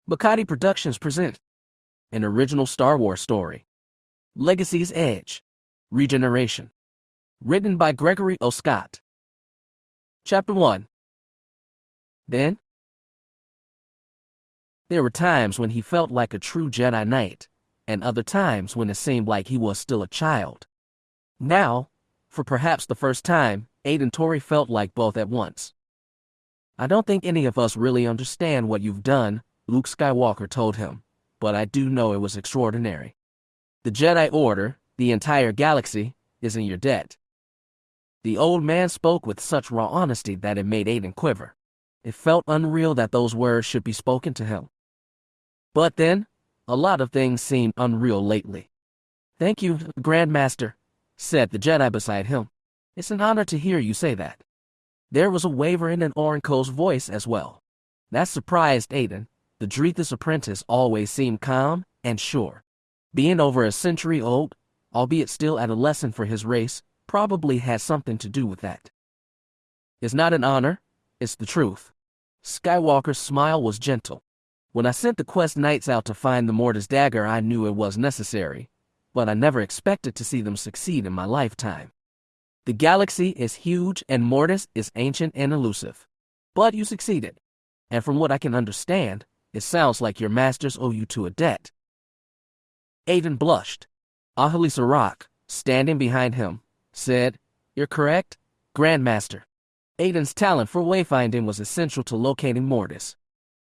Makati Productions present an original Star Wars story, Legacy's Edge, Regeneration, written by Gregory O. Scott. Chapter 1. Then, there were times when he felt like a true Jedi Knight, and other times when it seemed like he was still a child. Now, for perhaps the first time, Aiden Tori felt like both at once. "I don't think any of us really understand what you've done," Luke Skywalker told him, "but I do know it was extraordinary. The Jedi Order, the entire galaxy, is in your debt." The old man spoke with such raw honesty that it made Aiden quiver. It felt unreal that those words should be spoken to him. But then, a lot of things seemed unreal lately. "Thank you, Grandmaster," said the Jedi beside him. "It's an honor to hear you say that." There was a waver in Orenko's voice as well. That surprised Aiden. The Dreth's apprentice always seemed calm and sure. Being over a century old, albeit still adolescent for his race, probably had something to do with that. "It's not an honor, it's the truth." Skywalker's smile was gentle. "When I sent the Quest Knights out to find the Mortis dagger, I knew it was necessary, but I never expected to see them succeed in my lifetime. The galaxy is huge and Mortis is ancient and elusive. But you succeeded, and from what I can understand, it sounds like your masters owe you to a debt." Aiden blushed. Ahali Sarak, standing behind him, said, "You're correct, Grandmaster. Aiden's talent for wayfinding was essential to locating Mortis,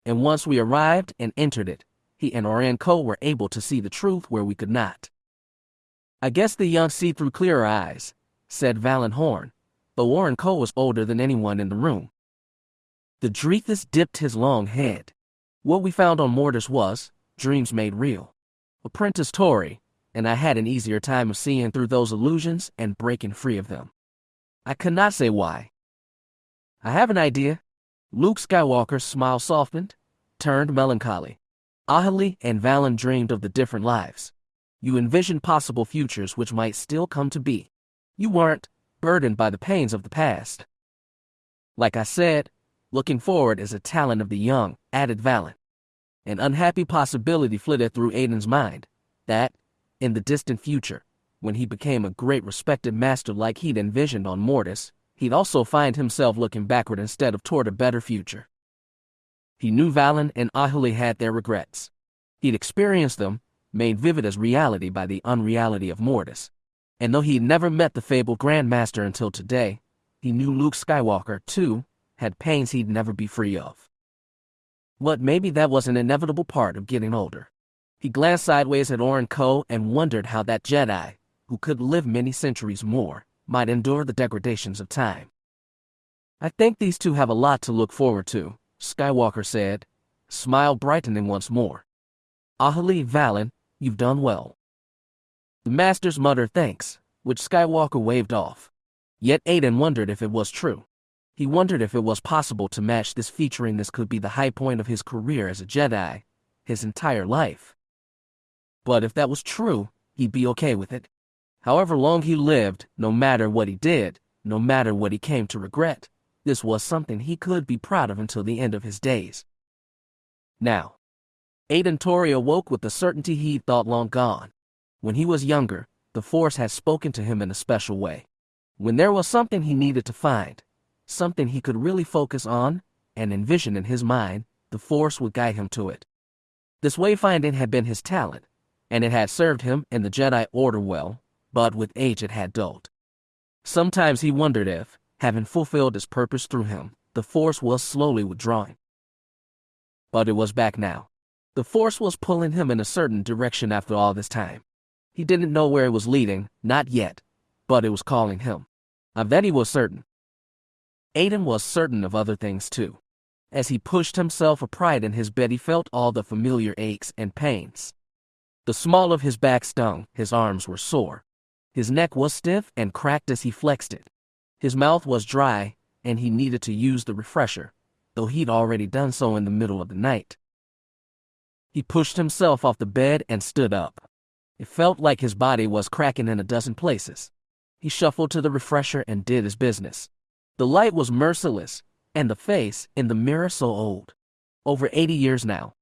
and once we arrived and entered it, he and Orenko were able to see the truth where we could not." "I guess the young see through clearer eyes," said Valen Horn, but Orenko was older than anyone in the room. The Drethus dipped his long head. "What we found on Mortis was dreams made real. Apprentice Tori, and I had an easier time of seeing through those illusions and breaking free of them. I could not say why." "I have an idea." Luke Skywalker's smile softened, turned melancholy. "Ahali and Valen dreamed of the different lives. You envisioned possible futures which might still come to be. You weren't burdened by the pains of the past. Like I said, looking forward is a talent of the young," added Valen. An unhappy possibility flitted through Aiden's mind, that, in the distant future, when he became a great respected master like he'd envisioned on Mortis, he'd also find himself looking backward instead of toward a better future. He knew Valen and Ahali had their regrets. He'd experienced them, made vivid as reality by the unreality of Mortis. And though he'd never met the fabled Grandmaster until today, he knew Luke Skywalker, too, had pains he'd never be free of. But maybe that was an inevitable part of getting older. He glanced sideways at Orenko and wondered how that Jedi, who could live many centuries more, might endure the degradations of time. "I think these two have a lot to look forward to," Skywalker said, smile brightening once more. "Ahali, Valen, you've done well." The masters muttered thanks, which Skywalker waved off. Yet Aiden wondered if it was true. He wondered if it was possible to match this featuring this could be the high point of his career as a Jedi, his entire life. But if that was true, he'd be okay with it. However long he lived, no matter what he did, no matter what he came to regret, this was something he could be proud of until the end of his days. Now, Aiden Tori awoke with the certainty he'd thought long gone. When he was younger, the Force had spoken to him in a special way. When there was something he needed to find, something he could really focus on and envision in his mind, the Force would guide him to it. This wayfinding had been his talent, and it had served him in the Jedi Order well, but with age it had dulled. Sometimes he wondered if, having fulfilled its purpose through him, the Force was slowly withdrawing. But it was back now. The Force was pulling him in a certain direction after all this time. He didn't know where it was leading, not yet, but it was calling him. Of that he was certain. Aiden was certain of other things too. As he pushed himself upright in his bed, he felt all the familiar aches and pains. The small of his back stung, his arms were sore. His neck was stiff and cracked as he flexed it. His mouth was dry, and he needed to use the refresher, though he'd already done so in the middle of the night. He pushed himself off the bed and stood up. It felt like his body was cracking in a dozen places. He shuffled to the refresher and did his business. The light was merciless, and the face in the mirror so old. Over 80 years now.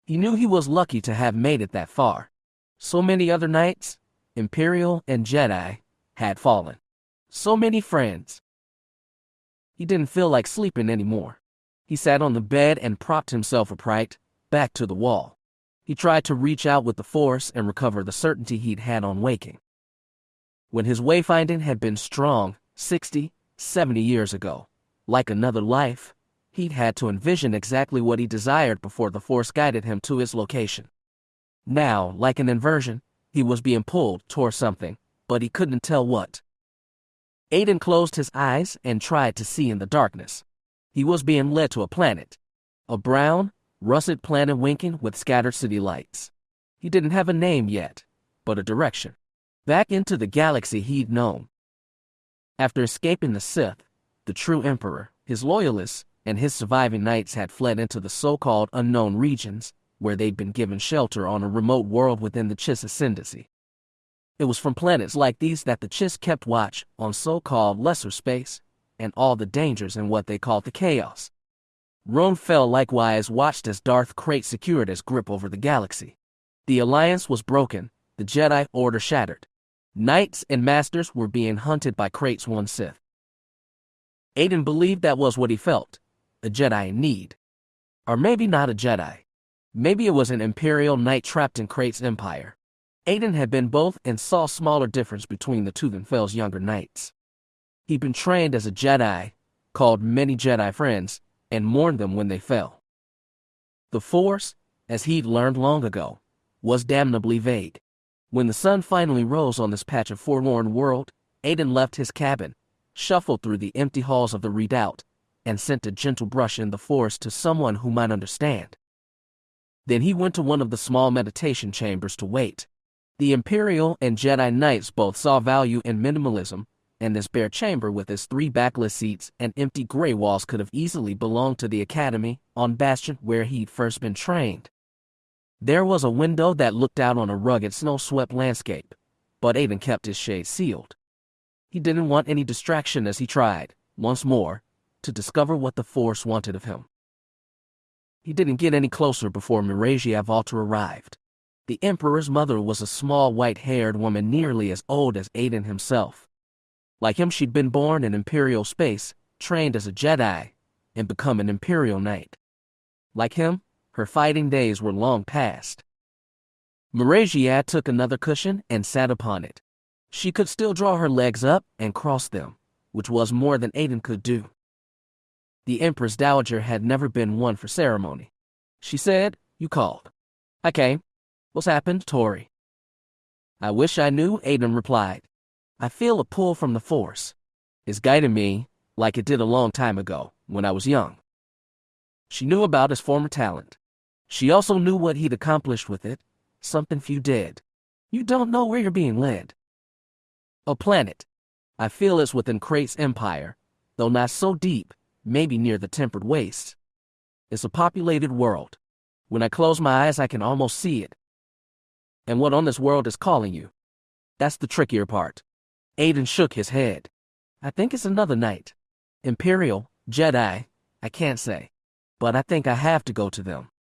He knew he was lucky to have made it that far. So many other knights, Imperial and Jedi, had fallen. So many friends. He didn't feel like sleeping anymore. He sat on the bed and propped himself upright, back to the wall. He tried to reach out with the Force and recover the certainty he'd had on waking. When his wayfinding had been strong 60, 70 years ago, like another life, he'd had to envision exactly what he desired before the Force guided him to his location. Now, like an inversion, he was being pulled toward something, but he couldn't tell what. Aiden closed his eyes and tried to see in the darkness. He was being led to a planet. A brown, rusted planet winking with scattered city lights. He didn't have a name yet, but a direction. Back into the galaxy he'd known. After escaping the Sith, the true Emperor, his loyalists, and his surviving knights had fled into the so-called unknown regions, where they'd been given shelter on a remote world within the Chiss ascendancy. It was from planets like these that the Chiss kept watch on so-called lesser space, and all the dangers in what they called the chaos. Roan Fel likewise watched as Darth Krayt secured his grip over the galaxy. The alliance was broken, the Jedi Order shattered. Knights and masters were being hunted by Krayt's one Sith. Aiden believed that was what he felt, a Jedi in need. Or maybe not a Jedi. Maybe it was an Imperial knight trapped in Krayt's empire. Aiden had been both and saw smaller difference between the two than Fel's younger knights. He'd been trained as a Jedi, called many Jedi friends, and mourned them when they fell. The Force, as he'd learned long ago, was damnably vague. When the sun finally rose on this patch of forlorn world, Aiden left his cabin, shuffled through the empty halls of the redoubt, and sent a gentle brush in the forest to someone who might understand. Then he went to one of the small meditation chambers to wait. The Imperial and Jedi Knights both saw value in minimalism, and this bare chamber with its 3 backless seats and empty gray walls could have easily belonged to the academy on Bastion where he'd first been trained. There was a window that looked out on a rugged, snow-swept landscape, but Aiden kept his shade sealed. He didn't want any distraction as he tried, once more, to discover what the Force wanted of him. He didn't get any closer before Miragia Valter arrived. The Emperor's mother was a small white-haired woman nearly as old as Aiden himself. Like him, she'd been born in Imperial space, trained as a Jedi, and become an Imperial Knight. Like him, her fighting days were long past. Miragia took another cushion and sat upon it. She could still draw her legs up and cross them, which was more than Aiden could do. The Empress Dowager had never been one for ceremony. She said, "You called." "I came. What's happened, Tori?" "I wish I knew," Aiden replied. "I feel a pull from the Force. It's guiding me, like it did a long time ago, when I was young." She knew about his former talent. She also knew what he'd accomplished with it, something few did. "You don't know where you're being led." "A planet. I feel it's within Krayt's empire, though not so deep, maybe near the tempered wastes. It's a populated world. When I close my eyes, I can almost see it. And what on this world is calling you? That's the trickier part." Aiden shook his head. "I think it's another knight. Imperial, Jedi, I can't say. But I think I have to go to them."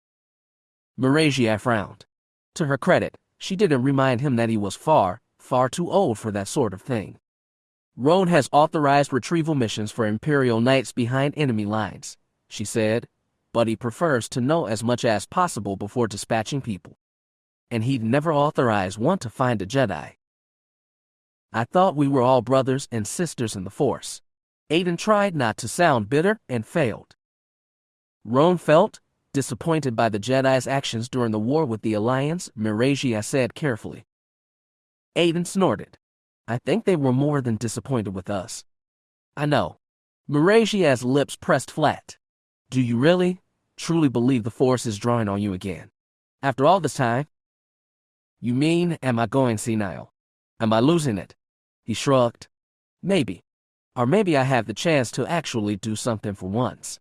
Miragia frowned. To her credit, she didn't remind him that he was far, far too old for that sort of thing. "Roan has authorized retrieval missions for Imperial Knights behind enemy lines," she said, "but he prefers to know as much as possible before dispatching people. And he'd never authorize one to find a Jedi." "I thought we were all brothers and sisters in the Force." Aiden tried not to sound bitter and failed. Roan felt disappointed by the Jedi's actions during the war with the Alliance, Miragia said carefully. Aiden snorted. "I think they were more than disappointed with us." "I know." Miragia's lips pressed flat. "Do you really, truly believe the Force is drawing on you again? After all this time?" "You mean, am I going senile? Am I losing it?" He shrugged. "Maybe. Or maybe I have the chance to actually do something for once."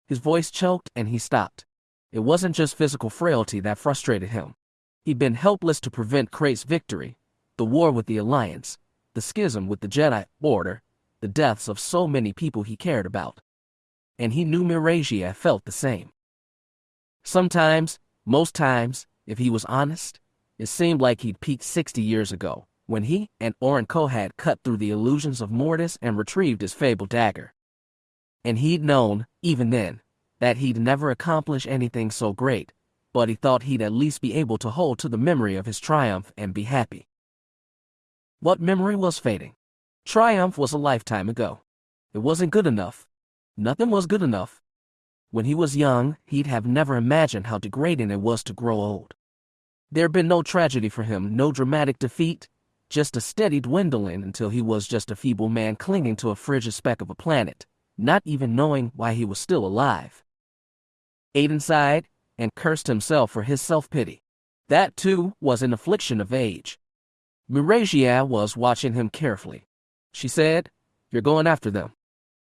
His voice choked and he stopped. It wasn't just physical frailty that frustrated him. He'd been helpless to prevent Krayt's victory, the war with the Alliance, the schism with the Jedi Order, the deaths of so many people he cared about. And he knew Miragia felt the same. Sometimes, Most times, if he was honest, it seemed like he'd peaked 60 years ago, when he and Orenco had cut through the illusions of Mortis and retrieved his fabled dagger. And he'd known, even then, that he'd never accomplish anything so great, but he thought he'd at least be able to hold to the memory of his triumph and be happy. What memory was fading? Triumph was a lifetime ago. It wasn't good enough. Nothing was good enough. When he was young, he'd have never imagined how degrading it was to grow old. There'd been no tragedy for him, no dramatic defeat, just a steady dwindling until he was just a feeble man clinging to a frigid speck of a planet, not even knowing why he was still alive. Aiden sighed and cursed himself for his self-pity. That, too, was an affliction of age. Miragia was watching him carefully. She said, "You're going after them."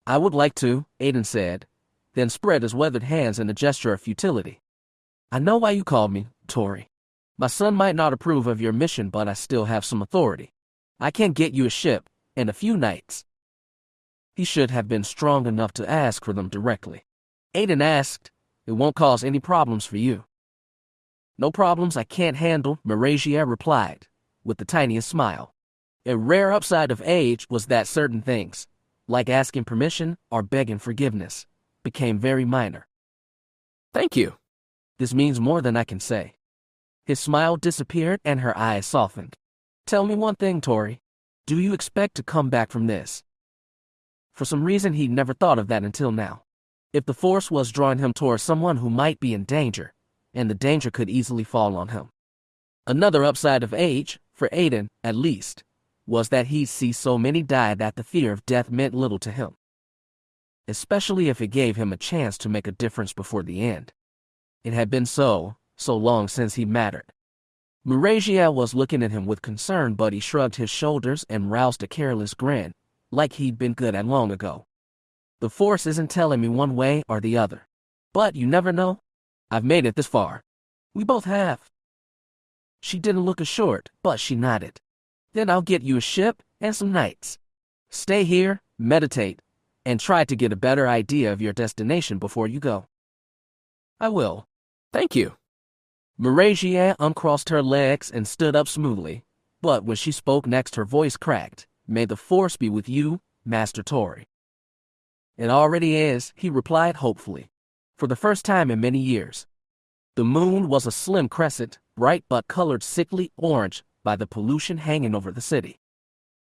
"I would like to," Aiden said, then spread his weathered hands in a gesture of futility. "I know why you called me, Tori. My son might not approve of your mission, but I still have some authority. I can get you a ship in a few nights." He should have been strong enough to ask for them directly. Aiden asked, "It won't cause any problems for you." "No problems I can't handle," Miragia replied, with the tiniest smile. A rare upside of age was that certain things, like asking permission or begging forgiveness, became very minor. "Thank you. This means more than I can say." His smile disappeared and her eyes softened. "Tell me one thing, Tori. Do you expect to come back from this?" For some reason he'd never thought of that until now. If the Force was drawing him towards someone who might be in danger, and the danger could easily fall on him. Another upside of age, for Aiden at least, was that he'd see so many die that the fear of death meant little to him. Especially if it gave him a chance to make a difference before the end. It had been so long since he mattered. Miragia was looking at him with concern, but he shrugged his shoulders and roused a careless grin, like he'd been good at long ago. "The Force isn't telling me one way or the other. But you never know. I've made it this far. We both have." She didn't look assured, but she nodded. "Then I'll get you a ship and some nights. Stay here, meditate, and try to get a better idea of your destination before you go." "I will. Thank you." Miragia uncrossed her legs and stood up smoothly, but when she spoke next her voice cracked. "May the Force be with you, Master Tori." "It already is," he replied hopefully, for the first time in many years. The moon was a slim crescent, bright but colored sickly orange by the pollution hanging over the city.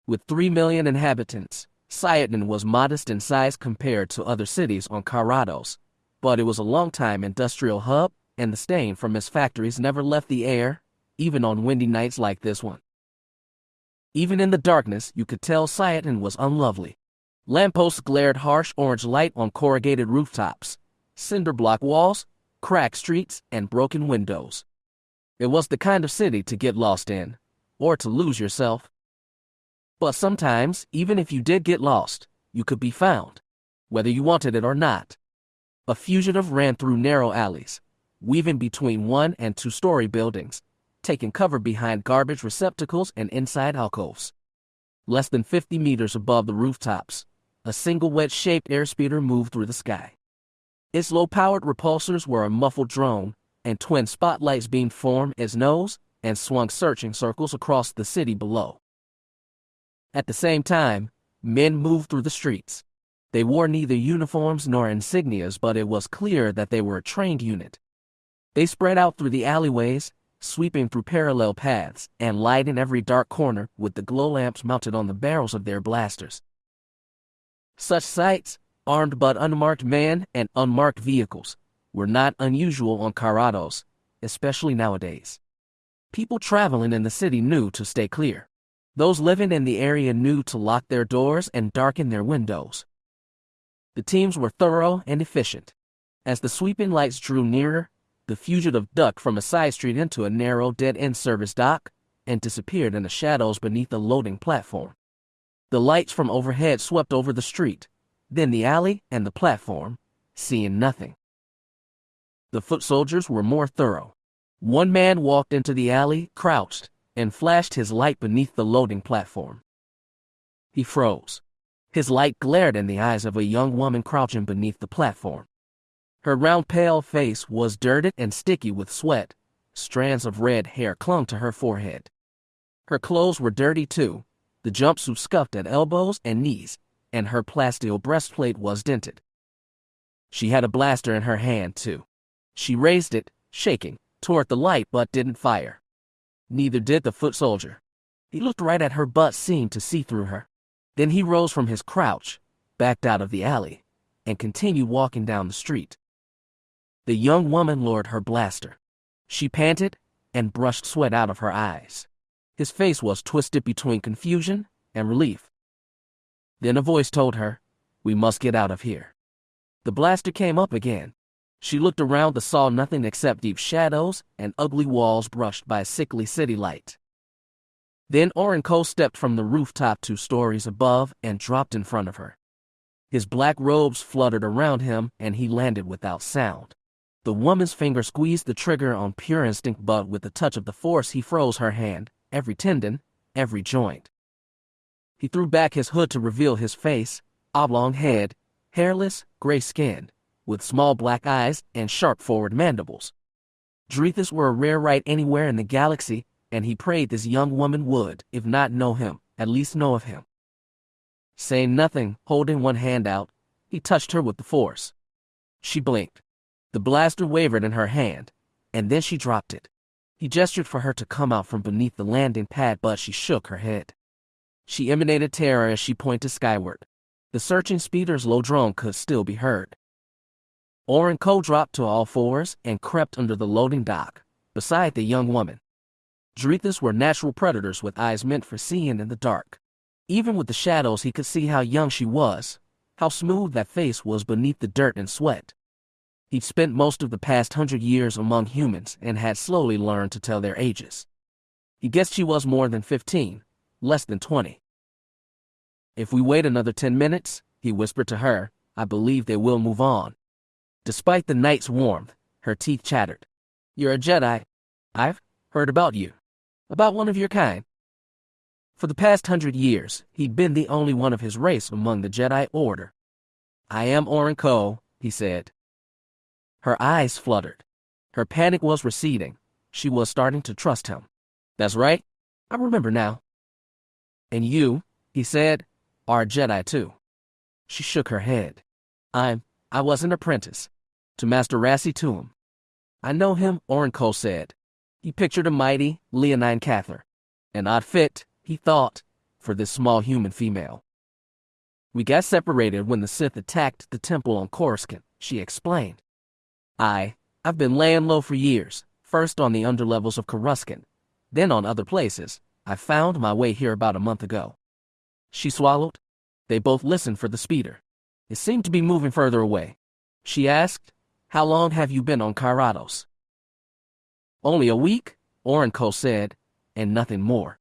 With 3 million inhabitants, Sayatan was modest in size compared to other cities on Karados, but it was a long-time industrial hub, and the stain from its factories never left the air, even on windy nights like this one. Even in the darkness, you could tell Sayatan was unlovely. Lampposts glared harsh orange light on corrugated rooftops, cinder block walls, cracked streets, and broken windows. It was the kind of city to get lost in, or to lose yourself. But sometimes, even if you did get lost, you could be found, whether you wanted it or not. A fugitive ran through narrow alleys, weaving between 1- and 2-story buildings, taking cover behind garbage receptacles and inside alcoves. Less than 50 meters above the rooftops, a single wedge-shaped airspeeder moved through the sky. Its low-powered repulsors were a muffled drone, and twin spotlights beamed from its nose and swung searching circles across the city below. At the same time, men moved through the streets. They wore neither uniforms nor insignias, but it was clear that they were a trained unit. They spread out through the alleyways, sweeping through parallel paths and lighting every dark corner with the glow lamps mounted on the barrels of their blasters. Such sights, armed but unmarked men and unmarked vehicles, were not unusual on Karados, especially nowadays. People traveling in the city knew to stay clear. Those living in the area knew to lock their doors and darken their windows. The teams were thorough and efficient. As the sweeping lights drew nearer, the fugitive ducked from a side street into a narrow dead-end service dock and disappeared in the shadows beneath a loading platform. The lights from overhead swept over the street, then the alley and the platform, seeing nothing. The foot soldiers were more thorough. One man walked into the alley, crouched, and flashed his light beneath the loading platform. He froze. His light glared in the eyes of a young woman crouching beneath the platform. Her round pale face was dirted and sticky with sweat. Strands of red hair clung to her forehead. Her clothes were dirty too, the jumpsuit scuffed at elbows and knees, and her plasteel breastplate was dented. She had a blaster in her hand too. She raised it, shaking, toward the light but didn't fire. Neither did the foot soldier. He looked right at her but seemed to see through her. Then he rose from his crouch, backed out of the alley, and continued walking down the street. The young woman lowered her blaster. She panted and brushed sweat out of her eyes. His face was twisted between confusion and relief. Then a voice told her, "We must get out of here." The blaster came up again. She looked around but saw nothing except deep shadows and ugly walls brushed by a sickly city light. Then Orenco stepped from the rooftop 2 stories above and dropped in front of her. His black robes fluttered around him and he landed without sound. The woman's finger squeezed the trigger on pure instinct, but with the touch of the force he froze her hand, every tendon, every joint. He threw back his hood to reveal his face, oblong head, hairless, gray-skinned, with small black eyes and sharp forward mandibles. Drethus were a rare right anywhere in the galaxy, and he prayed this young woman would, if not know him, at least know of him. Saying nothing, holding one hand out, he touched her with the force. She blinked. The blaster wavered in her hand, and then she dropped it. He gestured for her to come out from beneath the landing pad, but she shook her head. She emanated terror as she pointed skyward. The searching speeder's low drone could still be heard. Orenco dropped to all fours and crept under the loading dock, beside the young woman. Drethus were natural predators with eyes meant for seeing in the dark. Even with the shadows he could see how young she was, how smooth that face was beneath the dirt and sweat. He'd spent most of the past 100 years among humans and had slowly learned to tell their ages. He guessed she was more than 15, less than 20. "If we wait another 10 minutes, he whispered to her, "I believe they will move on." Despite the night's warmth, her teeth chattered. "You're a Jedi. I've heard about you. About one of your kind." For the past 100 years, he'd been the only one of his race among the Jedi Order. "I am Orenco," he said. Her eyes fluttered. Her panic was receding. She was starting to trust him. "That's right. I remember now." "And you," he said, "are a Jedi too." She shook her head. I was an apprentice. To Master Rassi Tuum." "I know him," Orenco said. He pictured a mighty, leonine Cathar. An odd fit, he thought, for this small human female. "We got separated when the Sith attacked the temple on Coruscant," she explained. I've been laying low for years, first on the underlevels of Coruscant, then on other places. I found my way here about a month ago." She swallowed. They both listened for the speeder. It seemed to be moving further away. She asked, "How long have you been on Kyratos?" "Only a week," Orenco said, and nothing more.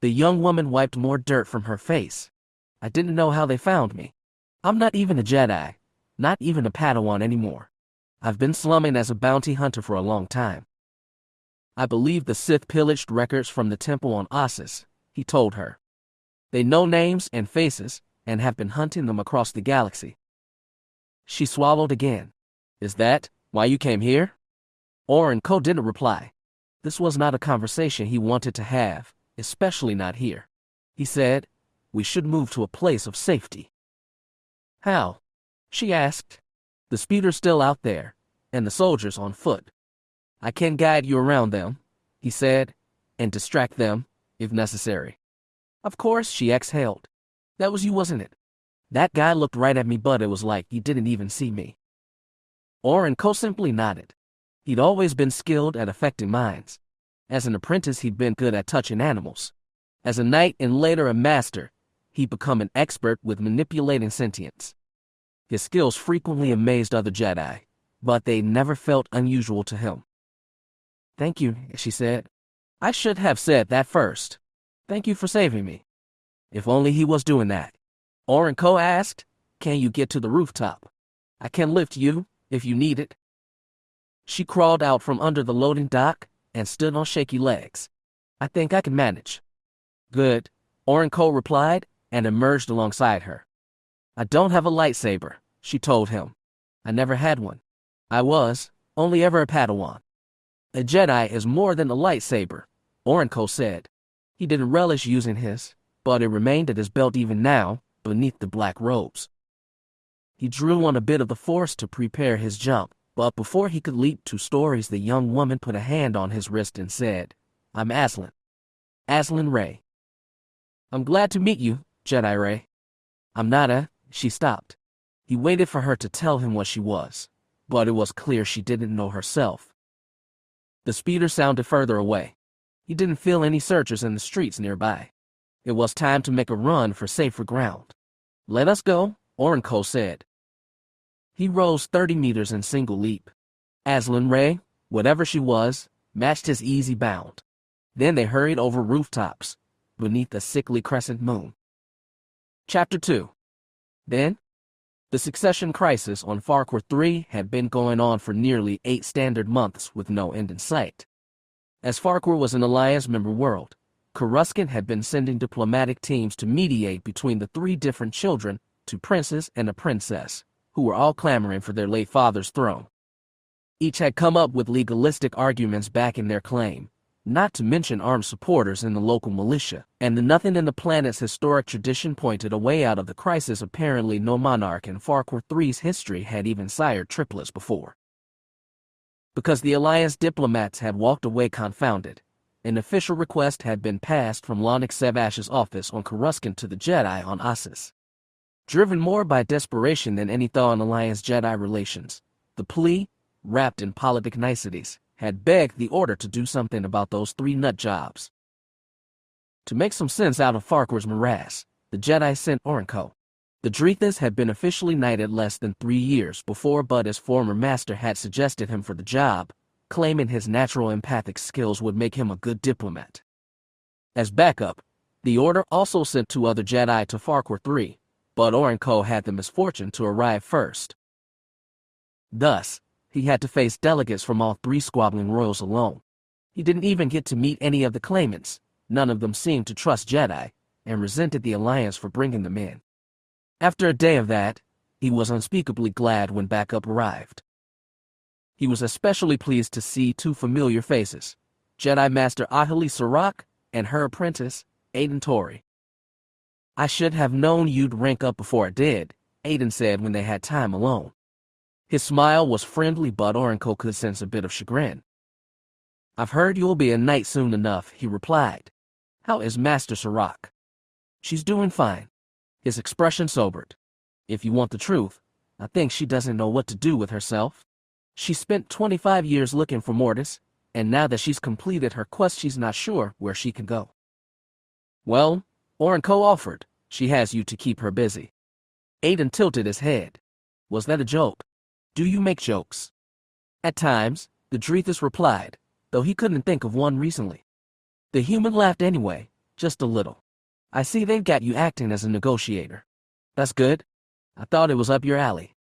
The young woman wiped more dirt from her face. "I didn't know how they found me. I'm not even a Jedi, not even a Padawan anymore. I've been slumming as a bounty hunter for a long time." "I believe the Sith pillaged records from the temple on Ossus," he told her. "They know names and faces and have been hunting them across the galaxy." She swallowed again. "Is that why you came here?" Orenco didn't reply. This was not a conversation he wanted to have, especially not here. He said, "We should move to a place of safety." "How?" she asked. "The speeder's still out there, and the soldiers on foot. I can guide you around them," he said, "and distract them, if necessary." "Of course," she exhaled. "That was you, wasn't it?" "That guy looked right at me, but it was like he didn't even see me." Orenco simply nodded. He'd always been skilled at affecting minds. As an apprentice, he'd been good at touching animals. As a knight and later a master, he'd become an expert with manipulating sentience. His skills frequently amazed other Jedi, but they never felt unusual to him. "Thank you," she said. "I should have said that first. Thank you for saving me." If only he was doing that. Orenco asked, "Can you get to the rooftop? I can lift you, if you need it." She crawled out from under the loading dock and stood on shaky legs. "I think I can manage." "Good," Orenco replied and emerged alongside her. "I don't have a lightsaber," she told him. "I never had one. I was only ever a Padawan. A Jedi is more than a lightsaber, Orenco said. He didn't relish using his, but it remained at his belt even now, beneath the black robes. He drew on a bit of the Force to prepare his jump, but before he could leap 2 stories, the young woman put a hand on his wrist and said, "I'm Aslan. Aslan Ray." "I'm glad to meet you, Jedi Ray." "I'm not She stopped. He waited for her to tell him what she was, but it was clear she didn't know herself. The speeder sounded further away. He didn't feel any searchers in the streets nearby. It was time to make a run for safer ground. "Let us go," Orenco said. He rose 30 meters in single leap. Aslan Ray, whatever she was, matched his easy bound. Then they hurried over rooftops, beneath a sickly crescent moon. Chapter 2. Then, the succession crisis on Farquhar 3 had been going on for nearly 8 standard months with no end in sight. As Farquhar was an Alliance member world, Coruscant had been sending diplomatic teams to mediate between the 3 different children, 2 princes and a princess, who were all clamoring for their late father's throne. Each had come up with legalistic arguments backing their claim, not to mention armed supporters in the local militia, and nothing in the planet's historic tradition pointed a way out of the crisis. Apparently no monarch in Farquhar 3's history had even sired triplets before. Because the Alliance diplomats had walked away confounded, an official request had been passed from Lonix Savash's office on Coruscant to the Jedi on Ossus. Driven more by desperation than any thaw in Alliance-Jedi relations, the plea, wrapped in politic niceties, had begged the Order to do something about those 3 nut jobs. To make some sense out of Farquhar's morass, the Jedi sent Orenco. The Drethas had been officially knighted less than 3 years before, but his former master had suggested him for the job, claiming his natural empathic skills would make him a good diplomat. As backup, the Order also sent 2 other Jedi to Farquhar 3, but Orenco had the misfortune to arrive first. Thus, he had to face delegates from all 3 squabbling royals alone. He didn't even get to meet any of the claimants. None of them seemed to trust Jedi, and resented the Alliance for bringing them in. After a day of that, he was unspeakably glad when backup arrived. He was especially pleased to see 2 familiar faces, Jedi Master Ahali Sirach and her apprentice, Aiden Tori. "I should have known you'd rank up before I did," Aiden said when they had time alone. His smile was friendly, but Orenco could sense a bit of chagrin. "I've heard you'll be a knight soon enough," he replied. "How is Master Sirach?" "She's doing fine." His expression sobered. "If you want the truth, I think she doesn't know what to do with herself. She spent 25 years looking for Mortis, and now that she's completed her quest, she's not sure where she can go." "Well," Orenco offered, "she has you to keep her busy." Aiden tilted his head. "Was that a joke?" "Do you make jokes?" "At times," the Drethas replied, though he couldn't think of one recently. The human laughed anyway, just a little. "I see they've got you acting as a negotiator. That's good. I thought it was up your alley."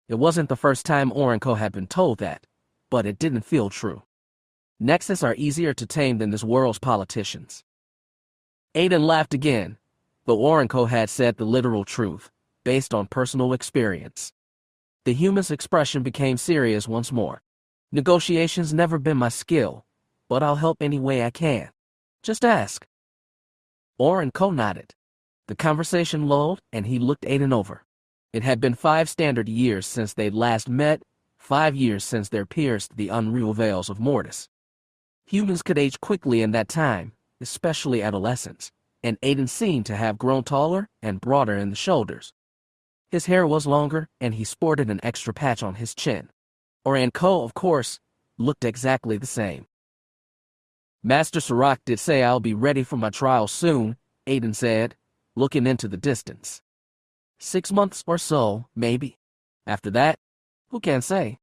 It wasn't the first time Orenco had been told that, but it didn't feel true. Nexus are easier to tame than this world's politicians. Aiden laughed again, though Orenco had said the literal truth, based on personal experience. The human's expression became serious once more. "Negotiation's never been my skill, but I'll help any way I can. Just ask." Orenco nodded. The conversation lulled, and he looked Aiden over. It had been 5 standard years since they'd last met, 5 years since they'd pierced the unreal veils of Mortis. Humans could age quickly in that time, especially adolescents, and Aiden seemed to have grown taller and broader in the shoulders. His hair was longer, and he sported an extra patch on his chin. Orenco, of course, looked exactly the same. "Master Sirach did say I'll be ready for my trial soon," Aiden said, looking into the distance. 6 months or so, maybe. After that, who can say?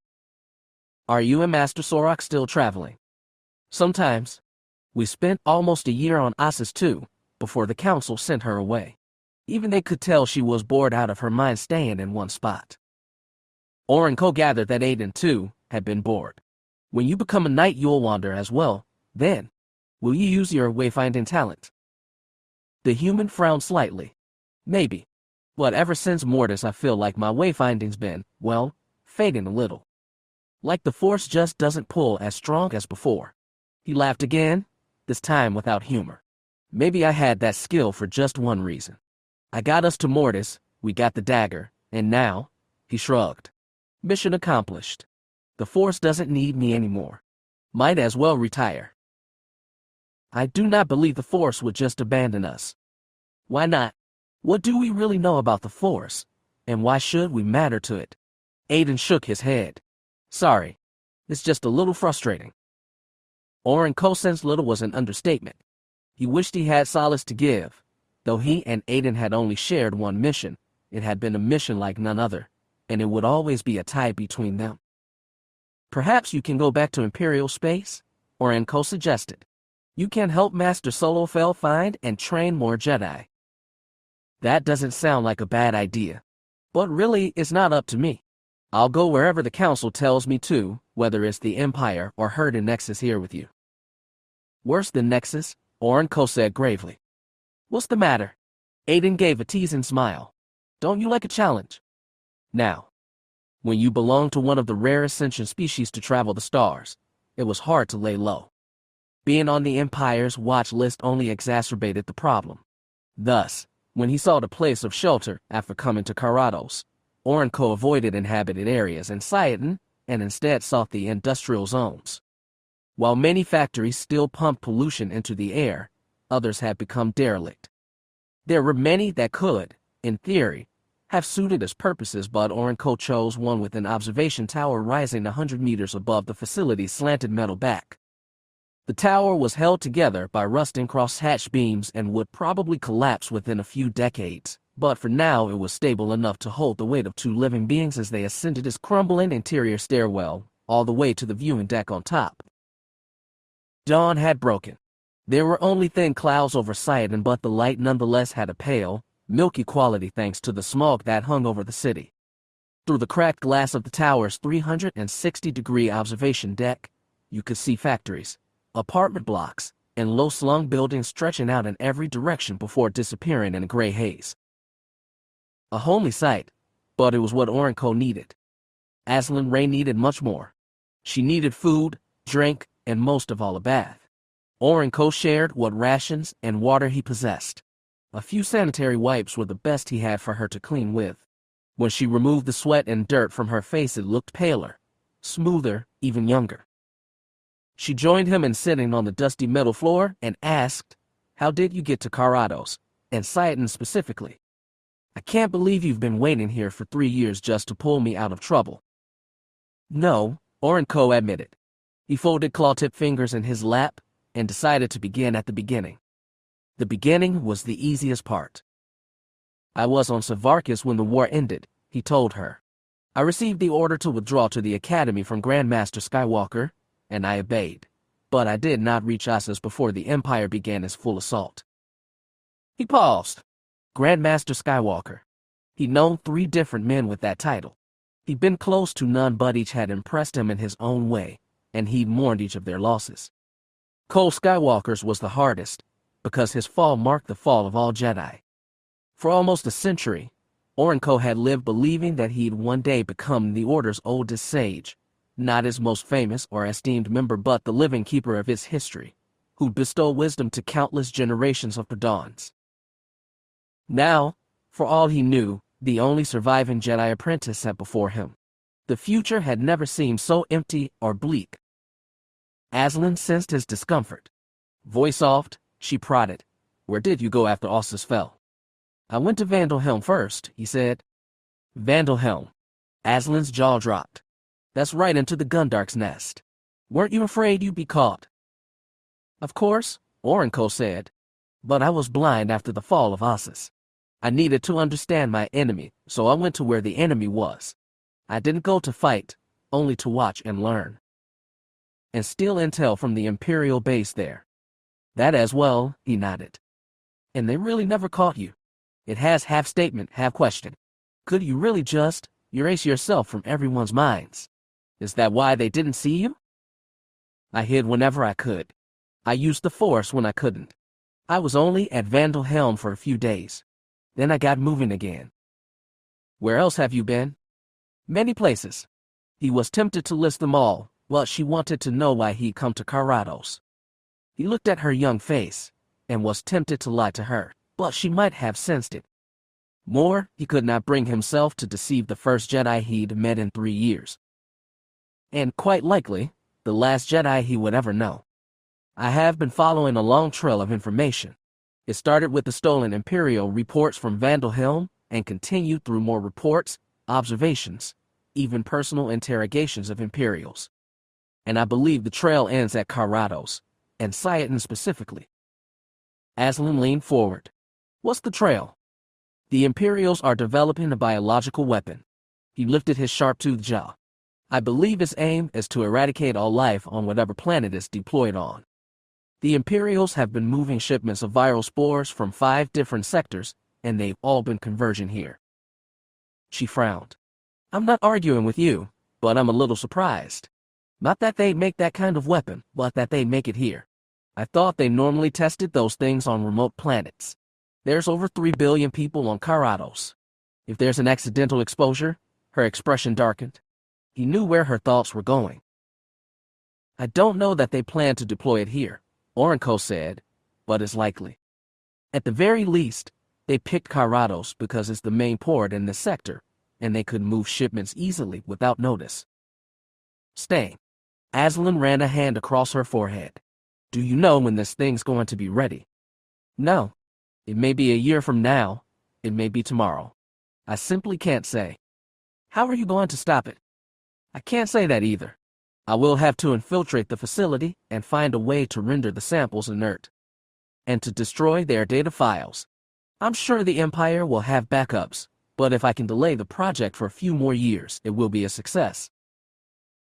"Are you and Master Sirach still traveling?" "Sometimes. We spent almost a year on Ossus too, before the council sent her away. Even they could tell she was bored out of her mind staying in one spot." Orenco gathered that Aiden, too, had been bored. "When you become a knight, you'll wander as well. Then, will you use your wayfinding talent?" The human frowned slightly. "Maybe. But ever since Mortis, I feel like my wayfinding's been, well, fading a little. Like the Force just doesn't pull as strong as before. He laughed again, this time without humor. Maybe I had that skill for just one reason. I got us to Mortis, we got the dagger, and now, he shrugged. Mission accomplished. The Force doesn't need me anymore. Might as well retire. I do not believe the Force would just abandon us. Why not? What do we really know about the Force, and why should we matter to it? Aiden shook his head. Sorry, it's just a little frustrating. Oren Kosen's little was an understatement. He wished he had solace to give. Though he and Aiden had only shared one mission, it had been a mission like none other, and it would always be a tie between them. Perhaps you can go back to Imperial space? Oren Ko suggested. You can help Master Solo Fel find and train more Jedi. That doesn't sound like a bad idea. But really, it's not up to me. I'll go wherever the Council tells me to, whether it's the Empire or Herd and Nexus here with you. Worse than Nexus, Oren Ko said gravely. What's the matter? Aiden gave a teasing smile. Don't you like a challenge? Now, when you belong to one of the rarest sentient species to travel the stars, it was hard to lay low. Being on the Empire's watch list only exacerbated the problem. Thus, when he sought a place of shelter after coming to Karados, Oren Ko avoided inhabited areas in Sayatan and instead sought the industrial zones. While many factories still pumped pollution into the air, others had become derelict. There were many that could, in theory, have suited his purposes, but Oren Ko chose one with an observation tower rising 100 meters above the facility's slanted metal back. The tower was held together by rusting crosshatch beams and would probably collapse within a few decades, but for now it was stable enough to hold the weight of two living beings as they ascended its crumbling interior stairwell, all the way to the viewing deck on top. Dawn had broken. There were only thin clouds over Sayatan, but the light nonetheless had a pale, milky quality thanks to the smog that hung over the city. Through the cracked glass of the tower's 360-degree observation deck, you could see factories, apartment blocks, and low-slung buildings stretching out in every direction before disappearing in a gray haze. A homely sight, but it was what Oren Ko needed. Aslan Ray needed much more. She needed food, drink, and most of all a bath. Oren Ko shared what rations and water he possessed. A few sanitary wipes were the best he had for her to clean with. When she removed the sweat and dirt from her face, it looked paler, smoother, even younger. She joined him in sitting on the dusty metal floor and asked, "How did you get to Karados, and Sayatan specifically? I can't believe you've been waiting here for 3 years just to pull me out of trouble." No, Oren Ko admitted. He folded claw-tipped fingers in his lap and decided to begin at the beginning. The beginning was the easiest part. I was on Savarkis when the war ended, he told her. I received the order to withdraw to the Academy from Grandmaster Skywalker, and I obeyed. But I did not reach Asas before the Empire began its full assault. He paused. Grandmaster Skywalker. He'd known 3 different men with that title. He'd been close to none, but each had impressed him in his own way, and he'd mourned each of their losses. Cole Skywalker's was the hardest, because his fall marked the fall of all Jedi. For almost a century, Oren Ko had lived believing that he'd one day become the Order's oldest sage, not its most famous or esteemed member, but the living keeper of its history, who'd bestow wisdom to countless generations of Padawans. Now, for all he knew, the only surviving Jedi apprentice sat before him. The future had never seemed so empty or bleak. Aslan sensed his discomfort. Voice soft, she prodded. Where did you go after Ossus fell? I went to Vandalhelm first, he said. Vandalhelm. Aslan's jaw dropped. That's right into the Gundark's nest. Weren't you afraid you'd be caught? Of course, Oren Ko said. But I was blind after the fall of Ossus. I needed to understand my enemy, so I went to where the enemy was. I didn't go to fight, only to watch and learn. And steal intel from the Imperial base there. That as well, he nodded. And they really never caught you. It has half statement, half question. Could you really just erase yourself from everyone's minds? Is that why they didn't see you? I hid whenever I could. I used the Force when I couldn't. I was only at Vandalhelm for a few days. Then I got moving again. Where else have you been? Many places. He was tempted to list them all, but she wanted to know why he'd come to Karados. He looked at her young face, and was tempted to lie to her, but she might have sensed it. More, he could not bring himself to deceive the first Jedi he'd met in 3 years. And quite likely, the last Jedi he would ever know. I have been following a long trail of information. It started with the stolen Imperial reports from Vandalhelm, and continued through more reports, observations, even personal interrogations of Imperials. And I believe the trail ends at Karados, and Sayatan specifically. Aslan leaned forward. What's the trail? The Imperials are developing a biological weapon. He lifted his sharp-toothed jaw. I believe its aim is to eradicate all life on whatever planet it's deployed on. The Imperials have been moving shipments of viral spores from 5 different sectors, and they've all been converging here. She frowned. I'm not arguing with you, but I'm a little surprised. Not that they make that kind of weapon, but that they make it here. I thought they normally tested those things on remote planets. There's over 3 billion people on Karados. If there's an accidental exposure, her expression darkened. He knew where her thoughts were going. I don't know that they plan to deploy it here, Orenco said, but it's likely. At the very least, they picked Karados because it's the main port in this sector, and they could move shipments easily without notice. Staying. Aslan ran a hand across her forehead. Do you know when this thing's going to be ready? No. It may be a year from now. It may be tomorrow. I simply can't say. How are you going to stop it? I can't say that either. I will have to infiltrate the facility and find a way to render the samples inert. And to destroy their data files. I'm sure the Empire will have backups, but if I can delay the project for a few more years, it will be a success.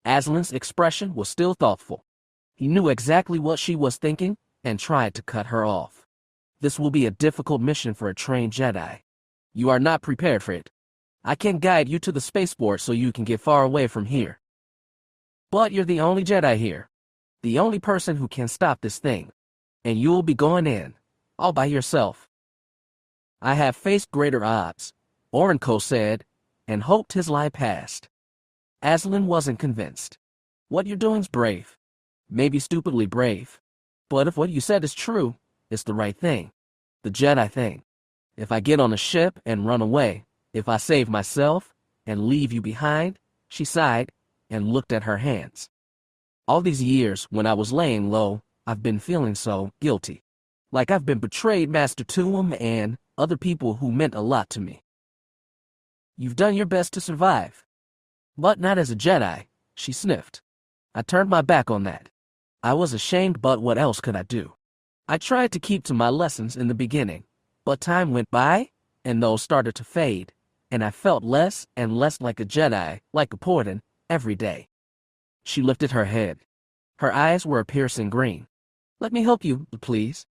Aslan's expression was still thoughtful. He knew exactly what she was thinking and tried to cut her off. This will be a difficult mission for a trained Jedi. You are not prepared for it. I can guide you to the spaceport so you can get far away from here. But you're the only Jedi here. The only person who can stop this thing. And you'll be going in, all by yourself. I have faced greater odds, Orenco said, and hoped his lie passed. Aslan wasn't convinced. What you're doing's brave. Maybe stupidly brave. But if what you said is true, it's the right thing. The Jedi thing. If I get on a ship and run away, if I save myself and leave you behind, she sighed and looked at her hands. All these years when I was laying low, I've been feeling so guilty. Like I've been betrayed, Master Tuum and other people who meant a lot to me. You've done your best to survive. But not as a Jedi, she sniffed. I turned my back on that. I was ashamed, but what else could I do? I tried to keep to my lessons in the beginning, but time went by, and those started to fade, and I felt less and less like a Jedi, like a Portan, every day. She lifted her head. Her eyes were a piercing green. Let me help you, please.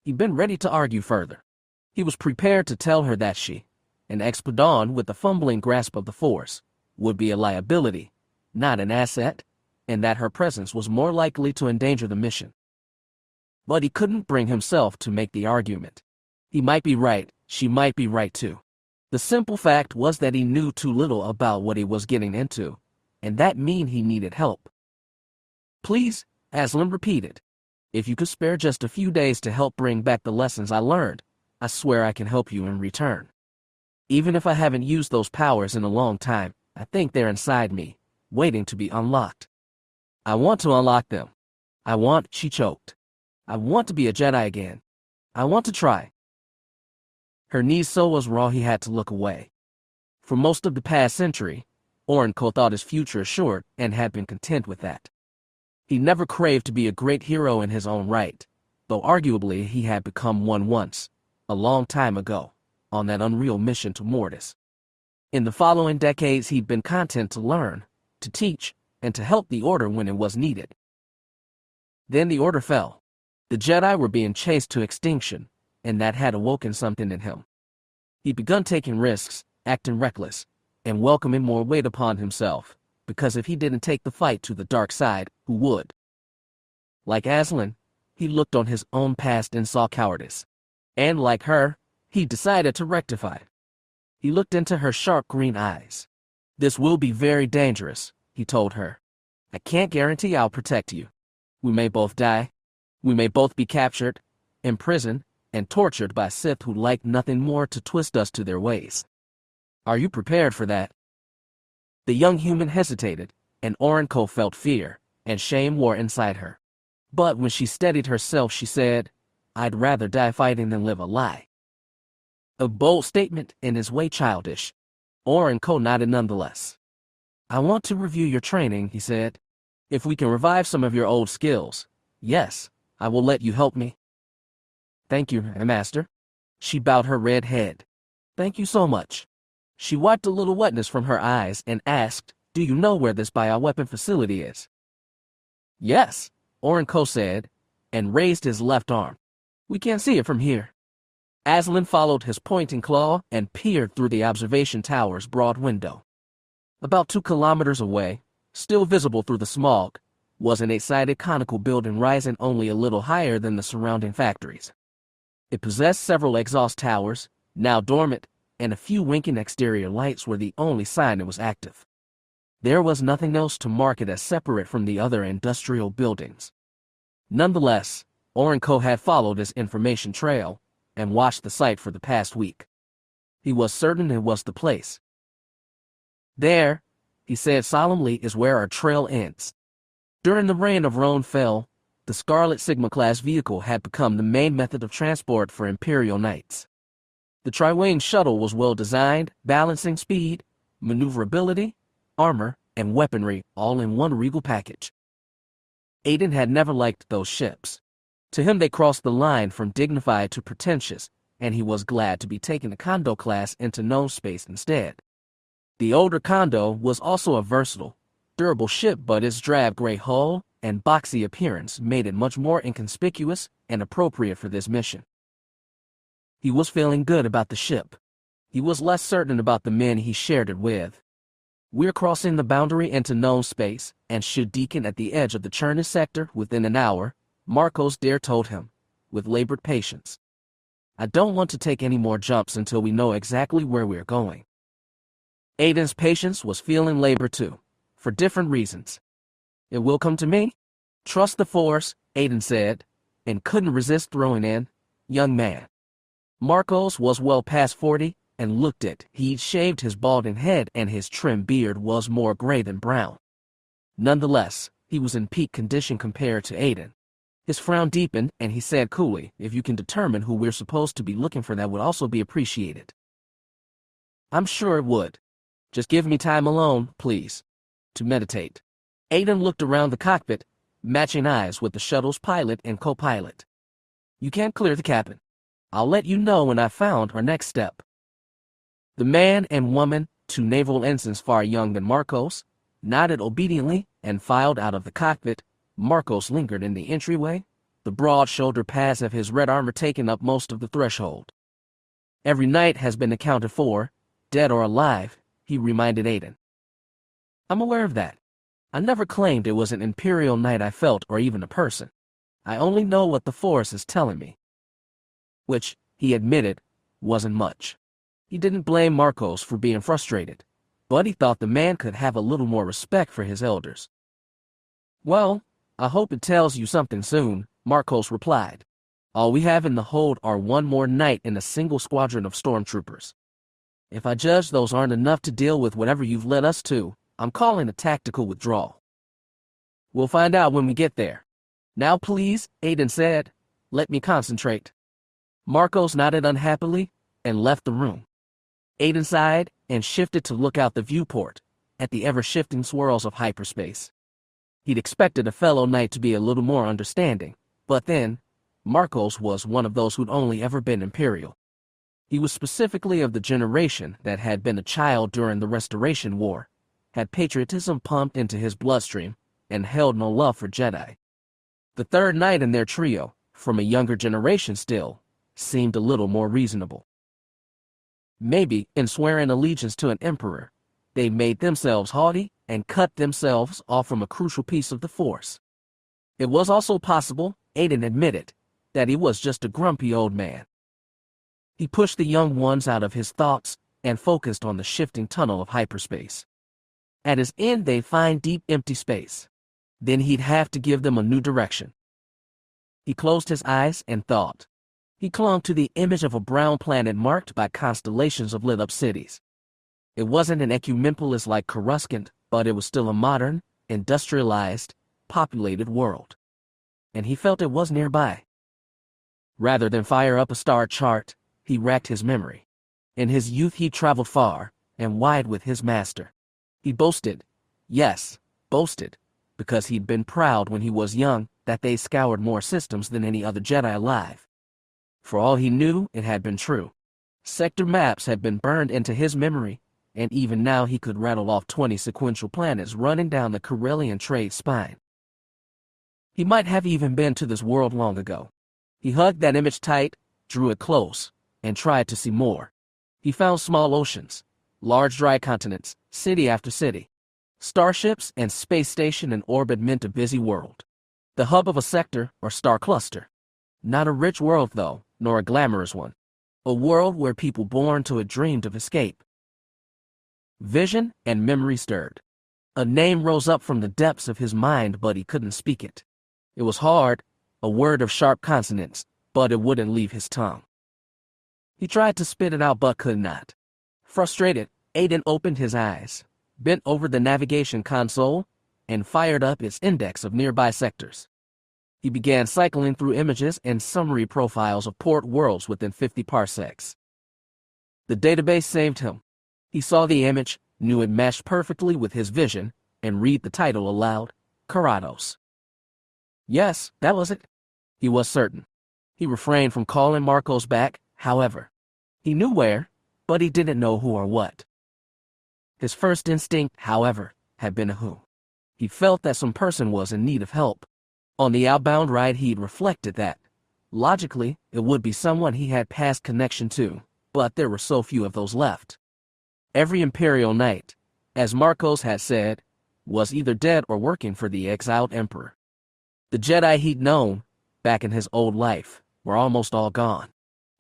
He'd been ready to argue further. He was prepared to tell her that she, an Expedon with a fumbling grasp of the Force, would be a liability, not an asset, and that her presence was more likely to endanger the mission. But he couldn't bring himself to make the argument. He might be right, she might be right too. The simple fact was that he knew too little about what he was getting into, and that meant he needed help. Please, Aslan repeated. If you could spare just a few days to help bring back the lessons I learned, I swear I can help you in return. Even if I haven't used those powers in a long time, I think they're inside me, waiting to be unlocked. I want to unlock them. She choked. I want to be a Jedi again. I want to try. Her knees so was raw he had to look away. For most of the past century, Orenco thought his future assured and had been content with that. He never craved to be a great hero in his own right, though arguably he had become one once, a long time ago, on that unreal mission to Mortis. In the following decades he'd been content to learn, to teach, and to help the Order when it was needed. Then the Order fell. The Jedi were being chased to extinction, and that had awoken something in him. He'd begun taking risks, acting reckless, and welcoming more weight upon himself, because if he didn't take the fight to the dark side, who would? Like Aslan, he looked on his own past and saw cowardice. And like her, he decided to rectify. He looked into her sharp green eyes. This will be very dangerous, he told her. I can't guarantee I'll protect you. We may both die. We may both be captured, imprisoned, and tortured by Sith who like nothing more to twist us to their ways. Are you prepared for that? The young human hesitated, and Orenco felt fear, and shame war inside her. But when she steadied herself, she said, I'd rather die fighting than live a lie. A bold statement in his way childish. Orenco nodded nonetheless. I want to review your training, he said. If we can revive some of your old skills, yes, I will let you help me. Thank you, Master. She bowed her red head. Thank you so much. She wiped a little wetness from her eyes and asked, Do you know where this bioweapon facility is? Yes, Orenco said, and raised his left arm. We can't see it from here. Aslan followed his pointing claw and peered through the observation tower's broad window. About 2 kilometers away, still visible through the smog, was an 8-sided conical building rising only a little higher than the surrounding factories. It possessed several exhaust towers, now dormant, and a few winking exterior lights were the only sign it was active. There was nothing else to mark it as separate from the other industrial buildings. Nonetheless, Orenco had followed his information trail and watched the site for the past week. He was certain it was the place. There, he said solemnly, is where our trail ends. During the reign of Roan Fel, the Scarlet Sigma-class vehicle had become the main method of transport for Imperial Knights. The tri-wing shuttle was well designed, balancing speed, maneuverability, armor, and weaponry all in one regal package. Aiden had never liked those ships. To him they crossed the line from dignified to pretentious, and he was glad to be taking the Kondo class into known space instead. The older Kondo was also a versatile, durable ship, but its drab gray hull and boxy appearance made it much more inconspicuous and appropriate for this mission. He was feeling good about the ship. He was less certain about the men he shared it with. We're crossing the boundary into known space and should deacon at the edge of the Chernus sector within an hour, Marcos Dare told him, with labored patience. I don't want to take any more jumps until we know exactly where we're going. Aiden's patience was feeling labor too, for different reasons. It will come to me. Trust the Force, Aiden said, and couldn't resist throwing in, young man. Marcos was well past 40 and looked it. He'd shaved his balding head and his trim beard was more gray than brown. Nonetheless, he was in peak condition compared to Aiden. His frown deepened and he said coolly, if you can determine who we're supposed to be looking for, that would also be appreciated. I'm sure it would. Just give me time alone, please, to meditate. Aiden looked around the cockpit, matching eyes with the shuttle's pilot and co-pilot. You can't clear the cabin. I'll let you know when I've found our next step. The man and woman, 2 naval ensigns far younger than Marcos, nodded obediently and filed out of the cockpit. Marcos lingered in the entryway, the broad shoulder pads of his red armor taking up most of the threshold. Every knight has been accounted for, dead or alive, he reminded Aiden. I'm aware of that. I never claimed it was an Imperial Knight I felt, or even a person. I only know what the Force is telling me. Which, he admitted, wasn't much. He didn't blame Marcos for being frustrated, but he thought the man could have a little more respect for his elders. Well, I hope it tells you something soon, Marcos replied. All we have in the hold are 1 more knight in a single squadron of stormtroopers. If I judge those aren't enough to deal with whatever you've led us to, I'm calling a tactical withdrawal. We'll find out when we get there. Now please, Aiden said, let me concentrate. Marcos nodded unhappily and left the room. Aiden sighed and shifted to look out the viewport at the ever-shifting swirls of hyperspace. He'd expected a fellow knight to be a little more understanding, but then, Marcos was one of those who'd only ever been Imperial. He was specifically of the generation that had been a child during the Restoration War, had patriotism pumped into his bloodstream, and held no love for Jedi. The third knight in their trio, from a younger generation still, seemed a little more reasonable. Maybe, in swearing allegiance to an emperor, they made themselves haughty and cut themselves off from a crucial piece of the Force. It was also possible, Aiden admitted, that he was just a grumpy old man. He pushed the young ones out of his thoughts and focused on the shifting tunnel of hyperspace. At his end, they'd find deep, empty space. Then he'd have to give them a new direction. He closed his eyes and thought. He clung to the image of a brown planet marked by constellations of lit-up cities. It wasn't an ecumenopolis like Coruscant, but it was still a modern, industrialized, populated world. And he felt it was nearby. Rather than fire up a star chart, he racked his memory. In his youth he traveled far and wide with his master. He boasted, yes, boasted, because he'd been proud when he was young that they scoured more systems than any other Jedi alive. For all he knew, it had been true. Sector maps had been burned into his memory, and even now he could rattle off 20 sequential planets running down the Corellian trade spine. He might have even been to this world long ago. He hugged that image tight, drew it close, and tried to see more. He found small oceans, large dry continents, city after city. Starships and space station in orbit meant a busy world. The hub of a sector or star cluster. Not a rich world, though, nor a glamorous one. A world where people born to it dreamed of escape. Vision and memory stirred. A name rose up from the depths of his mind, but he couldn't speak it. It was hard, a word of sharp consonants, but it wouldn't leave his tongue. He tried to spit it out but could not. Frustrated, Aiden opened his eyes, bent over the navigation console, and fired up its index of nearby sectors. He began cycling through images and summary profiles of port worlds within 50 parsecs. The database saved him. He saw the image, knew it matched perfectly with his vision, and read the title aloud, Karados. Yes, that was it. He was certain. He refrained from calling Marcos back, however. He knew where, but he didn't know who or what. His first instinct, however, had been a who. He felt that some person was in need of help. On the outbound ride he'd reflected that, logically, it would be someone he had past connection to, but there were so few of those left. Every Imperial Knight, as Marcos had said, was either dead or working for the exiled Emperor. The Jedi he'd known, back in his old life, were almost all gone.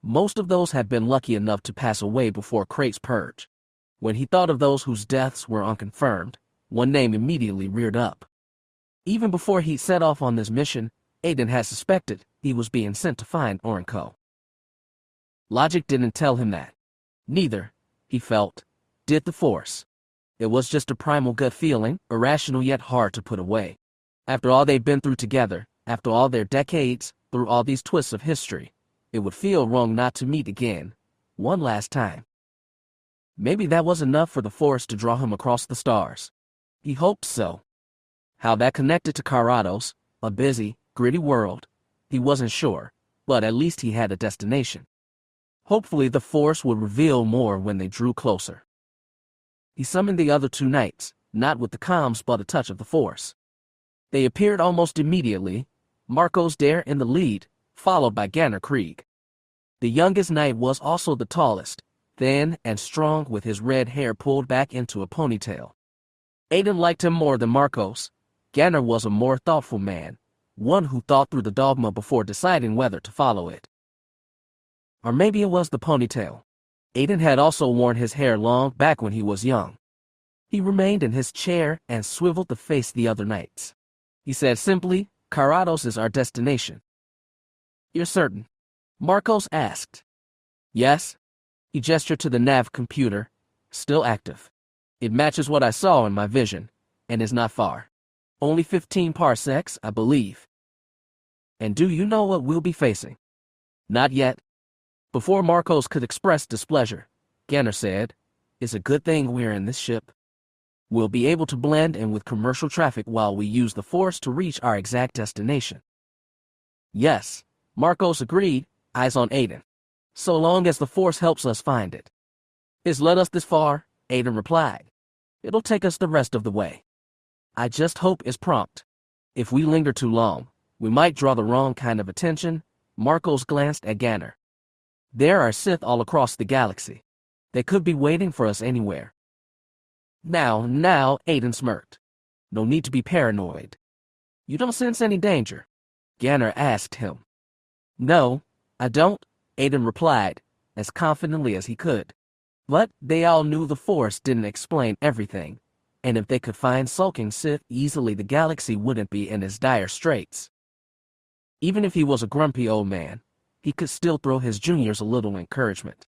Most of those had been lucky enough to pass away before Crate's purge. When he thought of those whose deaths were unconfirmed, one name immediately reared up. Even before he set off on this mission, Aiden had suspected he was being sent to find Orenco. Logic didn't tell him that. Neither, he felt, did the Force. It was just a primal gut feeling, irrational yet hard to put away. After all they'd been through together, after all their decades, through all these twists of history, it would feel wrong not to meet again, one last time. Maybe that was enough for the Force to draw him across the stars. He hoped so. How that connected to Karados, a busy, gritty world, he wasn't sure, but at least he had a destination. Hopefully the Force would reveal more when they drew closer. He summoned the other two knights, not with the comms but a touch of the Force. They appeared almost immediately, Marcos Dare in the lead, followed by Ganner Krieg. The youngest knight was also the tallest, thin and strong with his red hair pulled back into a ponytail. Aiden liked him more than Marcos. Ganner was a more thoughtful man, one who thought through the dogma before deciding whether to follow it. Or maybe it was the ponytail. Aiden had also worn his hair long back when he was young. He remained in his chair and swiveled to face the other knights. He said simply, Karados is our destination. You're certain? Marcos asked. Yes. He gestured to the nav computer, still active. It matches what I saw in my vision, and is not far. Only 15 parsecs, I believe. And do you know what we'll be facing? Not yet. Before Marcos could express displeasure, Ganner said, It's a good thing we're in this ship. We'll be able to blend in with commercial traffic while we use the Force to reach our exact destination. Yes, Marcos agreed, eyes on Aiden. So long as the Force helps us find it. It's led us this far, Aiden replied. It'll take us the rest of the way. I just hope it's prompt. If we linger too long, we might draw the wrong kind of attention. Marcos glanced at Ganner. There are Sith all across the galaxy. They could be waiting for us anywhere. Now, Aiden smirked. No need to be paranoid. You don't sense any danger? Ganner asked him. No, I don't, Aiden replied, as confidently as he could. But they all knew the Force didn't explain everything, and if they could find sulking Sith easily, the galaxy wouldn't be in as dire straits. Even if he was a grumpy old man, he could still throw his juniors a little encouragement.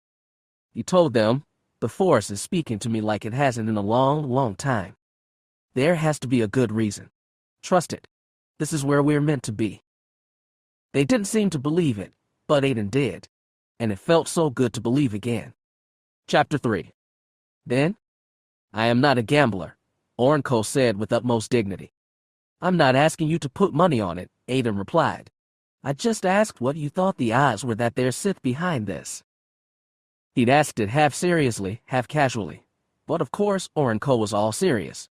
He told them, "The Force is speaking to me like it hasn't in a long, long time. There has to be a good reason. Trust it. This is where we're meant to be." They didn't seem to believe it, but Aiden did, and it felt so good to believe again. Chapter 3. Then, "I am not a gambler," Orenco said with utmost dignity. "I'm not asking you to put money on it," Aiden replied. "I just asked what you thought the odds were that there's Sith behind this." He'd asked it half seriously, half casually, but of course Orenco was all serious.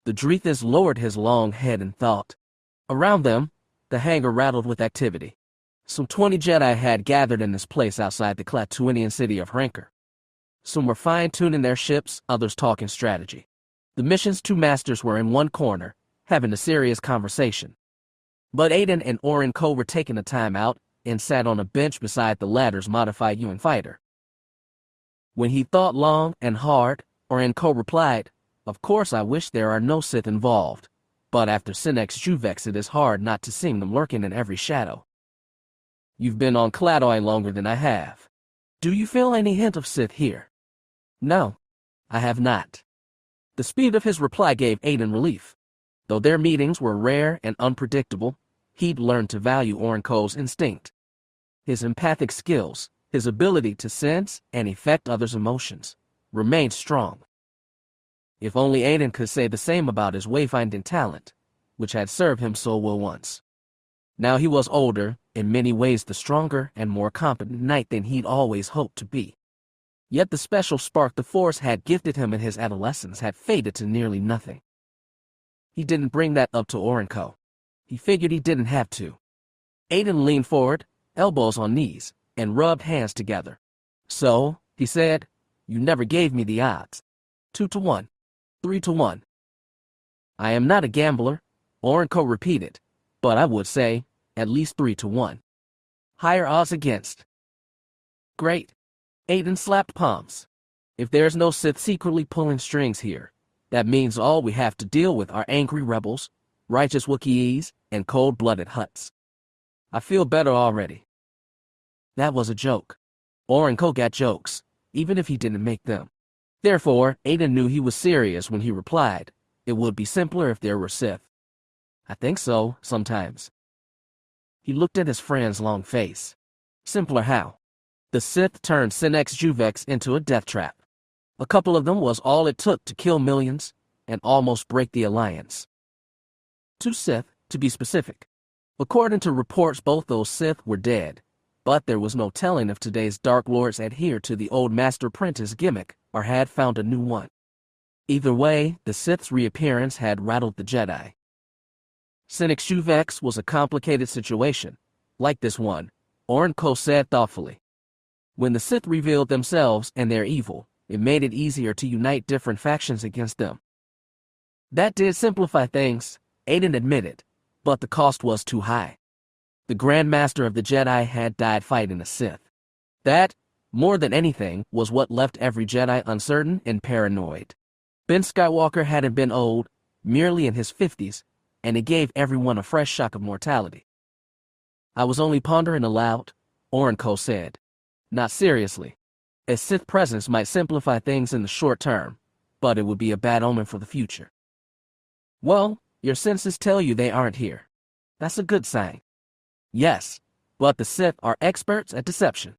The Drethys lowered his long head and thought. Around them, the hangar rattled with activity. Some 20 Jedi had gathered in this place outside the Klatooinian city of Rancor. Some were fine-tuning their ships, others talking strategy. The mission's two masters were in one corner, having a serious conversation. But Aiden and Orenco were taking a time out and sat on a bench beside the latter's modified UN fighter. When he thought long and hard, Orenco replied, "Of course I wish there are no Sith involved, but after Sinex Juvex it is hard not to see them lurking in every shadow. You've been on Klatoi longer than I have. Do you feel any hint of Sith here?" "No, I have not." The speed of his reply gave Aiden relief. Though their meetings were rare and unpredictable, he'd learned to value Orenco's instinct. His empathic skills, his ability to sense and affect others' emotions, remained strong. If only Aiden could say the same about his wayfinding talent, which had served him so well once. Now he was older, in many ways the stronger and more competent knight than he'd always hoped to be. Yet the special spark the Force had gifted him in his adolescence had faded to nearly nothing. He didn't bring that up to Orenco. He figured he didn't have to. Aiden leaned forward, elbows on knees, and rubbed hands together. "So," he said, "you never gave me the odds. 2-1, 3-1. "I am not a gambler," Orenco repeated, "but I would say, at least 3-1. Higher odds against." "Great." Aiden slapped palms. "If there's no Sith secretly pulling strings here, that means all we have to deal with are angry rebels, righteous Wookiees, and cold-blooded Hutts. I feel better already." That was a joke. Orenco got jokes, even if he didn't make them. Therefore, Aiden knew he was serious when he replied, "It would be simpler if there were Sith." "I think so, sometimes." He looked at his friend's long face. "Simpler how?" "The Sith turned Sinex Juvex into a death trap. A couple of them was all it took to kill millions and almost break the Alliance. 2 Sith, to be specific. According to reports, both those Sith were dead, but there was no telling if today's Dark Lords adhered to the old Master-Apprentice gimmick or had found a new one. Either way, the Sith's reappearance had rattled the Jedi. Sinex Juvex was a complicated situation, like this one, Orenco said thoughtfully. When the Sith revealed themselves and their evil, it made it easier to unite different factions against them. That did simplify things, Aiden admitted, but the cost was too high. The Grand Master of the Jedi had died fighting a Sith. That, more than anything, was what left every Jedi uncertain and paranoid. Ben Skywalker hadn't been old, merely in his 50s, and it gave everyone a fresh shock of mortality. "I was only pondering aloud," Orenco said. "Not seriously. A Sith presence might simplify things in the short term, but it would be a bad omen for the future." "Well, your senses tell you they aren't here. That's a good sign." "Yes, but the Sith are experts at deception.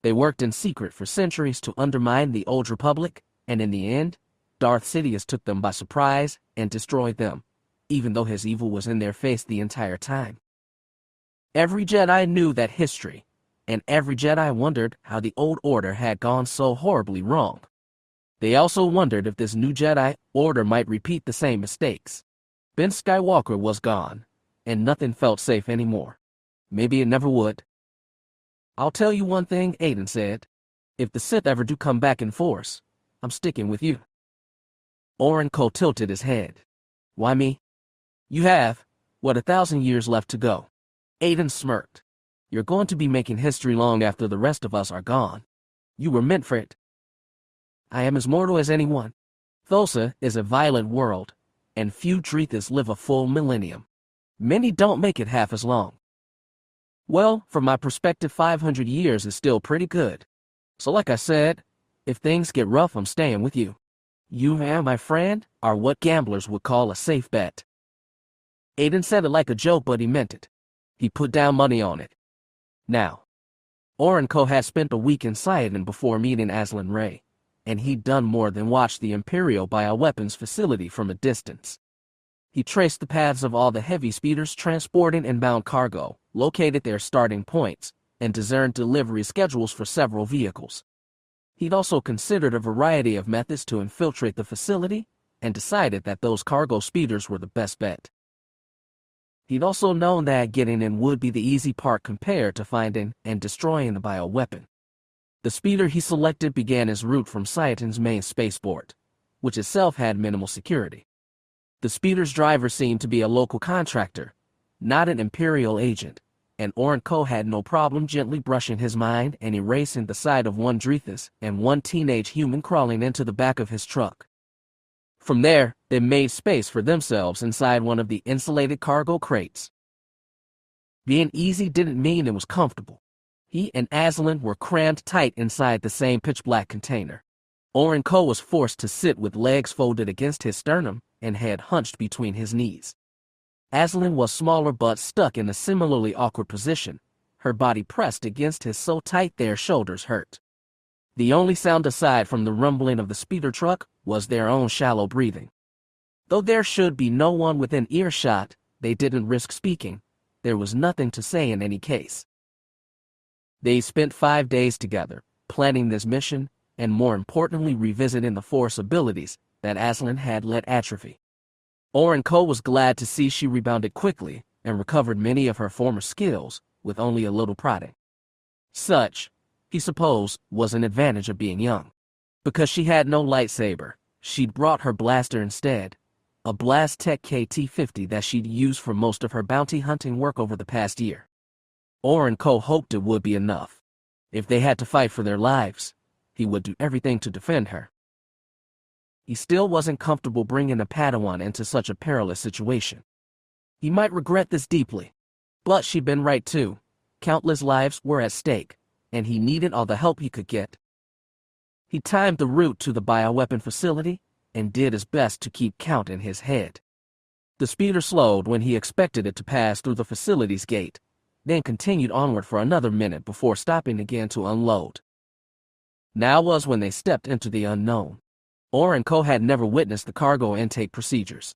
They worked in secret for centuries to undermine the Old Republic, and in the end, Darth Sidious took them by surprise and destroyed them, even though his evil was in their face the entire time. Every Jedi knew that history, and every Jedi wondered how the old order had gone so horribly wrong. They also wondered if this new Jedi order might repeat the same mistakes. Ben Skywalker was gone, and nothing felt safe anymore. Maybe it never would. "I'll tell you one thing," Aiden said. "If the Sith ever do come back in force, I'm sticking with you." Orenco tilted his head. "Why me?" "You have, 1,000 years left to go." Aiden smirked. "You're going to be making history long after the rest of us are gone. You were meant for it." "I am as mortal as anyone." Thosa is a violent world, and few Drethas live a full millennium. Many don't make it half as long. Well, from my perspective, 500 years is still pretty good. So like I said, if things get rough, I'm staying with you. You and my friend are what gamblers would call a safe bet. Aiden said it like a joke, but he meant it. He put down money on it. Now, Orenco had spent a week in Sidon before meeting Aslan Ray, and he'd done more than watch the Imperial bioweapons facility from a distance. He traced the paths of all the heavy speeders transporting inbound cargo, located their starting points, and discerned delivery schedules for several vehicles. He'd also considered a variety of methods to infiltrate the facility, and decided that those cargo speeders were the best bet. He'd also known that getting in would be the easy part compared to finding and destroying the bioweapon. The speeder he selected began his route from Sidon's main spaceport, which itself had minimal security. The speeder's driver seemed to be a local contractor, not an Imperial agent, and Orenco had no problem gently brushing his mind and erasing the sight of one Drethas and one teenage human crawling into the back of his truck. From there, they made space for themselves inside one of the insulated cargo crates. Being easy didn't mean it was comfortable. He and Aslan were crammed tight inside the same pitch-black container. Orenco was forced to sit with legs folded against his sternum and head hunched between his knees. Aslan was smaller but stuck in a similarly awkward position, her body pressed against his so tight their shoulders hurt. The only sound aside from the rumbling of the speeder truck was their own shallow breathing. Though there should be no one within earshot, they didn't risk speaking. There was nothing to say in any case. They spent 5 days together, planning this mission, and more importantly revisiting the Force abilities that Aslan had let atrophy. Orenco was glad to see she rebounded quickly and recovered many of her former skills with only a little prodding. Such, he supposed, was an advantage of being young. Because she had no lightsaber, she'd brought her blaster instead, a Blast Tech KT-50 that she'd used for most of her bounty hunting work over the past year. Orenco hoped it would be enough. If they had to fight for their lives, he would do everything to defend her. He still wasn't comfortable bringing a Padawan into such a perilous situation. He might regret this deeply, but she'd been right too. Countless lives were at stake, and he needed all the help he could get. He timed the route to the bioweapon facility and did his best to keep count in his head. The speeder slowed when he expected it to pass through the facility's gate, then continued onward for another minute before stopping again to unload. Now was when they stepped into the unknown. Orenco had never witnessed the cargo intake procedures.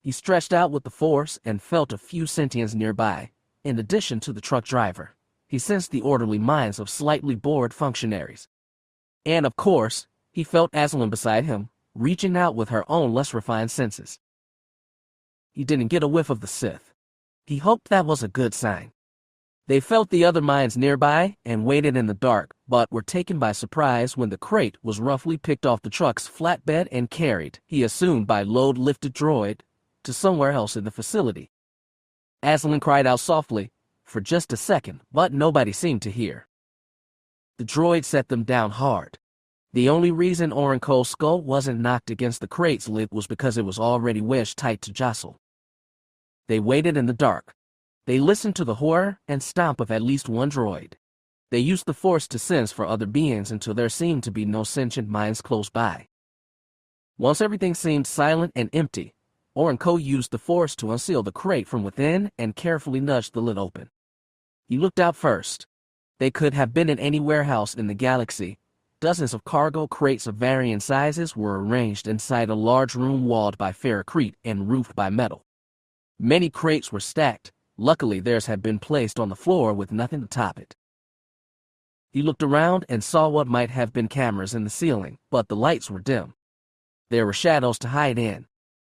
He stretched out with the Force and felt a few sentients nearby. In addition to the truck driver, he sensed the orderly minds of slightly bored functionaries. And of course, he felt Aslan beside him, reaching out with her own less refined senses. He didn't get a whiff of the Sith. He hoped that was a good sign. They felt the other minds nearby and waited in the dark, but were taken by surprise when the crate was roughly picked off the truck's flatbed and carried, he assumed by load-lifted droid, to somewhere else in the facility. Aslan cried out softly, for just a second, but nobody seemed to hear. The droid set them down hard. The only reason Orenco's skull wasn't knocked against the crate's lid was because it was already wedged tight to jostle. They waited in the dark. They listened to the whir and stomp of at least one droid. They used the Force to sense for other beings until there seemed to be no sentient minds close by. Once everything seemed silent and empty, Orenco used the Force to unseal the crate from within and carefully nudged the lid open. He looked out first. They could have been in any warehouse in the galaxy. Dozens of cargo crates of varying sizes were arranged inside a large room walled by ferrocrete and roofed by metal. Many crates were stacked. Luckily, theirs had been placed on the floor with nothing to top it. He looked around and saw what might have been cameras in the ceiling, but the lights were dim. There were shadows to hide in.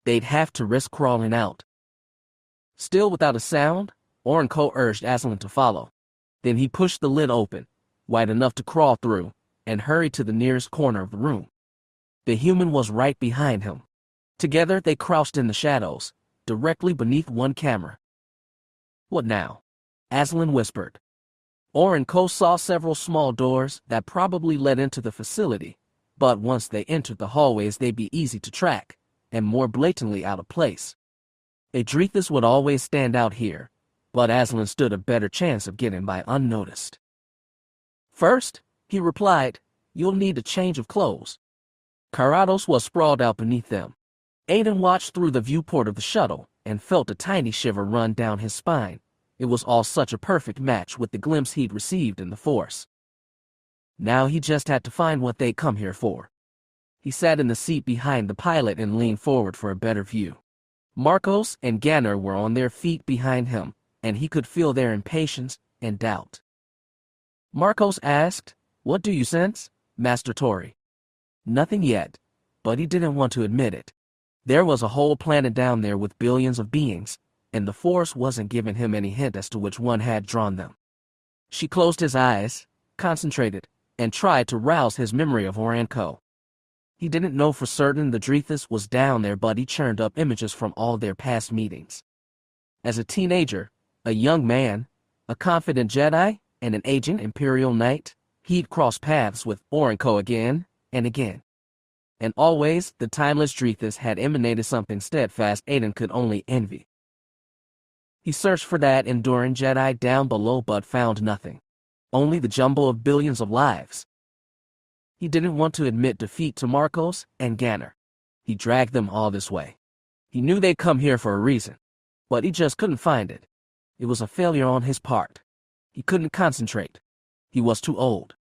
They'd have to risk crawling out. Still without a sound, Orenco urged Aslan to follow. Then he pushed the lid open, wide enough to crawl through, and hurried to the nearest corner of the room. The human was right behind him. Together they crouched in the shadows, directly beneath one camera. "What now?" Aslan whispered. Orenco saw several small doors that probably led into the facility, but once they entered the hallways they'd be easy to track, and more blatantly out of place. A Drethus would always stand out here, but Aslan stood a better chance of getting by unnoticed. First, he replied, you'll need a change of clothes. Karados was sprawled out beneath them. Aiden watched through the viewport of the shuttle and felt a tiny shiver run down his spine. It was all such a perfect match with the glimpse he'd received in the Force. Now he just had to find what they'd come here for. He sat in the seat behind the pilot and leaned forward for a better view. Marcos and Ganner were on their feet behind him, and he could feel their impatience and doubt. Marcos asked, "What do you sense, Master Tori?" Nothing yet, but he didn't want to admit it. There was a whole planet down there with billions of beings, and the Force wasn't giving him any hint as to which one had drawn them. She closed his eyes, concentrated, and tried to rouse his memory of Orenco. He didn't know for certain the Drethus was down there, but he churned up images from all their past meetings. As a teenager, a young man, a confident Jedi, and an aging Imperial Knight, he'd crossed paths with Orenco again and again. And always, the timeless Drethus had emanated something steadfast Aiden could only envy. He searched for that enduring Jedi down below but found nothing. Only the jumble of billions of lives. He didn't want to admit defeat to Marcos and Ganner. He dragged them all this way. He knew they'd come here for a reason, but he just couldn't find it. It was a failure on his part. He couldn't concentrate. He was too old.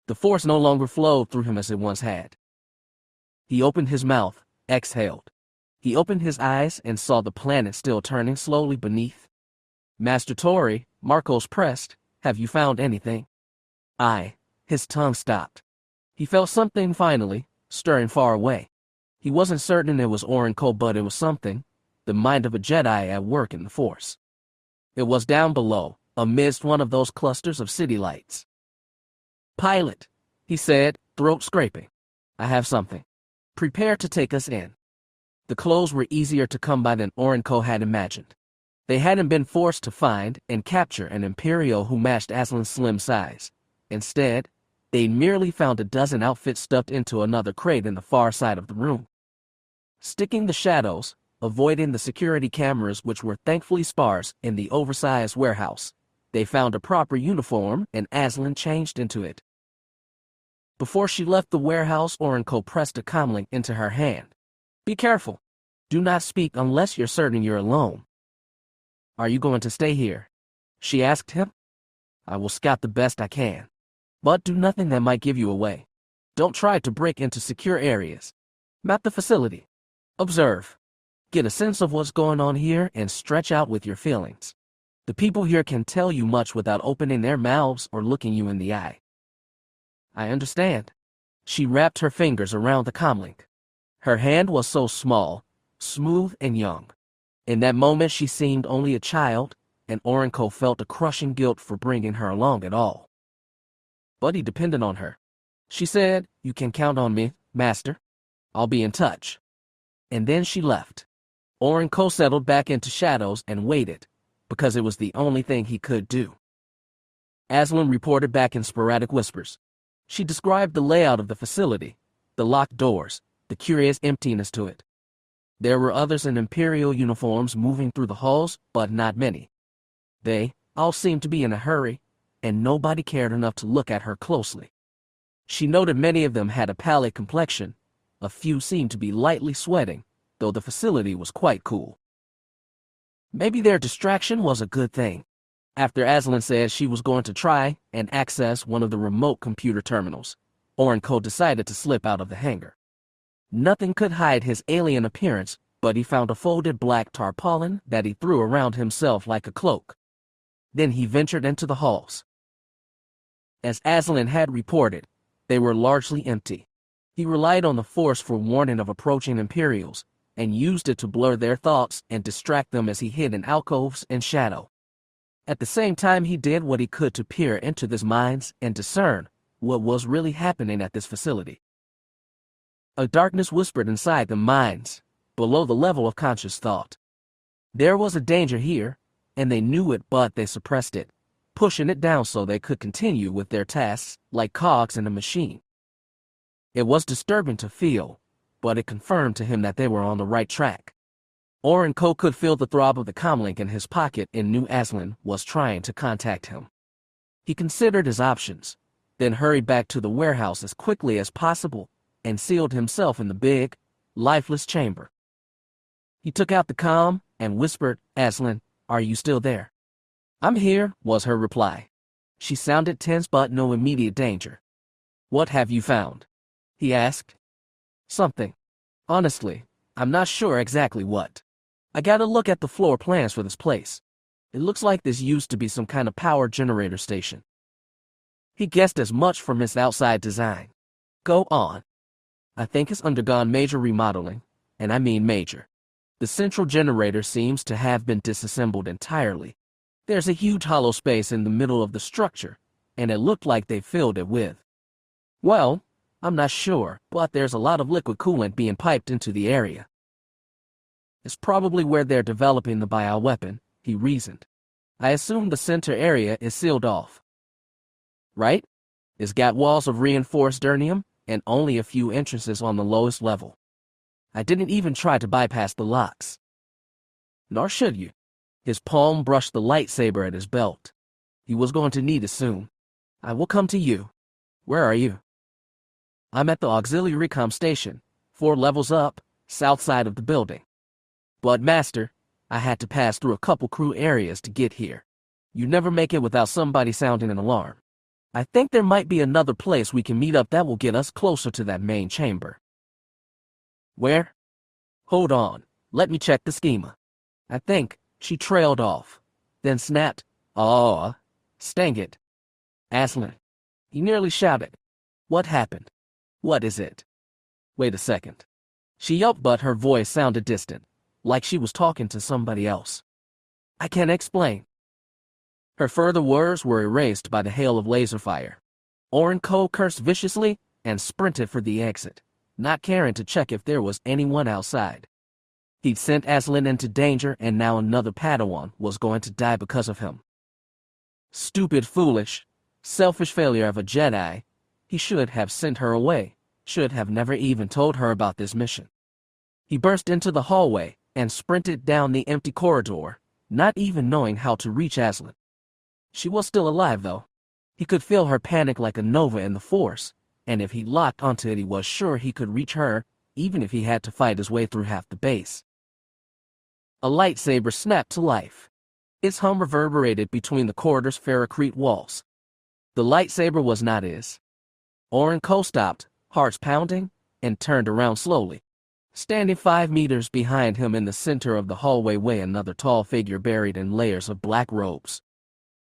The Force no longer flowed through him as it once had. He opened his mouth, exhaled. He opened his eyes and saw the planet still turning slowly beneath. "Master Tori," Marcos pressed, "have you found anything?" His tongue stopped. He felt something finally, stirring far away. He wasn't certain it was Orenco, but it was something, the mind of a Jedi at work in the Force. It was down below, amidst one of those clusters of city lights. "Pilot," he said, throat scraping, "I have something. Prepare to take us in." The clothes were easier to come by than Orenco had imagined. They hadn't been forced to find and capture an Imperial who matched Aslan's slim size. Instead, they merely found a dozen outfits stuffed into another crate in the far side of the room. Sticking the shadows, avoiding the security cameras which were thankfully sparse in the oversized warehouse, they found a proper uniform and Aslan changed into it. Before she left the warehouse, Orenco pressed a comlink into her hand. "Be careful. Do not speak unless you're certain you're alone." "Are you going to stay here?" she asked him. "I will scout the best I can. But do nothing that might give you away. Don't try to break into secure areas. Map the facility. Observe. Get a sense of what's going on here and stretch out with your feelings. The people here can tell you much without opening their mouths or looking you in the eye." "I understand." She wrapped her fingers around the comlink. Her hand was so small, smooth and young. In that moment she seemed only a child, and Orenco felt a crushing guilt for bringing her along at all. But he depended on her. She said, "You can count on me, Master. I'll be in touch." And then she left. Orenco settled back into shadows and waited, because it was the only thing he could do. Aslan reported back in sporadic whispers. She described the layout of the facility, the locked doors, the curious emptiness to it. There were others in Imperial uniforms moving through the halls, but not many. They all seemed to be in a hurry, and nobody cared enough to look at her closely. She noted many of them had a pallid complexion. A few seemed to be lightly sweating, though the facility was quite cool. Maybe their distraction was a good thing. After Aslan said she was going to try and access one of the remote computer terminals, Orenco decided to slip out of the hangar. Nothing could hide his alien appearance, but he found a folded black tarpaulin that he threw around himself like a cloak. Then he ventured into the halls. As Aslan had reported, they were largely empty. He relied on the Force for warning of approaching Imperials, and used it to blur their thoughts and distract them as he hid in alcoves and shadow. At the same time, he did what he could to peer into their minds and discern what was really happening at this facility. A darkness whispered inside the minds, below the level of conscious thought. There was a danger here, and they knew it, but they suppressed it, pushing it down so they could continue with their tasks like cogs in a machine. It was disturbing to feel, but it confirmed to him that they were on the right track. Oren Ko could feel the throb of the comlink in his pocket and knew Aslan was trying to contact him. He considered his options, then hurried back to the warehouse as quickly as possible and sealed himself in the big, lifeless chamber. He took out the comm and whispered, "Aslan, are you still there?" "I'm here," was her reply. She sounded tense but no immediate danger. "What have you found?" he asked. "Something. Honestly, I'm not sure exactly what. I gotta look at the floor plans for this place. It looks like this used to be some kind of power generator station." He guessed as much from its outside design. "Go on." "I think it's undergone major remodeling, and I mean major. The central generator seems to have been disassembled entirely. There's a huge hollow space in the middle of the structure, and it looked like they filled it with, well, I'm not sure, but there's a lot of liquid coolant being piped into the area. It's probably where they're developing the bioweapon," he reasoned. "I assume the center area is sealed off. Right? It's got walls of reinforced durnium and only a few entrances on the lowest level. I didn't even try to bypass the locks." "Nor should you." His palm brushed the lightsaber at his belt. "He was going to need it soon. I will come to you. Where are you?" "I'm at the auxiliary comm station, 4 levels up, south side of the building. But, Master, I had to pass through a couple crew areas to get here. You never make it without somebody sounding an alarm. I think there might be another place we can meet up that will get us closer to that main chamber." "Where?" "Hold on, let me check the schema. I think," she trailed off, then snapped, "Oh, stang it. Aslan," he nearly shouted. "What happened? What is it?" "Wait a second." She yelped, but her voice sounded distant, like she was talking to somebody else. "I can't explain." Her further words were erased by the hail of laser fire. Oren Ko cursed viciously and sprinted for the exit, not caring to check if there was anyone outside. He'd sent Aslan into danger, and now another Padawan was going to die because of him. Stupid, foolish, selfish failure of a Jedi. He should have sent her away, should have never even told her about this mission. He burst into the hallway and sprinted down the empty corridor, not even knowing how to reach Aslan. She was still alive, though. He could feel her panic like a nova in the Force, and if he locked onto it, he was sure he could reach her, even if he had to fight his way through half the base. A lightsaber snapped to life. Its hum reverberated between the corridor's ferrocrete walls. The lightsaber was not his. Oren Ko stopped, hearts pounding, and turned around slowly. Standing 5 meters behind him in the center of the hallway lay another tall figure buried in layers of black robes.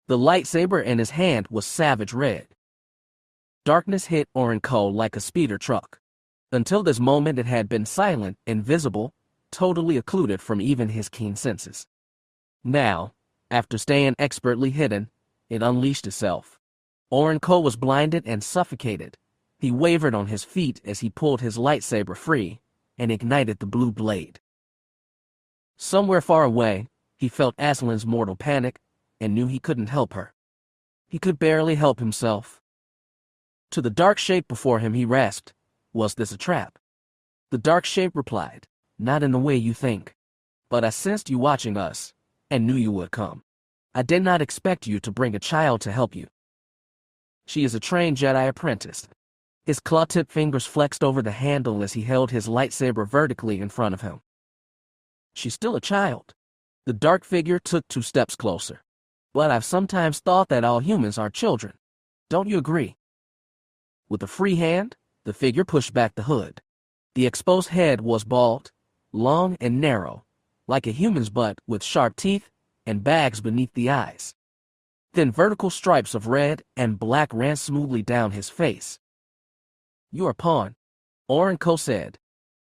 The lightsaber in his hand was savage red. Darkness hit Oren Ko like a speeder truck. Until this moment it had been silent, invisible, totally occluded from even his keen senses. Now, after staying expertly hidden, it unleashed itself. Oren Ko was blinded and suffocated. He wavered on his feet as he pulled his lightsaber free and ignited the blue blade. Somewhere far away, he felt Aslan's mortal panic and knew he couldn't help her. He could barely help himself. To the dark shape before him he rasped, "Was this a trap?" The dark shape replied, "Not in the way you think. But I sensed you watching us, and knew you would come. I did not expect you to bring a child to help you." "She is a trained Jedi apprentice." His claw-tipped fingers flexed over the handle as he held his lightsaber vertically in front of him. "She's still a child." The dark figure took 2 steps closer. "But I've sometimes thought that all humans are children. Don't you agree?" With a free hand, the figure pushed back the hood. The exposed head was bald, long and narrow, like a human's butt, with sharp teeth and bags beneath the eyes. Thin vertical stripes of red and black ran smoothly down his face. "You are pawn," Oren Ko said,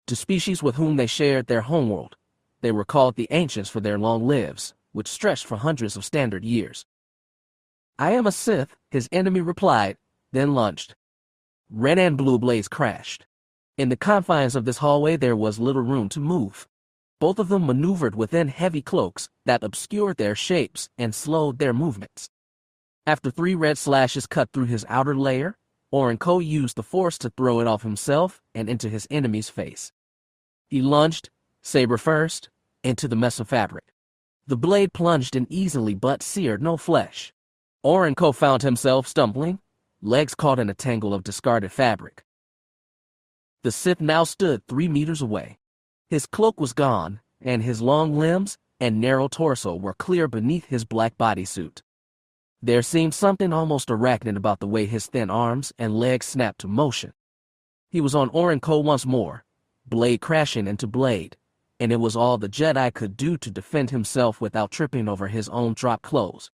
"to species with whom they shared their homeworld. They were called the Ancients for their long lives, which stretched for hundreds of standard years." "I am a Sith," his enemy replied, then lunged. Red and blue blades crashed. In the confines of this hallway there was little room to move. Both of them maneuvered within heavy cloaks that obscured their shapes and slowed their movements. After 3 red slashes cut through his outer layer, Orenko used the force to throw it off himself and into his enemy's face. He lunged, saber first, into the mess of fabric. The blade plunged in easily but seared no flesh. Orenko found himself stumbling, legs caught in a tangle of discarded fabric. The Sith now stood 3 meters away. His cloak was gone, and his long limbs and narrow torso were clear beneath his black bodysuit. There seemed something almost arachnid about the way his thin arms and legs snapped to motion. He was on Orenko once more, blade crashing into blade, and it was all the Jedi could do to defend himself without tripping over his own dropped clothes.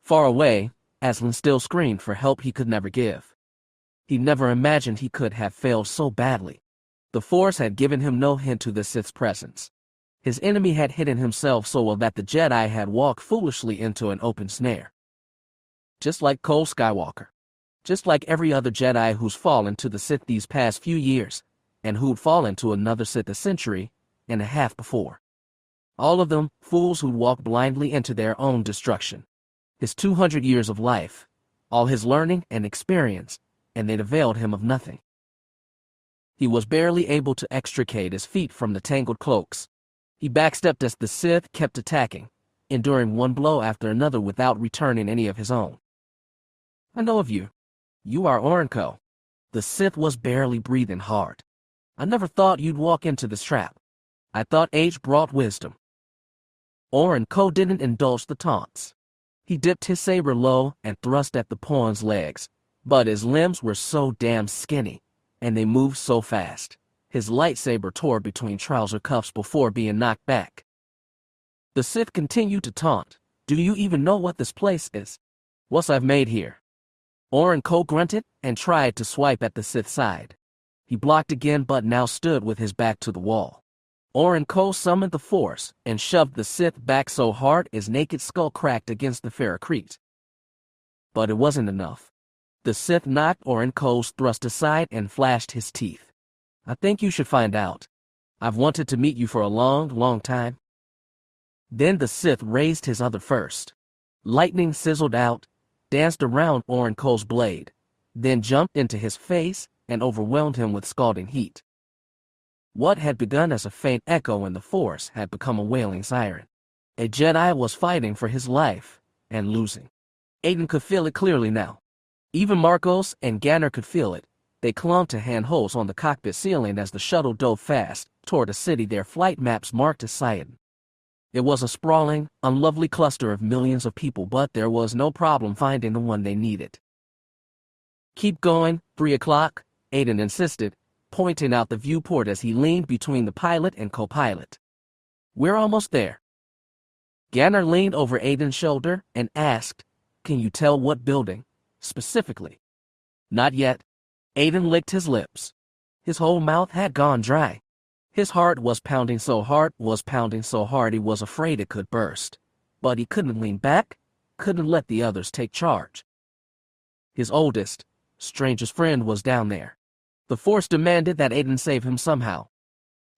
Far away, Aslan still screamed for help he could never give. He never imagined he could have failed so badly. The Force had given him no hint to the Sith's presence. His enemy had hidden himself so well that the Jedi had walked foolishly into an open snare. Just like Cole Skywalker. Just like every other Jedi who's fallen to the Sith these past few years, and who'd fallen to another Sith a century and a half before. All of them fools who'd walked blindly into their own destruction. His 200 years of life, all his learning and experience, and they'd availed him of nothing. He was barely able to extricate his feet from the tangled cloaks. He backstepped as the Sith kept attacking, enduring one blow after another without returning any of his own. I know of you. You are Orenko. The Sith was barely breathing hard. I never thought you'd walk into this trap. I thought age brought wisdom. Orenko didn't indulge the taunts. He dipped his saber low and thrust at the pawn's legs, but his limbs were so damn skinny, and they moved so fast. His lightsaber tore between trouser cuffs before being knocked back. The Sith continued to taunt. Do you even know what this place is? What's I've made here? Orenko grunted and tried to swipe at the Sith's side. He blocked again but now stood with his back to the wall. Orenko summoned the Force and shoved the Sith back so hard his naked skull cracked against the Ferrocrete. But it wasn't enough. The Sith knocked Orenko's thrust aside and flashed his teeth. I think you should find out. I've wanted to meet you for a long, long time. Then the Sith raised his other first. Lightning sizzled out, danced around Orenko's blade, then jumped into his face and overwhelmed him with scalding heat. What had begun as a faint echo in the Force had become a wailing siren. A Jedi was fighting for his life and losing. Aiden could feel it clearly now. Even Marcos and Ganner could feel it. They clung to handholds on the cockpit ceiling as the shuttle dove fast toward a city their flight maps marked as Sidon. It was a sprawling, unlovely cluster of millions of people, but there was no problem finding the one they needed. Keep going, 3 o'clock, Aiden insisted, pointing out the viewport as he leaned between the pilot and co-pilot. We're almost there. Ganner leaned over Aiden's shoulder and asked, Can you tell what building, specifically? Not yet. Aiden licked his lips. His whole mouth had gone dry. His heart was pounding so hard he was afraid it could burst. But he couldn't lean back, couldn't let the others take charge. His oldest, strangest friend was down there. The Force demanded that Aiden save him somehow.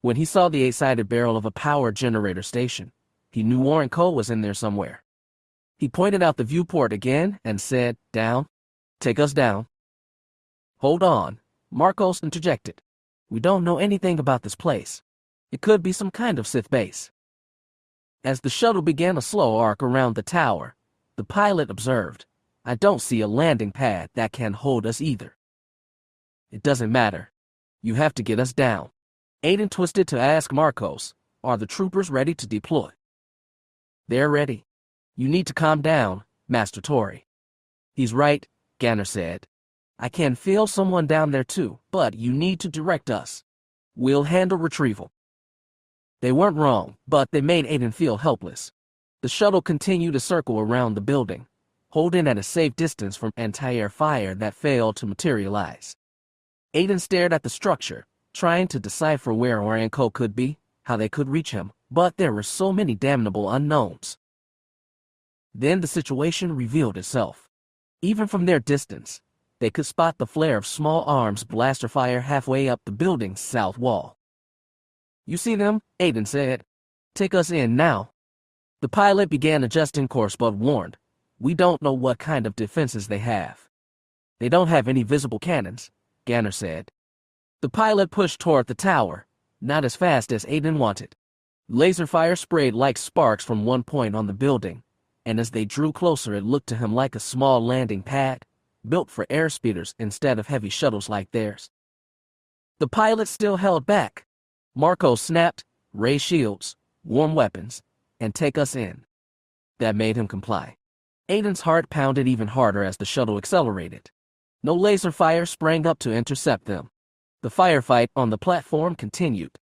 When he saw the 8-sided barrel of a power generator station, he knew Orenko was in there somewhere. He pointed out the viewport again and said, Down. Take us down. Hold on, Marcos interjected. We don't know anything about this place. It could be some kind of Sith base. As the shuttle began a slow arc around the tower, the pilot observed, I don't see a landing pad that can hold us either. It doesn't matter. You have to get us down. Aiden twisted to ask Marcos, Are the troopers ready to deploy? They're ready. You need to calm down, Master Tori. He's right, Ganner said. I can feel someone down there too, but you need to direct us. We'll handle retrieval. They weren't wrong, but they made Aiden feel helpless. The shuttle continued to circle around the building, holding at a safe distance from anti-air fire that failed to materialize. Aiden stared at the structure, trying to decipher where Orenko could be, how they could reach him, but there were so many damnable unknowns. Then the situation revealed itself. Even from their distance, they could spot the flare of small arms blaster fire halfway up the building's south wall. You see them? Aiden said. Take us in now. The pilot began adjusting course but warned, We don't know what kind of defenses they have. They don't have any visible cannons, Ganner said. The pilot pushed toward the tower, not as fast as Aiden wanted. Laser fire sprayed like sparks from one point on the building, and as they drew closer it looked to him like a small landing pad, built for airspeeders instead of heavy shuttles like theirs. The pilot still held back. Marco snapped, "Ray shields, warm weapons, and take us in." That made him comply. Aiden's heart pounded even harder as the shuttle accelerated. No laser fire sprang up to intercept them. The firefight on the platform continued.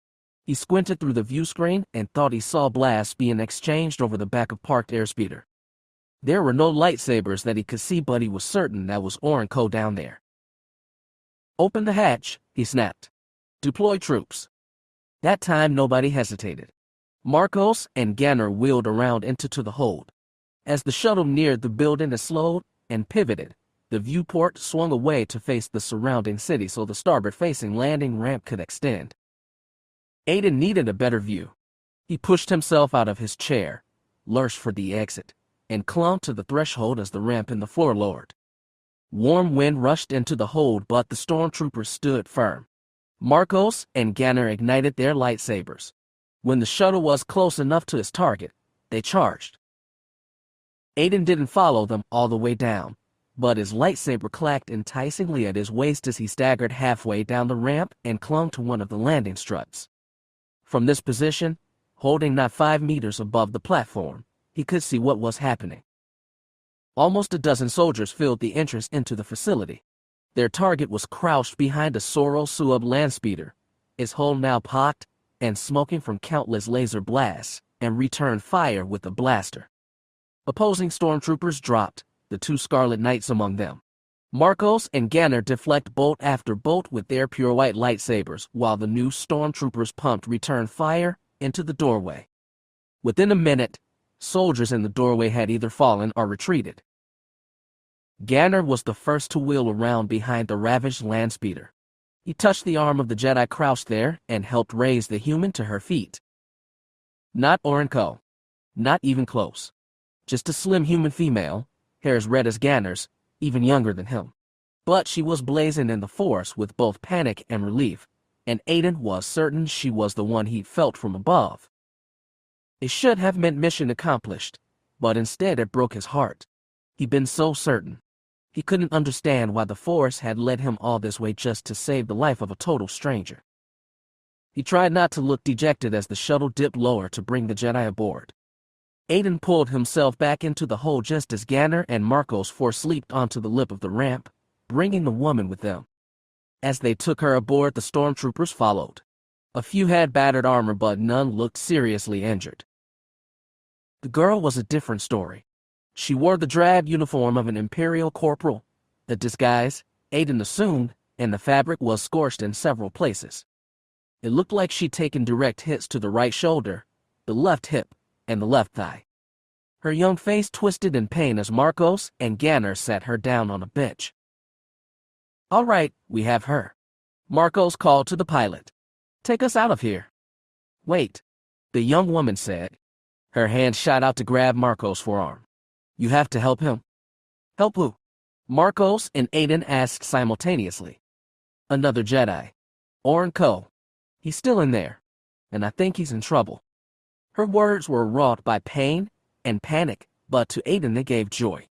He squinted through the view screen and thought he saw blasts being exchanged over the back of parked airspeeder. There were no lightsabers that he could see, but he was certain that was Orenco down there. "Open the hatch," he snapped. "Deploy troops." That time nobody hesitated. Marcos and Ganner wheeled around into the hold. As the shuttle neared the building, it slowed and pivoted. The viewport swung away to face the surrounding city so the starboard-facing landing ramp could extend. Aiden needed a better view. He pushed himself out of his chair, lurched for the exit, and clung to the threshold as the ramp in the floor lowered. Warm wind rushed into the hold, but the stormtroopers stood firm. Marcos and Ganner ignited their lightsabers. When the shuttle was close enough to its target, they charged. Aiden didn't follow them all the way down, but his lightsaber clacked enticingly at his waist as he staggered halfway down the ramp and clung to one of the landing struts. From this position, holding not 5 meters above the platform, he could see what was happening. Almost a dozen soldiers filled the entrance into the facility. Their target was crouched behind a Soro Suub landspeeder, its hull now pocked and smoking from countless laser blasts, and returned fire with a blaster. Opposing stormtroopers dropped, the 2 Scarlet Knights among them. Marcos and Ganner deflect bolt after bolt with their pure white lightsabers, while the new stormtroopers pumped return fire into the doorway. Within a minute, soldiers in the doorway had either fallen or retreated. Ganner was the first to wheel around behind the ravaged landspeeder. He touched the arm of the Jedi crouched there and helped raise the human to her feet. Not Orenco. Not even close. Just a slim human female, hair as red as Ganner's, even younger than him. But she was blazing in the Force with both panic and relief, and Aiden was certain she was the one he'd felt from above. It should have meant mission accomplished, but instead it broke his heart. He'd been so certain. He couldn't understand why the Force had led him all this way just to save the life of a total stranger. He tried not to look dejected as the shuttle dipped lower to bring the Jedi aboard. Aiden pulled himself back into the hold just as Ganner and Marcos force leaped onto the lip of the ramp, bringing the woman with them. As they took her aboard, the stormtroopers followed. A few had battered armor, but none looked seriously injured. The girl was a different story. She wore the drab uniform of an Imperial corporal, a disguise, Aiden assumed, and the fabric was scorched in several places. It looked like she'd taken direct hits to the right shoulder, the left hip, and the left thigh. Her young face twisted in pain as Marcos and Ganner sat her down on a bench. "All right, we have her," Marcos called to the pilot. "Take us out of here." "Wait," the young woman said. Her hand shot out to grab Marcos' forearm. "You have to help him." "Help who?" Marcos and Aiden asked simultaneously. "Another Jedi. Orenco. He's still in there, and I think he's in trouble." Her words were wrought by pain and panic, but to Aiden they gave joy.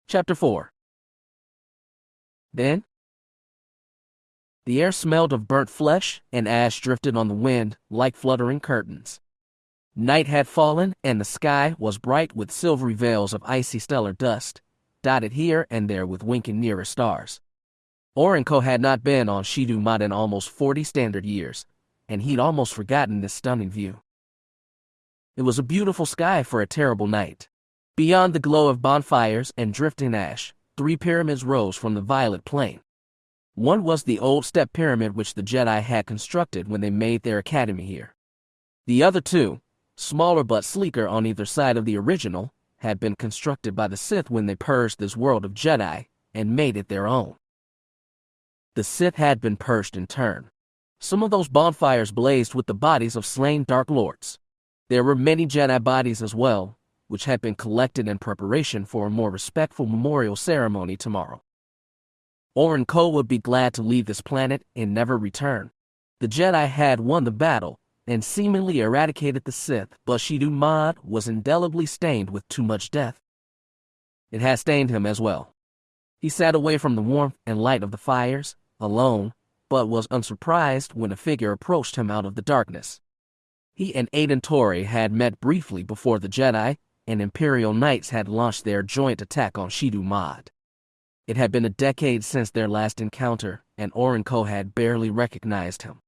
Chapter 4. Then, the air smelled of burnt flesh, and ash drifted on the wind like fluttering curtains. Night had fallen, and the sky was bright with silvery veils of icy stellar dust, dotted here and there with winking nearer stars. Orenco had not been on Shidu Mat in almost 40 standard years, and he'd almost forgotten this stunning view. It was a beautiful sky for a terrible night. Beyond the glow of bonfires and drifting ash, 3 pyramids rose from the violet plain. One was the old step pyramid which the Jedi had constructed when they made their academy here. The other 2, smaller but sleeker on either side of the original, had been constructed by the Sith when they purged this world of Jedi and made it their own. The Sith had been purged in turn. Some of those bonfires blazed with the bodies of slain Dark Lords. There were many Jedi bodies as well, which had been collected in preparation for a more respectful memorial ceremony tomorrow. Orenko would be glad to leave this planet and never return. The Jedi had won the battle and seemingly eradicated the Sith, but Shidu Mod was indelibly stained with too much death. It had stained him as well. He sat away from the warmth and light of the fires, alone, but was unsurprised when a figure approached him out of the darkness. He and Aiden Tori had met briefly before the Jedi and Imperial Knights had launched their joint attack on Shidu Mod. It had been a decade since their last encounter, and Orenko had barely recognized him.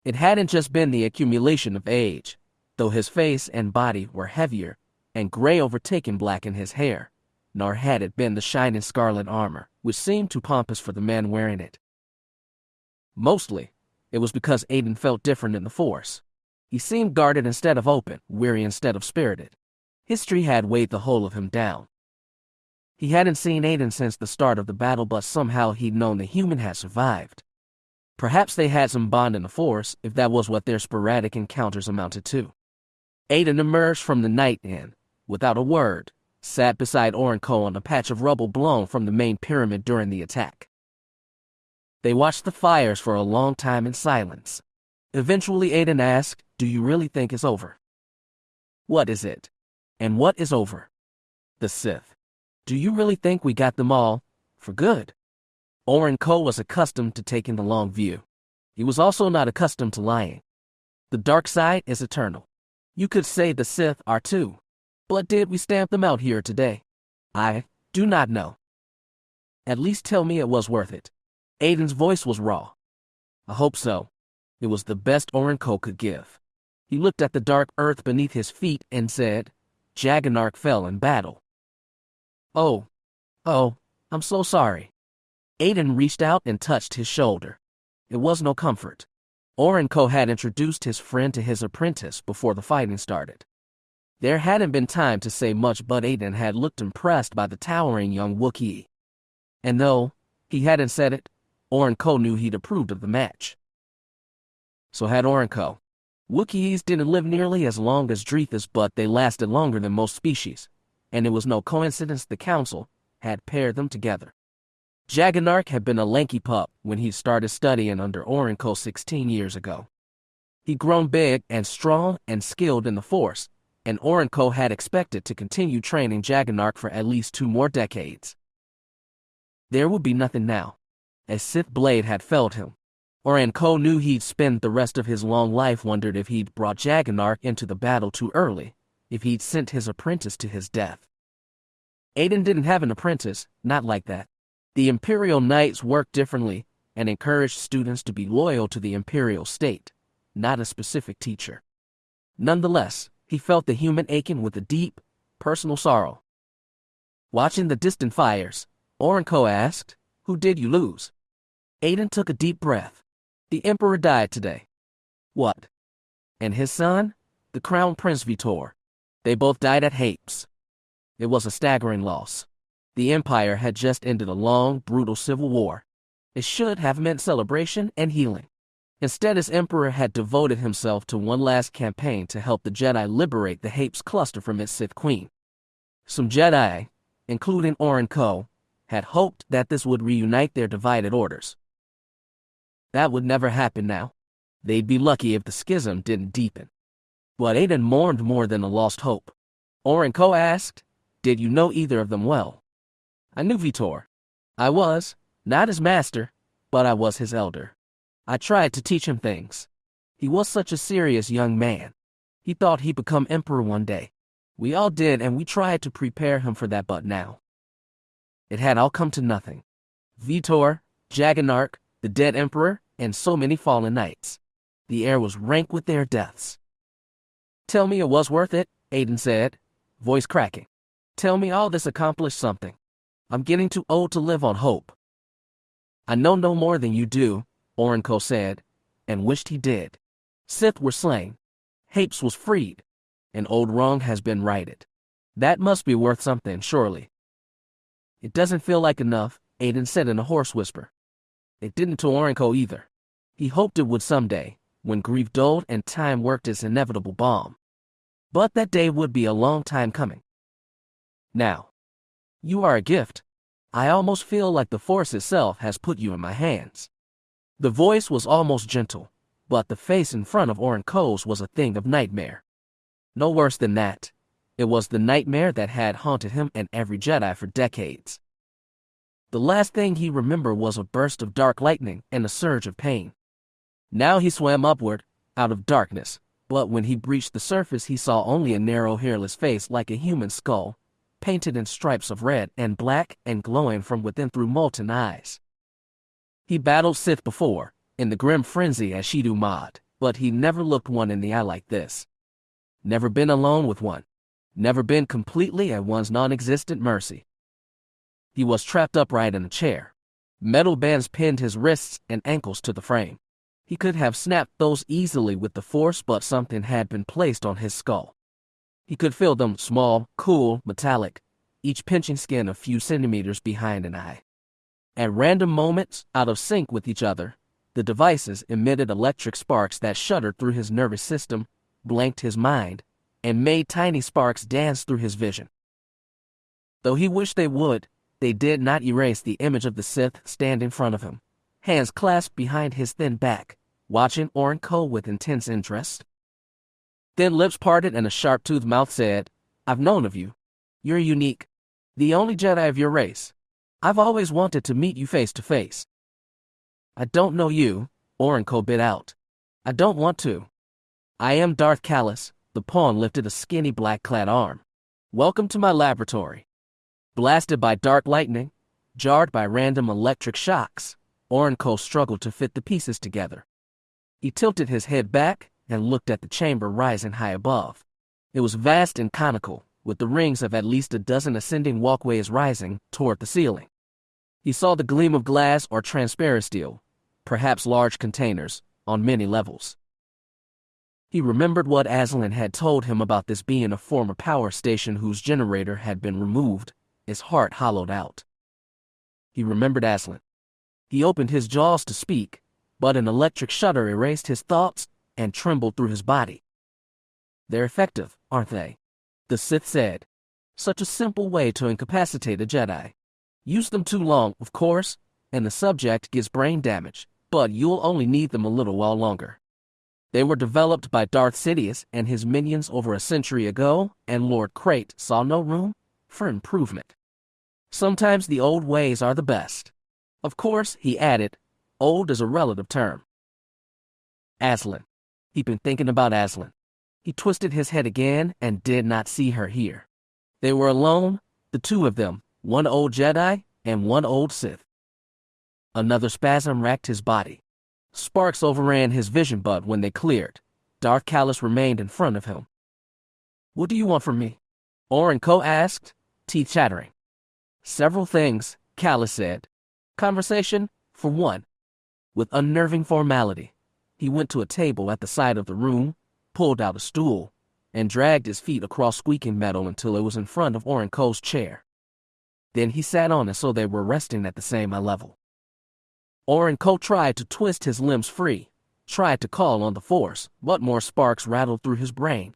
It hadn't just been the accumulation of age, though his face and body were heavier and gray overtaken black in his hair, nor had it been the shining scarlet armor, which seemed too pompous for the man wearing it. Mostly, it was because Aiden felt different in the Force. He seemed guarded instead of open, weary instead of spirited. History had weighed the whole of him down. He hadn't seen Aiden since the start of the battle, but somehow he'd known the human had survived. Perhaps they had some bond in the Force, if that was what their sporadic encounters amounted to. Aiden emerged from the night and, without a word, sat beside Orenko on a patch of rubble blown from the main pyramid during the attack. They watched the fires for a long time in silence. Eventually Aiden asked, "Do you really think it's over?" "What is it? And what is over?" "The Sith. Do you really think we got them all, for good?" Orenko was accustomed to taking the long view. He was also not accustomed to lying. The dark side is eternal. You could say the Sith are too. But did we stamp them out here today? I do not know. At least tell me it was worth it. Aiden's voice was raw. I hope so. It was the best Orenko could give. He looked at the dark earth beneath his feet and said, "Jaganark fell in battle." Oh, I'm so sorry." Aiden reached out and touched his shoulder. It was no comfort. Orenko had introduced his friend to his apprentice before the fighting started. There hadn't been time to say much, but Aiden had looked impressed by the towering young Wookiee. And though he hadn't said it, Orenko knew he'd approved of the match. So had Orenko. Wookiees didn't live nearly as long as Drethus, but they lasted longer than most species, and it was no coincidence the Council had paired them together. Jaganark had been a lanky pup when he started studying under Orenko 16 years ago. He'd grown big and strong and skilled in the Force, and Orenko had expected to continue training Jaganark for at least 2 more decades. There would be nothing now. A Sith blade had felled him. Orenko knew he'd spend the rest of his long life wondered if he'd brought Jaganark into the battle too early, if he'd sent his apprentice to his death. Aiden didn't have an apprentice, not like that. The Imperial Knights worked differently and encouraged students to be loyal to the Imperial state, not a specific teacher. Nonetheless, he felt the human aching with a deep, personal sorrow. Watching the distant fires, Orenko asked, "Who did you lose?" Aiden took a deep breath. "The Emperor died today." "What? And his son?" "The Crown Prince Vitor. They both died at Hapes." It was a staggering loss. The Empire had just ended a long, brutal civil war. It should have meant celebration and healing. Instead, his Emperor had devoted himself to one last campaign to help the Jedi liberate the Hapes cluster from its Sith Queen. Some Jedi, including Orenko, had hoped that this would reunite their divided orders. That would never happen now. They'd be lucky if the schism didn't deepen. But Aiden mourned more than a lost hope. Orenko asked, "Did you know either of them well?" "I knew Vitor. I was, not his master, but I was his elder. I tried to teach him things. He was such a serious young man. He thought he'd become emperor one day. We all did, and we tried to prepare him for that, but now it had all come to nothing. Vitor, Jaganark, the dead emperor, and so many fallen knights. The air was rank with their deaths." "Tell me it was worth it," Aiden said, voice cracking. "Tell me all this accomplished something. I'm getting too old to live on hope." "I know no more than you do," Orenko said, and wished he did. Sith were slain. Hapes was freed. An old wrong has been righted. That must be worth something, surely. "It doesn't feel like enough," Aiden said in a hoarse whisper. It didn't to Orenko either. He hoped it would someday, when grief dulled and time worked its inevitable balm. But that day would be a long time coming. "Now, you are a gift. I almost feel like the Force itself has put you in my hands. The voice was almost gentle, but the face in front of Oren Coase was a thing of nightmare. No worse than that. It was the nightmare that had haunted him and every Jedi for decades. The last thing he remembered was a burst of dark lightning and a surge of pain. Now he swam upward, out of darkness, but when he breached the surface he saw only a narrow hairless face like a human skull, painted in stripes of red and black and glowing from within through molten eyes. He battled Sith before, in the grim frenzy at Shidu Mod, but he never looked one in the eye like this. Never been alone with one. Never been completely at one's non-existent mercy. He was trapped upright in a chair. Metal bands pinned his wrists and ankles to the frame. He could have snapped those easily with the Force, but something had been placed on his skull. He could feel them, small, cool, metallic, each pinching skin a few centimeters behind an eye. At random moments, out of sync with each other, the devices emitted electric sparks that shuddered through his nervous system, blanked his mind, and made tiny sparks dance through his vision. Though he wished they would, they did not erase the image of the Sith stand in front of him, hands clasped behind his thin back, watching Oren Coase with intense interest. Thin lips parted and a sharp-toothed mouth said, "I've known of you. You're unique. The only Jedi of your race. I've always wanted to meet you face to face." "I don't know you," Oren Coase bit out. "I don't want to." "I am Darth Kallus." The pawn lifted a skinny black-clad arm. "Welcome to my laboratory." Blasted by dark lightning, jarred by random electric shocks, Oren Coase struggled to fit the pieces together. He tilted his head back and looked at the chamber rising high above. It was vast and conical, with the rings of at least a dozen ascending walkways rising toward the ceiling. He saw the gleam of glass or transparent steel, perhaps large containers, on many levels. He remembered what Aslan had told him about this being a former power station whose generator had been removed, his heart hollowed out. He remembered Aslan. He opened his jaws to speak, but an electric shudder erased his thoughts and trembled through his body. "They're effective, aren't they?" the Sith said. "Such a simple way to incapacitate a Jedi. Use them too long, of course, and the subject gets brain damage, but you'll only need them a little while longer. They were developed by Darth Sidious and his minions over a century ago, and Lord Crate saw no room for improvement. Sometimes the old ways are the best. Of course," he added, "old is a relative term." Aslan. He'd been thinking about Aslan. He twisted his head again and did not see her here. They were alone, the two of them, one old Jedi and one old Sith. Another spasm racked his body. Sparks overran his vision, but when they cleared, Darth Kallus remained in front of him. "What do you want from me?" Oren Coase asked, teeth chattering. "Several things," Kallus said. "Conversation, for one." With unnerving formality, he went to a table at the side of the room, pulled out a stool, and dragged his feet across squeaking metal until it was in front of Oren Coase's chair. Then he sat on it so they were resting at the same level. Oren Coase tried to twist his limbs free, tried to call on the Force, but more sparks rattled through his brain.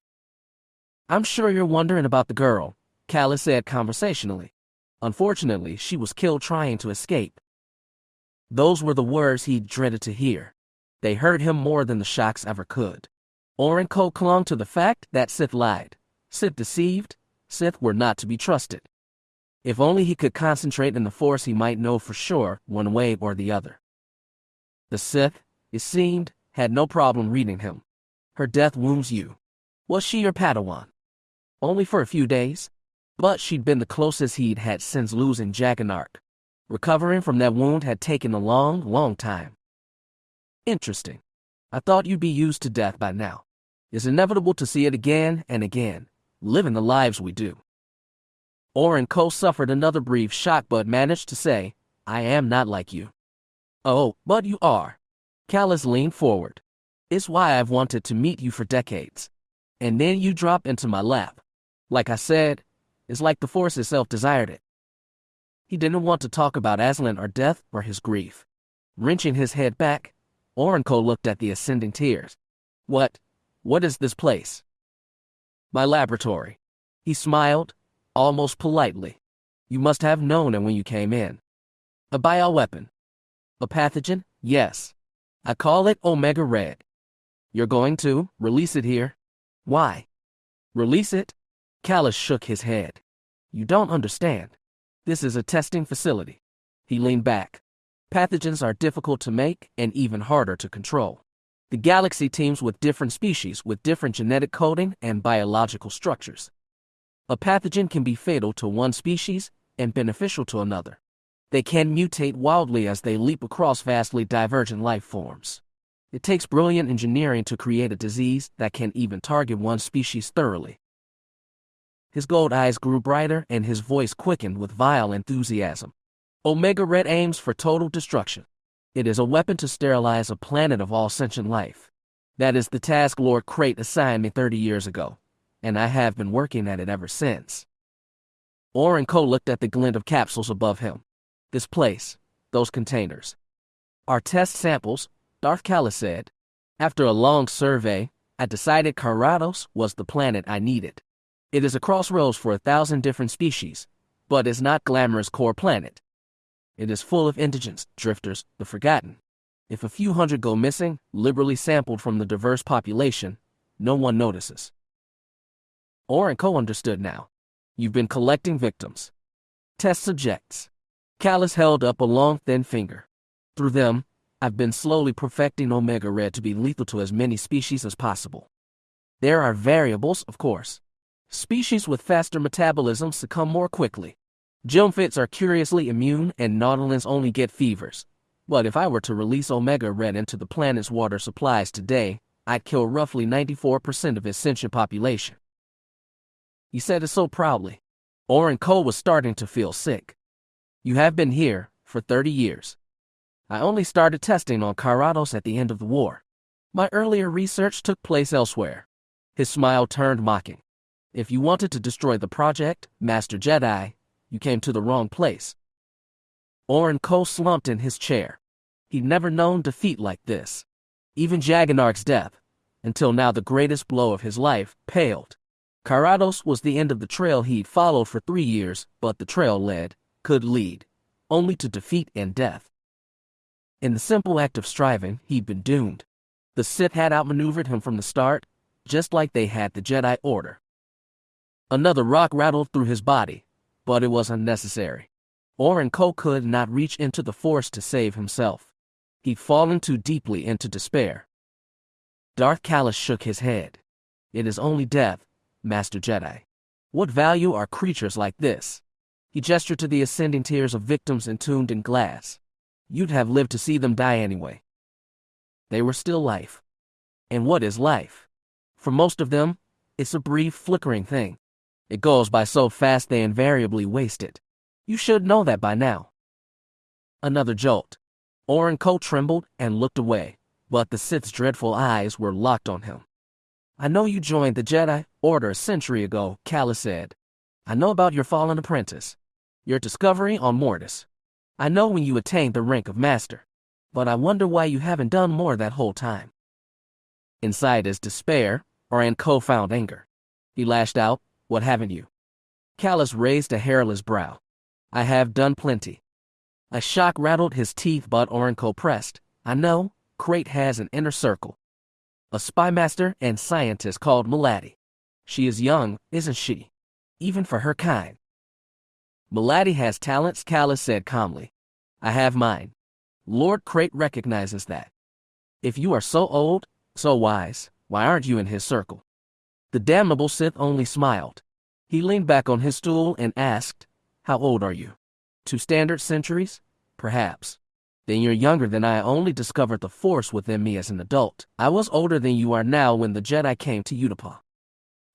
"I'm sure you're wondering about the girl," Kallus said conversationally. "Unfortunately, she was killed trying to escape." Those were the words he dreaded to hear. They hurt him more than the shocks ever could. Oren Coase clung to the fact that Sith lied, Sith deceived, Sith were not to be trusted. If only he could concentrate in the Force, he might know for sure one way or the other. The Sith, it seemed, had no problem reading him. "Her death wounds you. Was she your Padawan?" "Only for a few days. But she'd been the closest he'd had since losing Jaganark. Recovering from that wound had taken a long, long time." "Interesting. I thought you'd be used to death by now. It's inevitable to see it again and again, living the lives we do." Oren Coase suffered another brief shock but managed to say, "I am not like you." "Oh, but you are." Kallus leaned forward. "It's why I've wanted to meet you for decades. And then you drop into my lap. Like I said, it's like the Force itself desired it." He didn't want to talk about Aslan or death or his grief. Wrenching his head back, Oren Coase looked at the ascending tears. What is this place?" "My laboratory." He smiled, almost politely. You must have known it when you came in. A bioweapon. A pathogen? Yes. I call it Omega Red. You're going to release it here? Why? Release it? Callus shook his head. You don't understand. This is a testing facility. He leaned back. Pathogens are difficult to make and even harder to control. The galaxy teems with different species with different genetic coding and biological structures. A pathogen can be fatal to one species and beneficial to another. They can mutate wildly as they leap across vastly divergent life forms. It takes brilliant engineering to create a disease that can even target one species thoroughly. His gold eyes grew brighter and his voice quickened with vile enthusiasm. Omega Red aims for total destruction. It is a weapon to sterilize a planet of all sentient life. That is the task Lord Crate assigned me 30 years ago, and I have been working at it ever since. Oren Ko looked at the glint of capsules above him. This place, those containers. Our test samples, Darth Callus said. After a long survey, I decided Karados was the planet I needed. It is a crossroads for 1,000 different species, but is not glamorous core planet. It is full of indigents, drifters, the forgotten. If a few hundred go missing, liberally sampled from the diverse population, no one notices. Oren Ko understood now. You've been collecting victims. Test subjects. Callus held up a long, thin finger. Through them, I've been slowly perfecting Omega Red to be lethal to as many species as possible. There are variables, of course. Species with faster metabolism succumb more quickly. Geomphits are curiously immune and Nautilians only get fevers. But if I were to release Omega Red into the planet's water supplies today, I'd kill roughly 94% of its sentient population. He said it so proudly. Oren Ko was starting to feel sick. You have been here for 30 years. I only started testing on Karados at the end of the war. My earlier research took place elsewhere. His smile turned mocking. If you wanted to destroy the project, Master Jedi, you came to the wrong place. Oren Ko slumped in his chair. He'd never known defeat like this. Even Jaganark's death, until now the greatest blow of his life, paled. Karados was the end of the trail he'd followed for 3 years, but the trail could lead, only to defeat and death. In the simple act of striving, he'd been doomed. The Sith had outmaneuvered him from the start, just like they had the Jedi Order. Another rock rattled through his body, but it was unnecessary. Oren Ko could not reach into the Force to save himself. He'd fallen too deeply into despair. Darth Callus shook his head. It is only death, Master Jedi. What value are creatures like this? He gestured to the ascending tiers of victims entombed in glass. You'd have lived to see them die anyway. They were still life. And what is life? For most of them, it's a brief, flickering thing. It goes by so fast they invariably waste it. You should know that by now. Another jolt. Oren Ko trembled and looked away, but the Sith's dreadful eyes were locked on him. I know you joined the Jedi Order a century ago, Callus said. I know about your fallen apprentice, your discovery on Mortis. I know when you attained the rank of Master, but I wonder why you haven't done more that whole time. Inside his despair, Oren Ko found anger. He lashed out, What haven't you? Callus raised a hairless brow. I have done plenty. A shock rattled his teeth, but Oren Ko pressed. I know, Crate has an inner circle. A spy master and scientist called Maladi. She is young, isn't she? Even for her kind. Maladi has talents, Callus said calmly. I have mine. Lord Crate recognizes that. If you are so old, so wise, why aren't you in his circle? The damnable Sith only smiled. He leaned back on his stool and asked, How old are you? 2 standard centuries? Perhaps. Then you're younger than I. Only discovered the Force within me as an adult. I was older than you are now when the Jedi came to Utapau.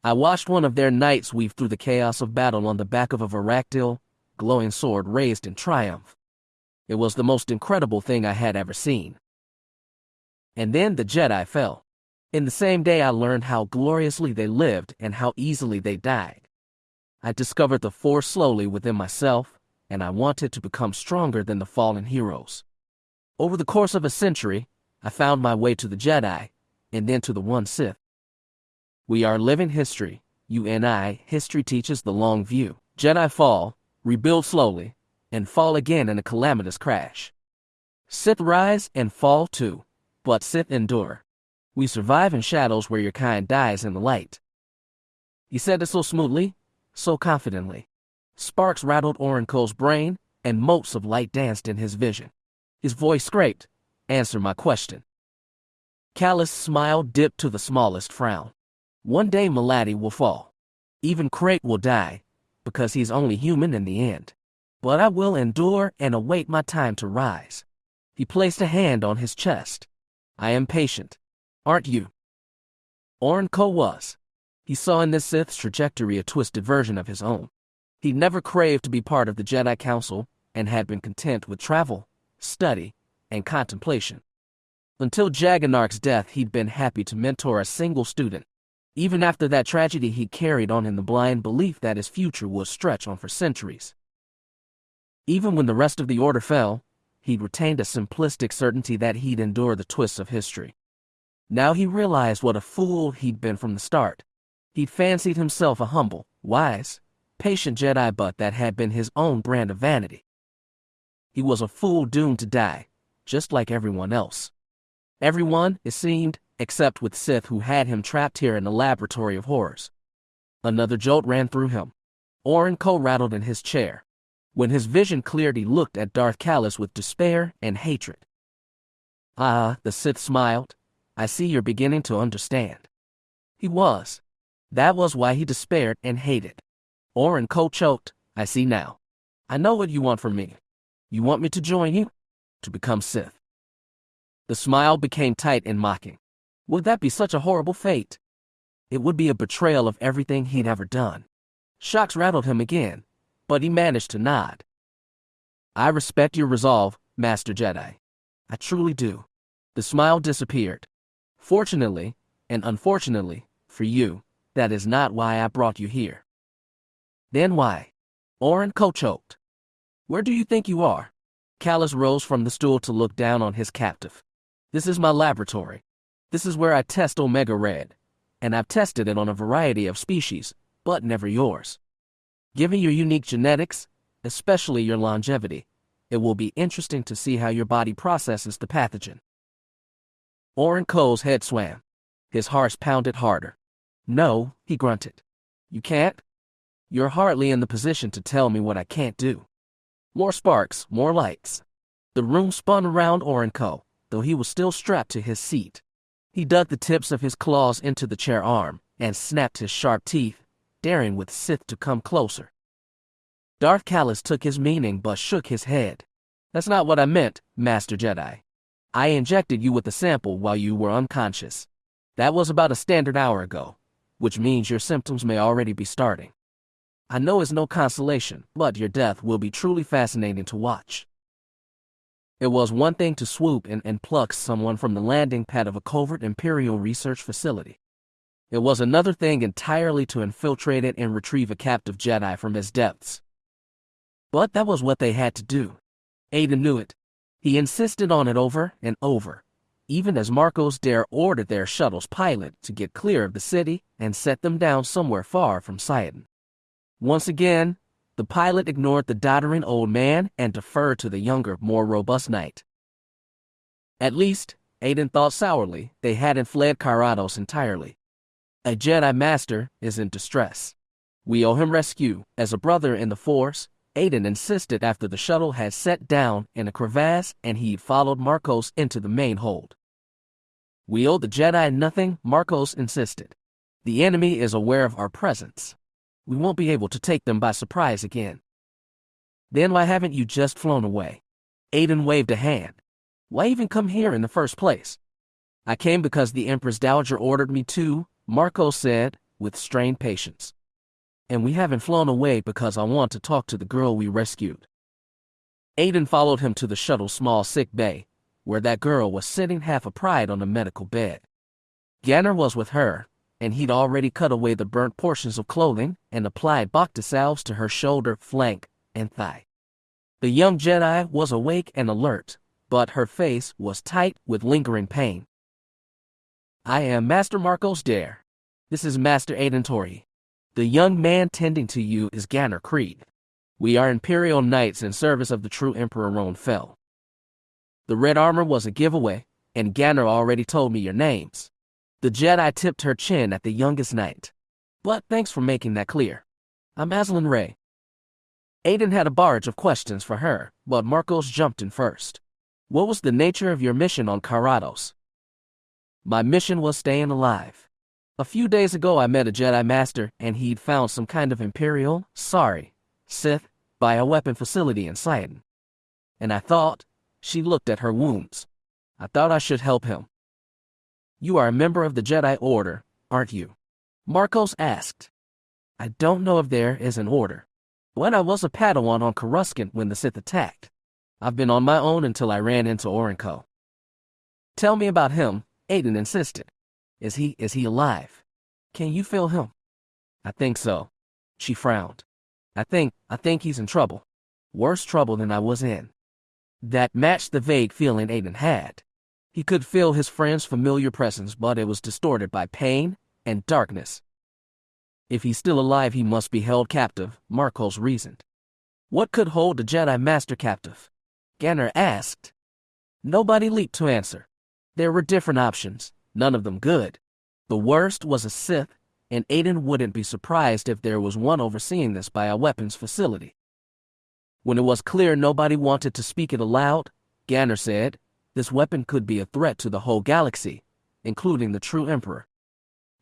I watched one of their knights weave through the chaos of battle on the back of a Varactyl, glowing sword raised in triumph. It was the most incredible thing I had ever seen. And then the Jedi fell. In the same day I learned how gloriously they lived and how easily they died. I discovered the Force slowly within myself, and I wanted to become stronger than the fallen heroes. Over the course of a century, I found my way to the Jedi, and then to the one Sith. We are living history, you and I. History teaches the long view. Jedi fall, rebuild slowly, and fall again in a calamitous crash. Sith rise and fall too, but Sith endure. We survive in shadows where your kind dies in the light. He said it so smoothly, so confidently. Sparks rattled Orenco's brain, and motes of light danced in his vision. His voice scraped, "Answer my question." Callous smile dipped to the smallest frown. "One day Malady will fall. Even Crate will die, because he's only human in the end. But I will endure and await my time to rise." He placed a hand on his chest. "I am patient. Aren't you?" Orenco was. He saw in this Sith's trajectory a twisted version of his own. He'd never craved to be part of the Jedi Council and had been content with travel, study, and contemplation. Until Jaganark's death, he'd been happy to mentor a single student. Even after that tragedy, he carried on in the blind belief that his future would stretch on for centuries. Even when the rest of the Order fell, he'd retained a simplistic certainty that he'd endure the twists of history. Now he realized what a fool he'd been from the start. He'd fancied himself a humble, wise, patient Jedi, but that had been his own brand of vanity. He was a fool doomed to die, just like everyone else. Everyone, it seemed, except with Sith, who had him trapped here in a laboratory of horrors. Another jolt ran through him. Orenco rattled in his chair. When his vision cleared, he looked at Darth Kallus with despair and hatred. "Ah," the Sith smiled. "I see you're beginning to understand." He was. That was why he despaired and hated. Orenco choked. "I see now. I know what you want from me. You want me to join you? To become Sith." The smile became tight and mocking. Would that be such a horrible fate? It would be a betrayal of everything he'd ever done. Shocks rattled him again, but he managed to nod. "I respect your resolve, Master Jedi. I truly do." The smile disappeared. "Fortunately, and unfortunately, for you, that is not why I brought you here." "Then why?" Orenco choked. "Where do you think you are?" Kallus rose from the stool to look down on his captive. "This is my laboratory. This is where I test Omega Red, and I've tested it on a variety of species, but never yours. Given your unique genetics, especially your longevity, it will be interesting to see how your body processes the pathogen." Orenco's head swam. His heart pounded harder. "No," he grunted. "You can't? You're hardly in the position to tell me what I can't do." More sparks, more lights. The room spun around Orenco, though he was still strapped to his seat. He dug the tips of his claws into the chair arm and snapped his sharp teeth, daring with Sith to come closer. Darth Kallus took his meaning but shook his head. "That's not what I meant, Master Jedi. I injected you with a sample while you were unconscious. That was about a standard hour ago, which means your symptoms may already be starting. I know it's no consolation, but your death will be truly fascinating to watch." It was one thing to swoop in and pluck someone from the landing pad of a covert Imperial research facility. It was another thing entirely to infiltrate it and retrieve a captive Jedi from its depths. But that was what they had to do. Aiden knew it. He insisted on it over and over, even as Marcos Dare ordered their shuttle's pilot to get clear of the city and set them down somewhere far from Sidon. Once again, the pilot ignored the doddering old man and deferred to the younger, more robust knight. At least, Aiden thought sourly, they hadn't fled Karados entirely. A Jedi Master is in distress. We owe him rescue. As a brother in the Force, Aiden insisted after the shuttle had set down in a crevasse and he'd followed Marcos into the main hold. "We owe the Jedi nothing," Marcos insisted. "The enemy is aware of our presence. We won't be able to take them by surprise again." "Then why haven't you just flown away?" Aiden waved a hand. "Why even come here in the first place?" "I came because the Empress Dowager ordered me to," Marcos said, with strained patience. "And we haven't flown away because I want to talk to the girl we rescued." Aiden followed him to the shuttle's small sick bay, where that girl was sitting half a pride on a medical bed. Ganner was with her, and he'd already cut away the burnt portions of clothing and applied Bacta salves to her shoulder, flank, and thigh. The young Jedi was awake and alert, but her face was tight with lingering pain. "I am Master Marcos Dare. This is Master Aiden Tori. The young man tending to you is Ganner Creed. We are Imperial Knights in service of the true Emperor Roan Fel. The red armor was a giveaway, and Ganner already told me your names. The Jedi tipped her chin at the youngest knight. But thanks for making that clear. I'm Aslan Ray. Aiden had a barrage of questions for her, but Marcos jumped in first. What was the nature of your mission on Karados? My mission was staying alive. A few days ago I met a Jedi Master and he'd found some kind of Imperial, Sith, bioweapon facility in Sidon. And I thought, she looked at her wounds. I thought I should help him. You are a member of the Jedi Order, aren't you? Marcos asked. I don't know if there is an order. When I was a Padawan on Coruscant when the Sith attacked. I've been on my own until I ran into Orenco. Tell me about him, Aiden insisted. Is he alive? Can you feel him? I think so. She frowned. I think he's in trouble. Worse trouble than I was in. That matched the vague feeling Aiden had. He could feel his friend's familiar presence, but it was distorted by pain and darkness. If he's still alive, he must be held captive, Marcos reasoned. What could hold the Jedi Master captive? Ganner asked. Nobody leaped to answer. There were different options, none of them good. The worst was a Sith, and Aiden wouldn't be surprised if there was one overseeing this bioweapons facility. When it was clear nobody wanted to speak it aloud, Ganner said, this weapon could be a threat to the whole galaxy, including the true Emperor.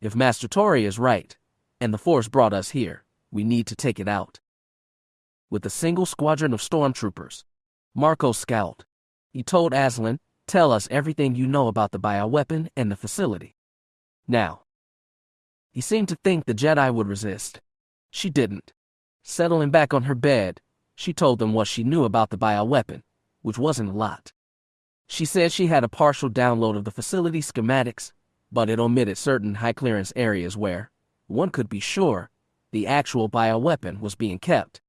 If Master Tori is right, and the Force brought us here, we need to take it out. With a single squadron of stormtroopers, Marcos scowled. He told Aslan, tell us everything you know about the bioweapon and the facility. Now. He seemed to think the Jedi would resist. She didn't. Settling back on her bed, she told them what she knew about the bioweapon, which wasn't a lot. She said she had a partial download of the facility schematics, but it omitted certain high-clearance areas where, one could be sure, the actual bioweapon was being kept.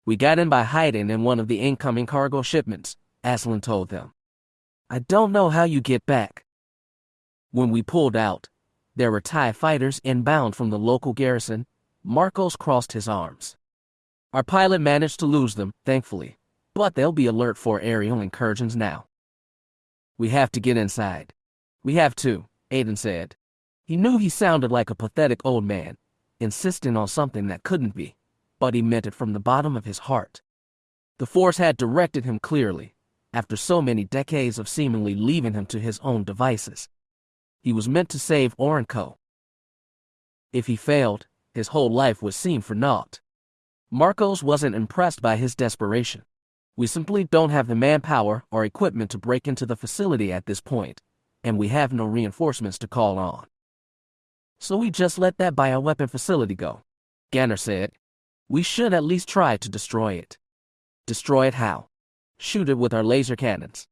We got in by hiding in one of the incoming cargo shipments, Aslan told them. I don't know how you get back. When we pulled out, there were TIE fighters inbound from the local garrison. Marcos crossed his arms. Our pilot managed to lose them, thankfully, but they'll be alert for aerial incursions now. We have to get inside. We have to, Aiden said. He knew he sounded like a pathetic old man, insisting on something that couldn't be, but he meant it from the bottom of his heart. The Force had directed him clearly, after so many decades of seemingly leaving him to his own devices. He was meant to save Orenco. If he failed, his whole life would seem for naught. Marcos wasn't impressed by his desperation. We simply don't have the manpower or equipment to break into the facility at this point, and we have no reinforcements to call on. So we just let that bioweapon facility go, Ganner said. We should at least try to destroy it. Destroy it how? Shoot it with our laser cannons.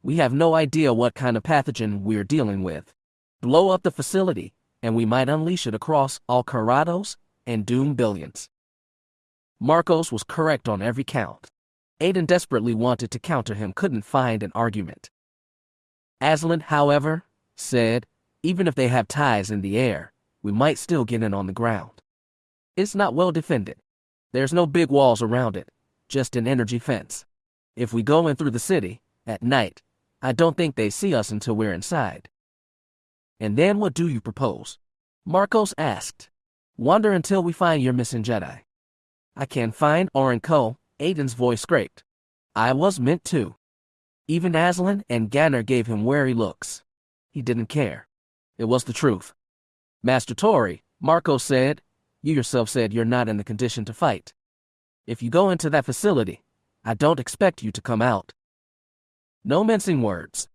We have no idea what kind of pathogen we're dealing with. Blow up the facility, and we might unleash it across all Karados and doom billions. Marcos was correct on every count. Aiden desperately wanted to counter him, couldn't find an argument. Aslan, however, said, even if they have ties in the air, we might still get in on the ground. It's not well defended. There's no big walls around it, just an energy fence. If we go in through the city, at night, I don't think they see us until we're inside. And then what do you propose? Marcos asked. Wander until we find your missing Jedi. I can't find Orenco, Aiden's voice scraped. I was meant to. Even Aslan and Ganner gave him wary looks. He didn't care. It was the truth. Master Tori, Marcos said, you yourself said you're not in the condition to fight. If you go into that facility, I don't expect you to come out. No mincing words.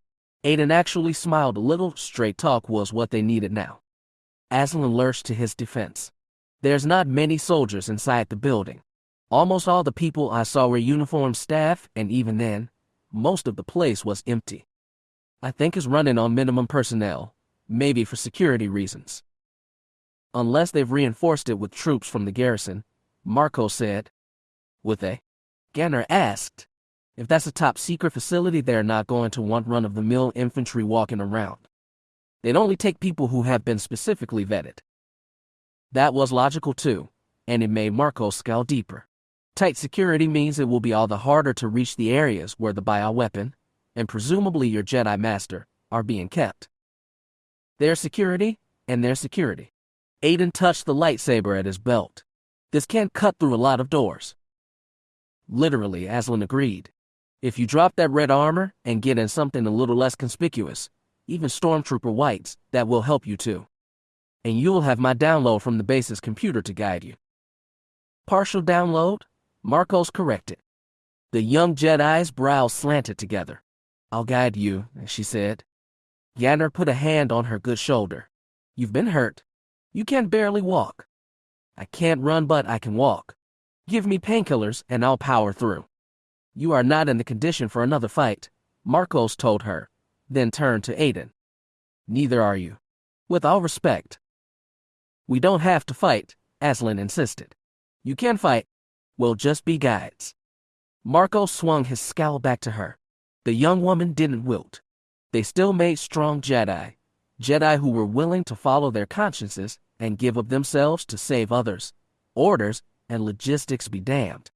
Aiden actually smiled a little. Straight talk was what they needed now. Aslan lurched to his defense. There's not many soldiers inside the building. Almost all the people I saw were uniformed staff, and even then, most of the place was empty. I think it's running on minimum personnel, maybe for security reasons. Unless they've reinforced it with troops from the garrison, Marcos said. Would they? Ganner asked. If that's a top-secret facility, they're not going to want run-of-the-mill infantry walking around. They'd only take people who have been specifically vetted. That was logical too, and it made Marcos scowl deeper. Tight security means it will be all the harder to reach the areas where the bioweapon, and presumably your Jedi Master, are being kept. Their security, and their security. Aiden touched the lightsaber at his belt. This can't cut through a lot of doors. Literally, Aslan agreed. If you drop that red armor and get in something a little less conspicuous, even Stormtrooper whites, that will help you too. And you'll have my download from the base's computer to guide you. Partial download? Marcos corrected. The young Jedi's brows slanted together. I'll guide you, she said. Yanner put a hand on her good shoulder. You've been hurt. You can barely walk. I can't run, but I can walk. Give me painkillers and I'll power through. You are not in the condition for another fight, Marcos told her, then turned to Aiden. Neither are you. With all respect. We don't have to fight, Aslan insisted. You can fight. We'll just be guides. Marcos swung his scowl back to her. The young woman didn't wilt. They still made strong Jedi who were willing to follow their consciences and give of themselves to save others. Orders and logistics be damned.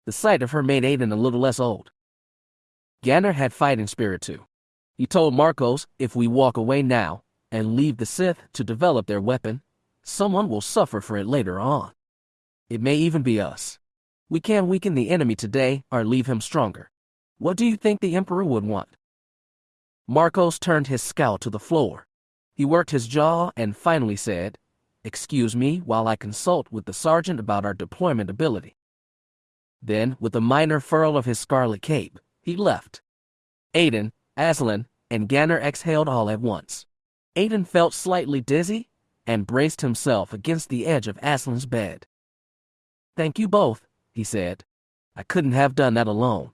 The sight of her made Aiden a little less old. Ganner had fighting spirit too. He told Marcos, if we walk away now and leave the Sith to develop their weapon, someone will suffer for it later on. It may even be us. We can weaken the enemy today or leave him stronger. What do you think the Emperor would want? Marcos turned his scowl to the floor. He worked his jaw and finally said, Excuse me while I consult with the sergeant about our deployment ability. Then, with a minor furl of his scarlet cape, he left. Aiden, Aslan, and Ganner exhaled all at once. Aiden felt slightly dizzy and braced himself against the edge of Aslan's bed. Thank you both, he said. I couldn't have done that alone.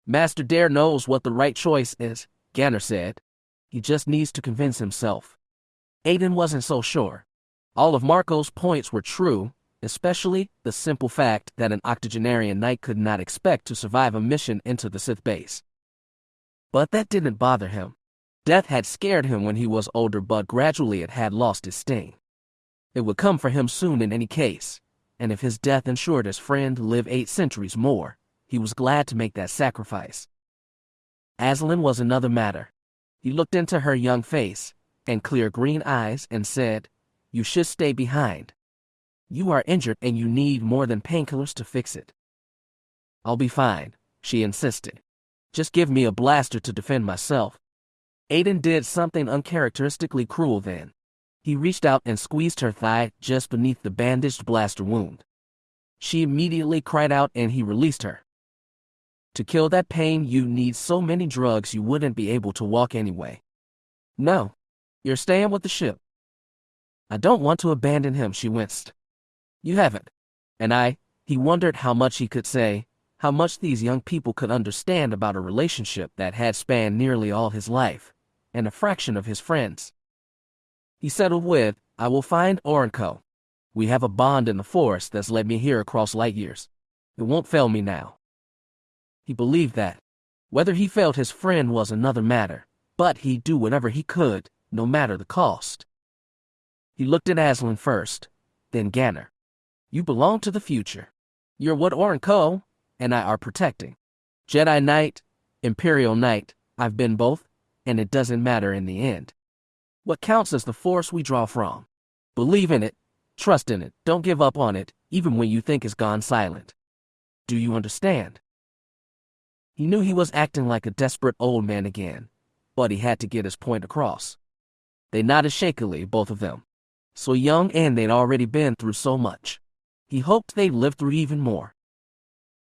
Master Dare knows what the right choice is, Ganner said. He just needs to convince himself. Aiden wasn't so sure. All of Marco's points were true, especially the simple fact that an octogenarian knight could not expect to survive a mission into the Sith base. But that didn't bother him. Death had scared him when he was older, but gradually it had lost its sting. It would come for him soon in any case, and if his death ensured his friend live 8 centuries more, he was glad to make that sacrifice. Aslan was another matter. He looked into her young face and clear green eyes and said, You should stay behind. You are injured and you need more than painkillers to fix it. I'll be fine, she insisted. Just give me a blaster to defend myself. Aiden did something uncharacteristically cruel then. He reached out and squeezed her thigh just beneath the bandaged blaster wound. She immediately cried out and he released her. To kill that pain, you need so many drugs you wouldn't be able to walk anyway. No, you're staying with the ship. I don't want to abandon him, she winced. You haven't. And he wondered how much he could say, how much these young people could understand about a relationship that had spanned nearly all his life, and a fraction of his friends. He settled with, I will find Orenco. We have a bond in the Force that's led me here across light years. It won't fail me now. He believed that. Whether he felt his friend was another matter, but he'd do whatever he could, no matter the cost. He looked at Aslan first, then Ganner. You belong to the future. You're what Orenco and I are protecting. Jedi Knight, Imperial Knight, I've been both, and it doesn't matter in the end. What counts is the Force we draw from. Believe in it, trust in it, don't give up on it, even when you think it's gone silent. Do you understand? He knew he was acting like a desperate old man again, but he had to get his point across. They nodded shakily, both of them. So young, and they'd already been through so much. He hoped they'd live through even more.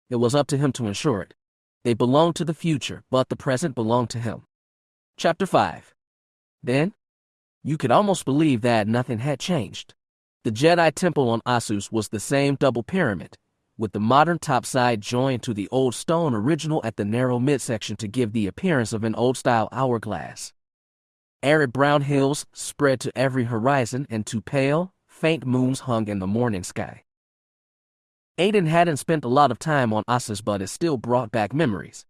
It was up to him to ensure it. They belonged to the future, but the present belonged to him. Chapter 5. Then, you could almost believe that nothing had changed. The Jedi Temple on Asus was the same double pyramid, with the modern topside joined to the old stone original at the narrow midsection to give the appearance of an old-style hourglass. Arid brown hills spread to every horizon, and 2 pale, faint moons hung in the morning sky. Aiden hadn't spent a lot of time on Asus, but it still brought back memories.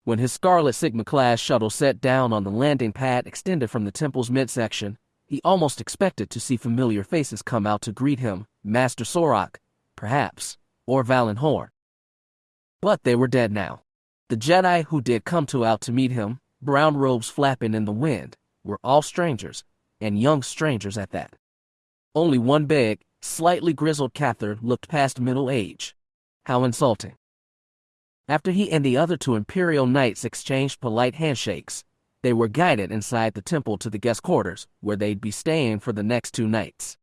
When his Scarlet Sigma-class shuttle set down on the landing pad extended from the temple's midsection, he almost expected to see familiar faces come out to greet him, Master Sorok, perhaps, or Valinhorn. But they were dead now. The Jedi who did come out to meet him, brown robes flapping in the wind, were all strangers, and young strangers at that. Only one big, slightly grizzled Cathar looked past middle age. How insulting. After he and the other two Imperial Knights exchanged polite handshakes, they were guided inside the temple to the guest quarters, where they'd be staying for the next 2 nights.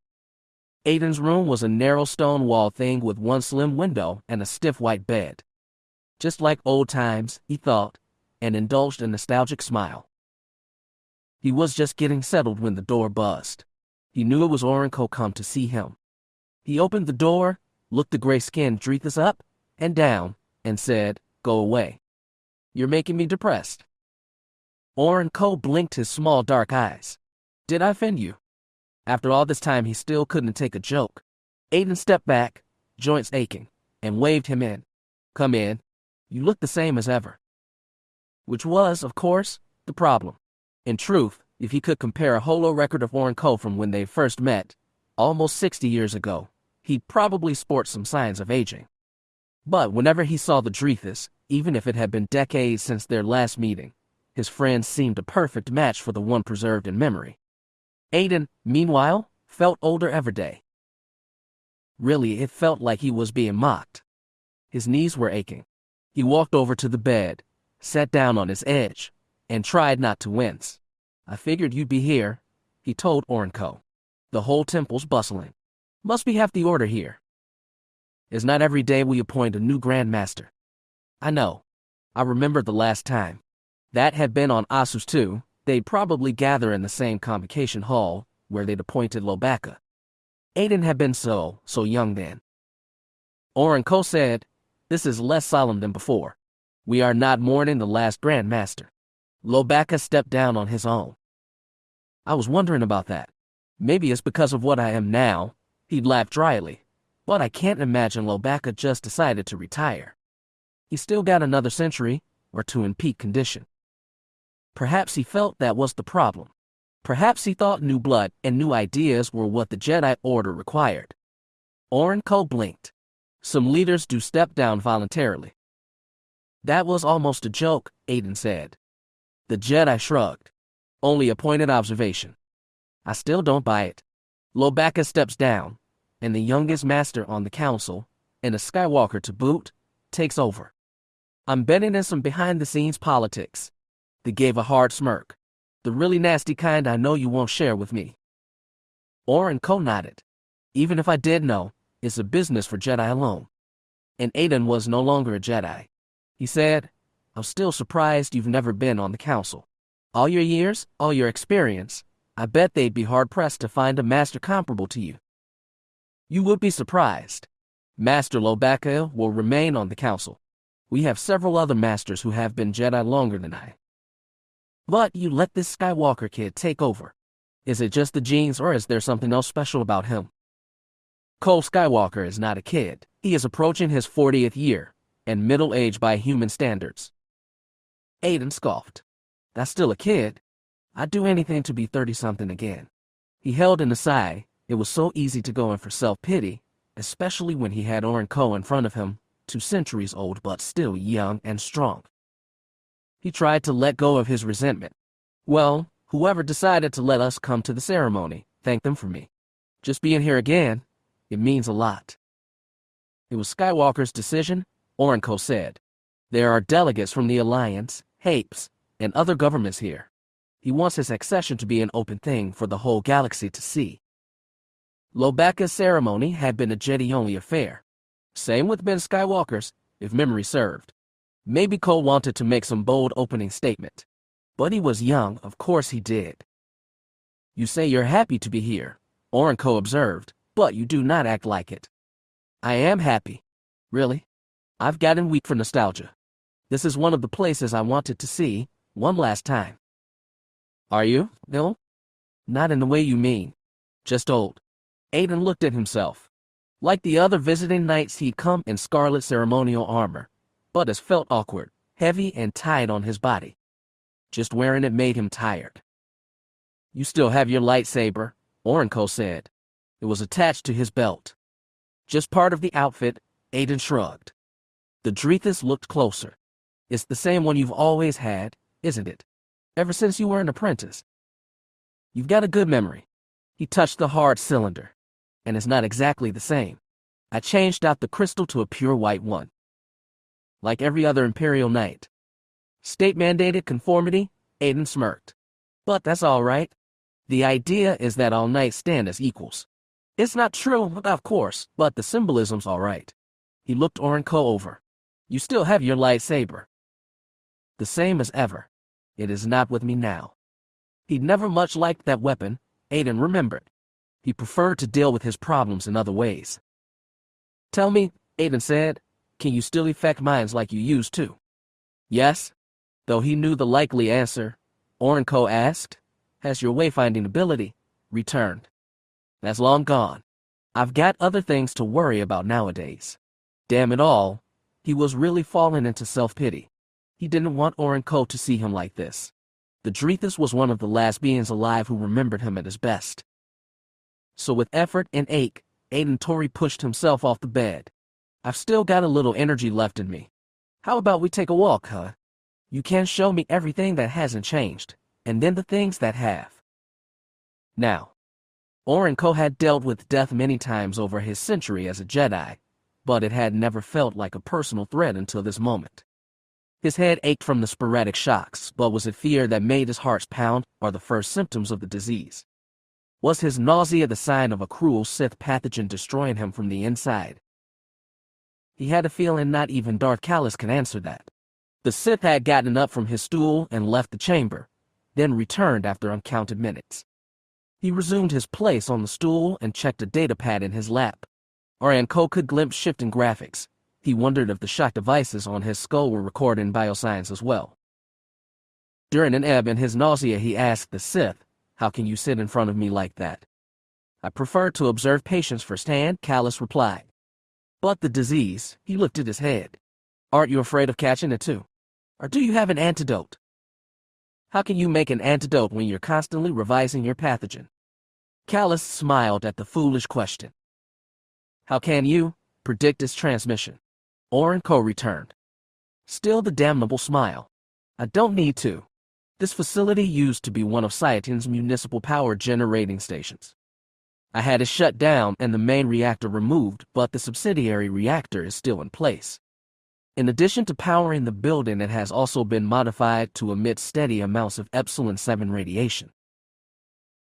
Aiden's room was a narrow stone wall thing with one slim window and a stiff white bed. Just like old times, he thought, and indulged a nostalgic smile. He was just getting settled when the door buzzed. He knew it was Orenco come to see him. He opened the door, looked the gray-skinned Drethus up and down, and said, "Go away. You're making me depressed." Orenco blinked his small dark eyes. "Did I offend you?" After all this time, he still couldn't take a joke. Aiden stepped back, joints aching, and waved him in. "Come in. You look the same as ever." Which was, of course, the problem. In truth, if he could compare a holo record of Orenco from when they first met, almost 60 years ago, he'd probably sport some signs of aging. But whenever he saw the Drethus, even if it had been decades since their last meeting, his friend seemed a perfect match for the one preserved in memory. Aiden, meanwhile, felt older every day. Really, it felt like he was being mocked. His knees were aching. He walked over to the bed, sat down on its edge, and tried not to wince. "I figured you'd be here," he told Orenco. "The whole temple's bustling. Must be half the order here. It's not every day we appoint a new Grand Master." "I know. I remember the last time. That had been on Asus too. They'd probably gather in the same convocation hall where they'd appointed Lobaka. Aiden had been so young then." Orenco said, "This is less solemn than before. We are not mourning the last Grand Master. Lobaka stepped down on his own." "I was wondering about that. Maybe it's because of what I am now," he'd laughed dryly. "But I can't imagine Lobaka just decided to retire. He's still got another century or 2 in peak condition." Perhaps he felt that was the problem. Perhaps he thought new blood and new ideas were what the Jedi Order required. Orenco blinked. Some leaders do step down voluntarily. "That was almost a joke," Aiden said. The Jedi shrugged. "Only a pointed observation. I still don't buy it. Lobaka steps down, and the youngest master on the council, and a Skywalker to boot, takes over. I'm betting in some behind-the-scenes politics." They gave a hard smirk. "The really nasty kind I know you won't share with me." Orenco nodded. "Even if I did know, it's a business for Jedi alone." And Aiden was no longer a Jedi. He said, "I'm still surprised you've never been on the council. All your years, all your experience, I bet they'd be hard-pressed to find a master comparable to you." "You would be surprised. Master Lobaka will remain on the council. We have several other masters who have been Jedi longer than I. But you let this Skywalker kid take over. Is it just the genes, or is there something else special about him?" Cole Skywalker is not a kid. He is approaching his 40th year, and middle-aged by human standards. Aiden scoffed. "That's still a kid. I'd do anything to be 30-something again." He held in a sigh. It was so easy to go in for self-pity, especially when he had Orenco in front of him, 2 centuries old but still young and strong. He tried to let go of his resentment. "Well, whoever decided to let us come to the ceremony, thank them for me. Just being here again, it means a lot." "It was Skywalker's decision," Orenco said. "There are delegates from the Alliance, Hapes, and other governments here. He wants his accession to be an open thing for the whole galaxy to see." Lobaka's ceremony had been a Jedi-only affair. Same with Ben Skywalker's, if memory served. Maybe Cole wanted to make some bold opening statement. But he was young, of course he did. "You say you're happy to be here," Orenco observed, "but you do not act like it." "I am happy. Really. I've gotten weak for nostalgia. This is one of the places I wanted to see, one last time." "Are you, Bill?" "Not in the way you mean. Just old." Aiden looked at himself. Like the other visiting knights, he'd come in scarlet ceremonial armor, but it felt awkward, heavy, and tight on his body. Just wearing it made him tired. "You still have your lightsaber," Orenco said. It was attached to his belt. "Just part of the outfit, Aiden shrugged. The Drethus looked closer. It's the same one you've always had, isn't it? Ever since you were an apprentice. You've got a good memory. He touched the hard cylinder. And it's not exactly the same. I changed out the crystal to a pure white one. Like every other Imperial Knight. State-mandated conformity, Aiden smirked. But that's all right. The idea is that all knights stand as equals. It's not true, of course, but the symbolism's all right. He looked Orenco over. You still have your lightsaber. The same as ever. It is not with me now. He'd never much liked that weapon, Aiden remembered. He preferred to deal with his problems in other ways. Tell me, Aiden said, can you still effect minds like you used to? Yes. Though he knew the likely answer, Orenco asked, has your wayfinding ability returned? That's long gone. I've got other things to worry about nowadays. Damn it all, he was really falling into self-pity. He didn't want Orenco to see him like this. The Drethus was one of the last beings alive who remembered him at his best. So with effort and ache, Aiden Tori pushed himself off the bed. I've still got a little energy left in me. How about we take a walk, huh? You can show me everything that hasn't changed, and then the things that have. Now, Orenco had dealt with death many times over his century as a Jedi, but it had never felt like a personal threat until this moment. His head ached from the sporadic shocks, but was it fear that made his heart pound or the first symptoms of the disease? Was his nausea the sign of a cruel Sith pathogen destroying him from the inside? He had a feeling not even Darth Kallus could answer that. The Sith had gotten up from his stool and left the chamber, then returned after uncounted minutes. He resumed his place on the stool and checked a datapad in his lap. Orenco could glimpse shifting graphics. He wondered if the shock devices on his skull were recording bioscience as well. During an ebb in his nausea, he asked the Sith, how can you sit in front of me like that? I prefer to observe patients firsthand, Kallus replied. But the disease, he lifted his head. Aren't you afraid of catching it too? Or do you have an antidote? How can you make an antidote when you're constantly revising your pathogen? Kallus smiled at the foolish question. How can you predict its transmission? Orenco returned. Still the damnable smile. I don't need to. This facility used to be one of Sciatin's municipal power generating stations. I had it shut down and the main reactor removed, but the subsidiary reactor is still in place. In addition to powering the building, it has also been modified to emit steady amounts of Epsilon 7 radiation.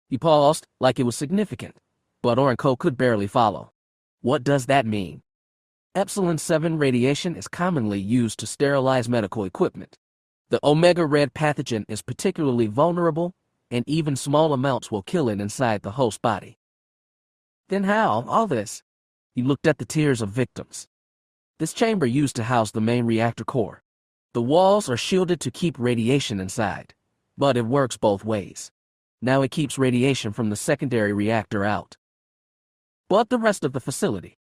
He paused, like it was significant, but Orenco could barely follow. What does that mean? Epsilon 7 radiation is commonly used to sterilize medical equipment. The Omega Red pathogen is particularly vulnerable, and even small amounts will kill it inside the host body. Then how, all this? He looked at the tiers of victims. This chamber used to house the main reactor core. The walls are shielded to keep radiation inside, but it works both ways. Now it keeps radiation from the secondary reactor out. But the rest of the facility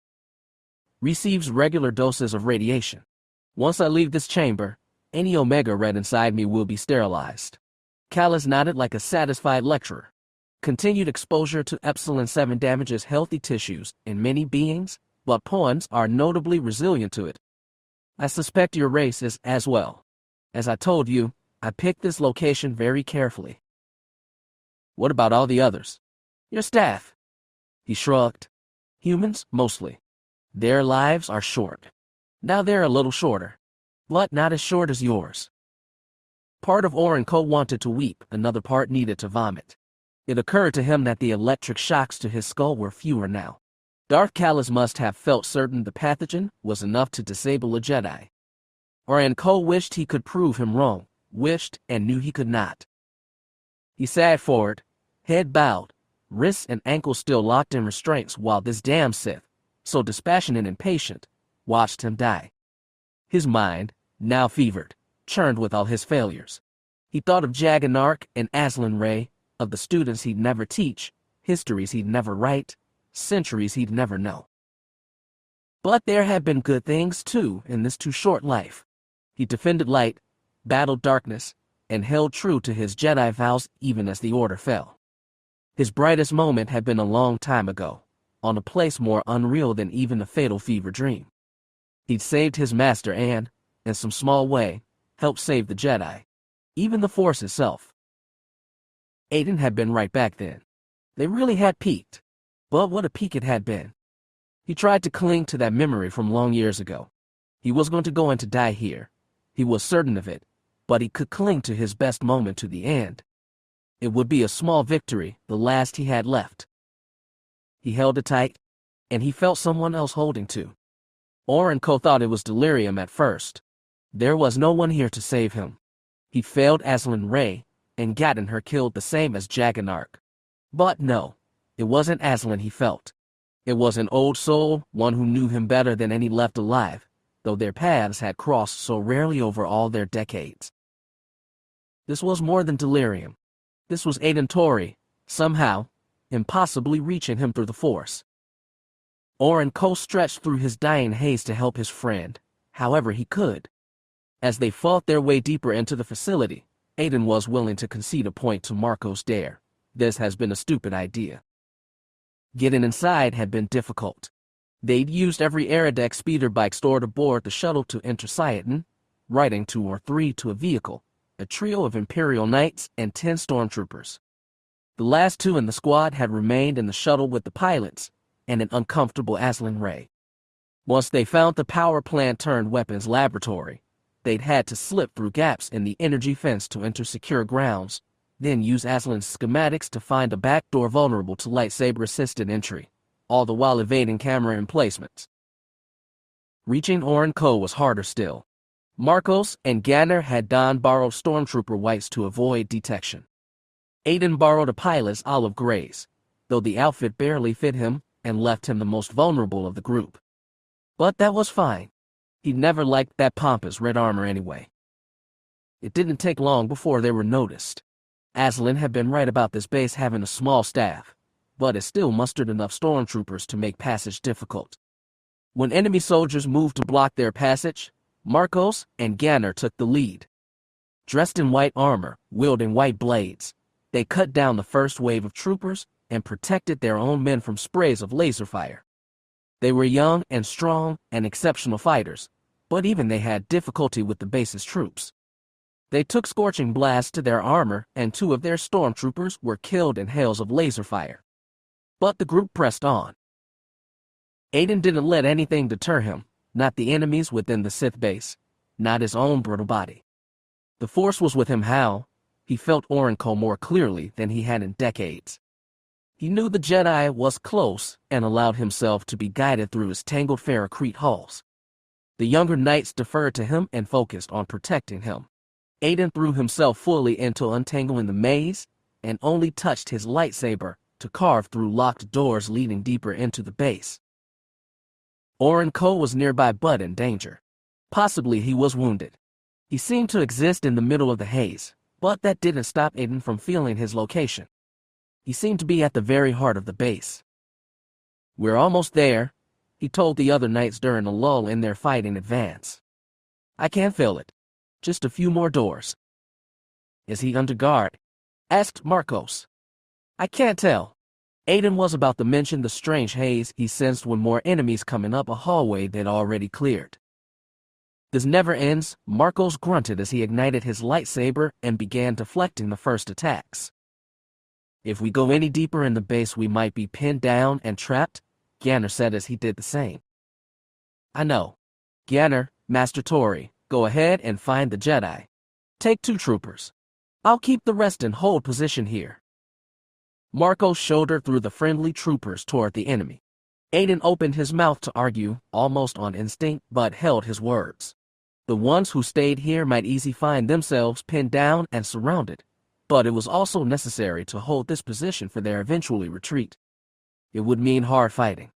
receives regular doses of radiation. Once I leave this chamber, any Omega Red inside me will be sterilized. Kallus nodded like a satisfied lecturer. Continued exposure to Epsilon 7 damages healthy tissues in many beings, but pawns are notably resilient to it. I suspect your race is as well. As I told you, I picked this location very carefully. What about all the others? Your staff. He shrugged. Humans, mostly. Their lives are short. Now they're a little shorter, but not as short as yours. Part of Orenco wanted to weep, another part needed to vomit. It occurred to him that the electric shocks to his skull were fewer now. Darth Kallus must have felt certain the pathogen was enough to disable a Jedi. Orenco wished he could prove him wrong, wished and knew he could not. He sat forward, head bowed, wrists and ankles still locked in restraints while this damn Sith, so dispassionate and patient, watched him die. His mind, now fevered, churned with all his failures. He thought of Jaganark and Aslan Ray, of the students he'd never teach, histories he'd never write, centuries he'd never know. But there had been good things, too, in this too short life. He defended light, battled darkness, and held true to his Jedi vows even as the Order fell. His brightest moment had been a long time ago, on a place more unreal than even a fatal fever dream. He'd saved his master and, in some small way, helped save the Jedi. Even the Force itself. Aiden had been right back then. They really had peaked. But what a peak it had been. He tried to cling to that memory from long years ago. He was going to go and to die here. He was certain of it, but he could cling to his best moment to the end. It would be a small victory, the last he had left. He held it tight, and he felt someone else holding too. Oren Ko thought it was delirium at first. There was no one here to save him. He failed Azlyn Ray, and gotten her killed the same as Jaganark. But no, it wasn't Azlyn he felt. It was an old soul, one who knew him better than any left alive, though their paths had crossed so rarely over all their decades. This was more than delirium. This was Aiden Tori, somehow, impossibly reaching him through the Force. Oren Ko stretched through his dying haze to help his friend, however he could. As they fought their way deeper into the facility, Aiden was willing to concede a point to Marcos Dare. This has been a stupid idea. Getting inside had been difficult. They'd used every Aerodeck speeder bike stored aboard the shuttle to enter Ciaton, riding 2 or 3 to a vehicle, a trio of Imperial Knights and 10 stormtroopers. The last 2 in the squad had remained in the shuttle with the pilots and an uncomfortable Azlyn Ray. Once they found the power plant-turned-weapons laboratory, they'd had to slip through gaps in the energy fence to enter secure grounds, then use Azlyn's schematics to find a back door vulnerable to lightsaber-assisted entry, all the while evading camera emplacements. Reaching Oren Ko was harder still. Marcos and Ganner had donned borrowed stormtrooper whites to avoid detection. Aiden borrowed a pilot's olive grays, though the outfit barely fit him and left him the most vulnerable of the group. But that was fine. He'd never liked that pompous red armor anyway. It didn't take long before they were noticed. Azlyn had been right about this base having a small staff, but it still mustered enough stormtroopers to make passage difficult. When enemy soldiers moved to block their passage, Marcos and Ganner took the lead. Dressed in white armor, wielding white blades, they cut down the first wave of troopers and protected their own men from sprays of laser fire. They were young and strong and exceptional fighters, but even they had difficulty with the base's troops. They took scorching blasts to their armor, and 2 of their stormtroopers were killed in hails of laser fire. But the group pressed on. Aiden didn't let anything deter him, not the enemies within the Sith base, not his own brittle body. The Force was with him how he felt Oren Ko more clearly than he had in decades. He knew the Jedi was close and allowed himself to be guided through his tangled Farrakreet halls. The younger knights deferred to him and focused on protecting him. Aiden threw himself fully into untangling the maze and only touched his lightsaber to carve through locked doors leading deeper into the base. Oren Ko was nearby but in danger. Possibly he was wounded. He seemed to exist in the middle of the haze, but that didn't stop Aiden from feeling his location. He seemed to be at the very heart of the base. "We're almost there," he told the other knights during a lull in their fighting advance. "I can't feel it. Just a few more doors." "Is he under guard?" asked Marcos. "I can't tell." Aiden was about to mention the strange haze he sensed when more enemies coming up a hallway they'd already cleared. "This never ends," Marcos grunted as he ignited his lightsaber and began deflecting the first attacks. "If we go any deeper in the base we might be pinned down and trapped," Ganner said as he did the same. "I know. Ganner, Master Tori, go ahead and find the Jedi. Take 2 troopers. I'll keep the rest in hold position here." Marcos shouldered through the friendly troopers toward the enemy. Aiden opened his mouth to argue, almost on instinct, but held his words. The ones who stayed here might easily find themselves pinned down and surrounded, but it was also necessary to hold this position for their eventual retreat. It would mean hard fighting.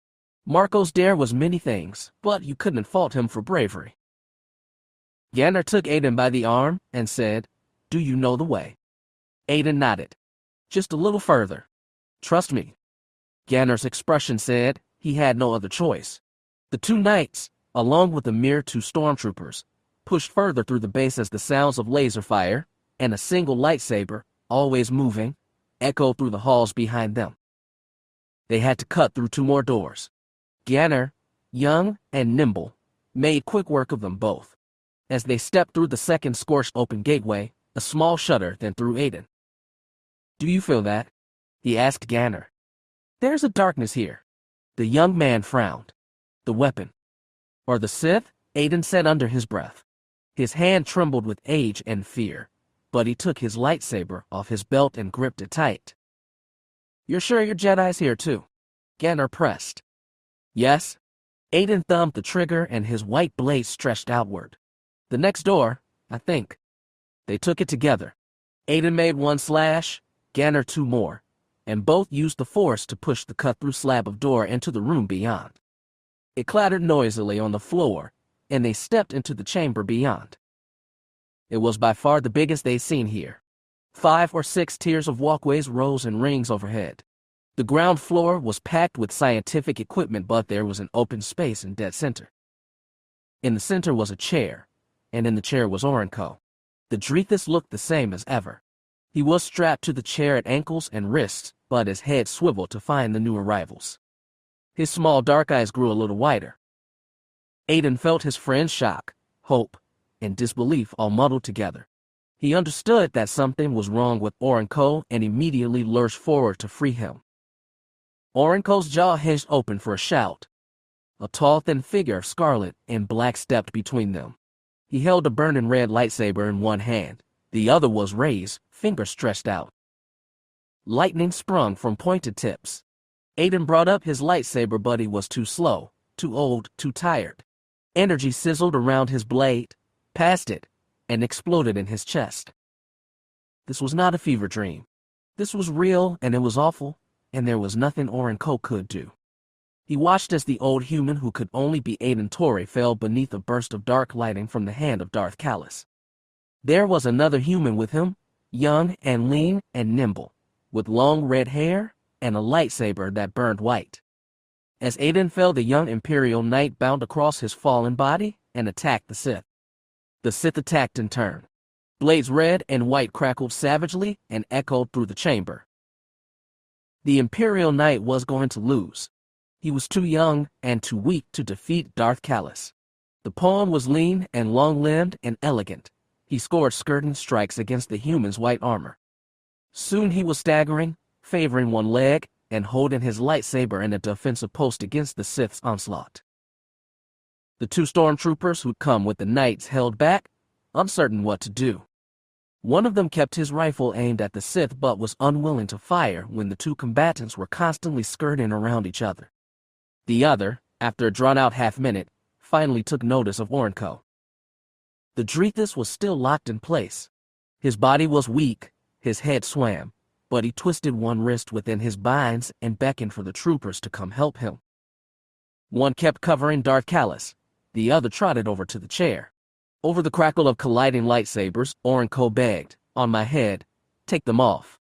Marcos Dare was many things, but you couldn't fault him for bravery. Ganner took Aiden by the arm and said, "Do you know the way?" Aiden nodded. "Just a little further. Trust me." Ganner's expression said he had no other choice. The 2 knights, along with the mere 2 stormtroopers, pushed further through the base as the sounds of laser fire and a single lightsaber, always moving, echoed through the halls behind them. They had to cut through 2 more doors. Ganner, young and nimble, made quick work of them both. As they stepped through the second scorched open gateway, a small shudder then threw Aiden. "Do you feel that?" he asked Ganner. "There's a darkness here." The young man frowned. "The weapon. Or the Sith?" Aiden said under his breath. His hand trembled with age and fear, but he took his lightsaber off his belt and gripped it tight. "You're sure your Jedi's here too?" Ganner pressed. "Yes." Aiden thumbed the trigger and his white blade stretched outward. "The next door, I think." They took it together. Aiden made one slash, Ganner two more, and both used the force to push the cut-through slab of door into the room beyond. It clattered noisily on the floor, and they stepped into the chamber beyond. It was by far the biggest they'd seen here. 5 or 6 tiers of walkways rose in rings overhead. The ground floor was packed with scientific equipment, but there was an open space in dead center. In the center was a chair, and in the chair was Orenco. The Drethus looked the same as ever. He was strapped to the chair at ankles and wrists, but his head swiveled to find the new arrivals. His small dark eyes grew a little wider. Aiden felt his friend's shock, hope, and disbelief all muddled together. He understood that something was wrong with Orenco and immediately lurched forward to free him. Orenco's jaw hinged open for a shout. A tall, thin figure of scarlet and black stepped between them. He held a burning red lightsaber in one hand. The other was raised, finger stretched out. Lightning sprung from pointed tips. Aiden brought up his lightsaber, but he was too slow, too old, too tired. Energy sizzled around his blade, past it, and exploded in his chest. This was not a fever dream. This was real, and it was awful, and there was nothing Orenco could do. He watched as the old human who could only be Aiden Torre fell beneath a burst of dark lighting from the hand of Darth Kallus. There was another human with him, young and lean and nimble, with long red hair and a lightsaber that burned white. As Aiden fell, the young Imperial Knight bound across his fallen body and attacked the Sith. The Sith attacked in turn. Blades red and white crackled savagely and echoed through the chamber. The Imperial Knight was going to lose. He was too young and too weak to defeat Darth Kallus. The pawn was lean and long-limbed and elegant. He scored skirting strikes against the human's white armor. Soon he was staggering, favoring one leg, and holding his lightsaber in a defensive post against the Sith's onslaught. The 2 stormtroopers who'd come with the knights held back, uncertain what to do. One of them kept his rifle aimed at the Sith but was unwilling to fire when the 2 combatants were constantly skirting around each other. The other, after a drawn-out half-minute, finally took notice of Orenco. The Drethus was still locked in place. His body was weak, his head swam, but he twisted one wrist within his binds and beckoned for the troopers to come help him. One kept covering Darth Kallus. The other trotted over to the chair. Over the crackle of colliding lightsabers, Orenco begged, "On my head, take them off."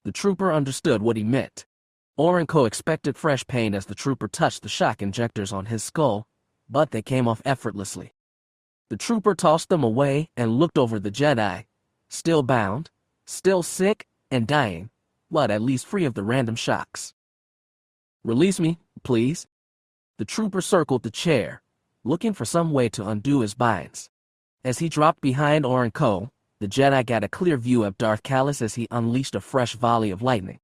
The trooper understood what he meant. Orenco expected fresh pain as the trooper touched the shock injectors on his skull, but they came off effortlessly. The trooper tossed them away and looked over the Jedi, still bound, still sick and dying, but at least free of the random shocks. "Release me, please." The trooper circled the chair, looking for some way to undo his binds. As he dropped behind Orenco, the Jedi got a clear view of Darth Kallus as he unleashed a fresh volley of lightning.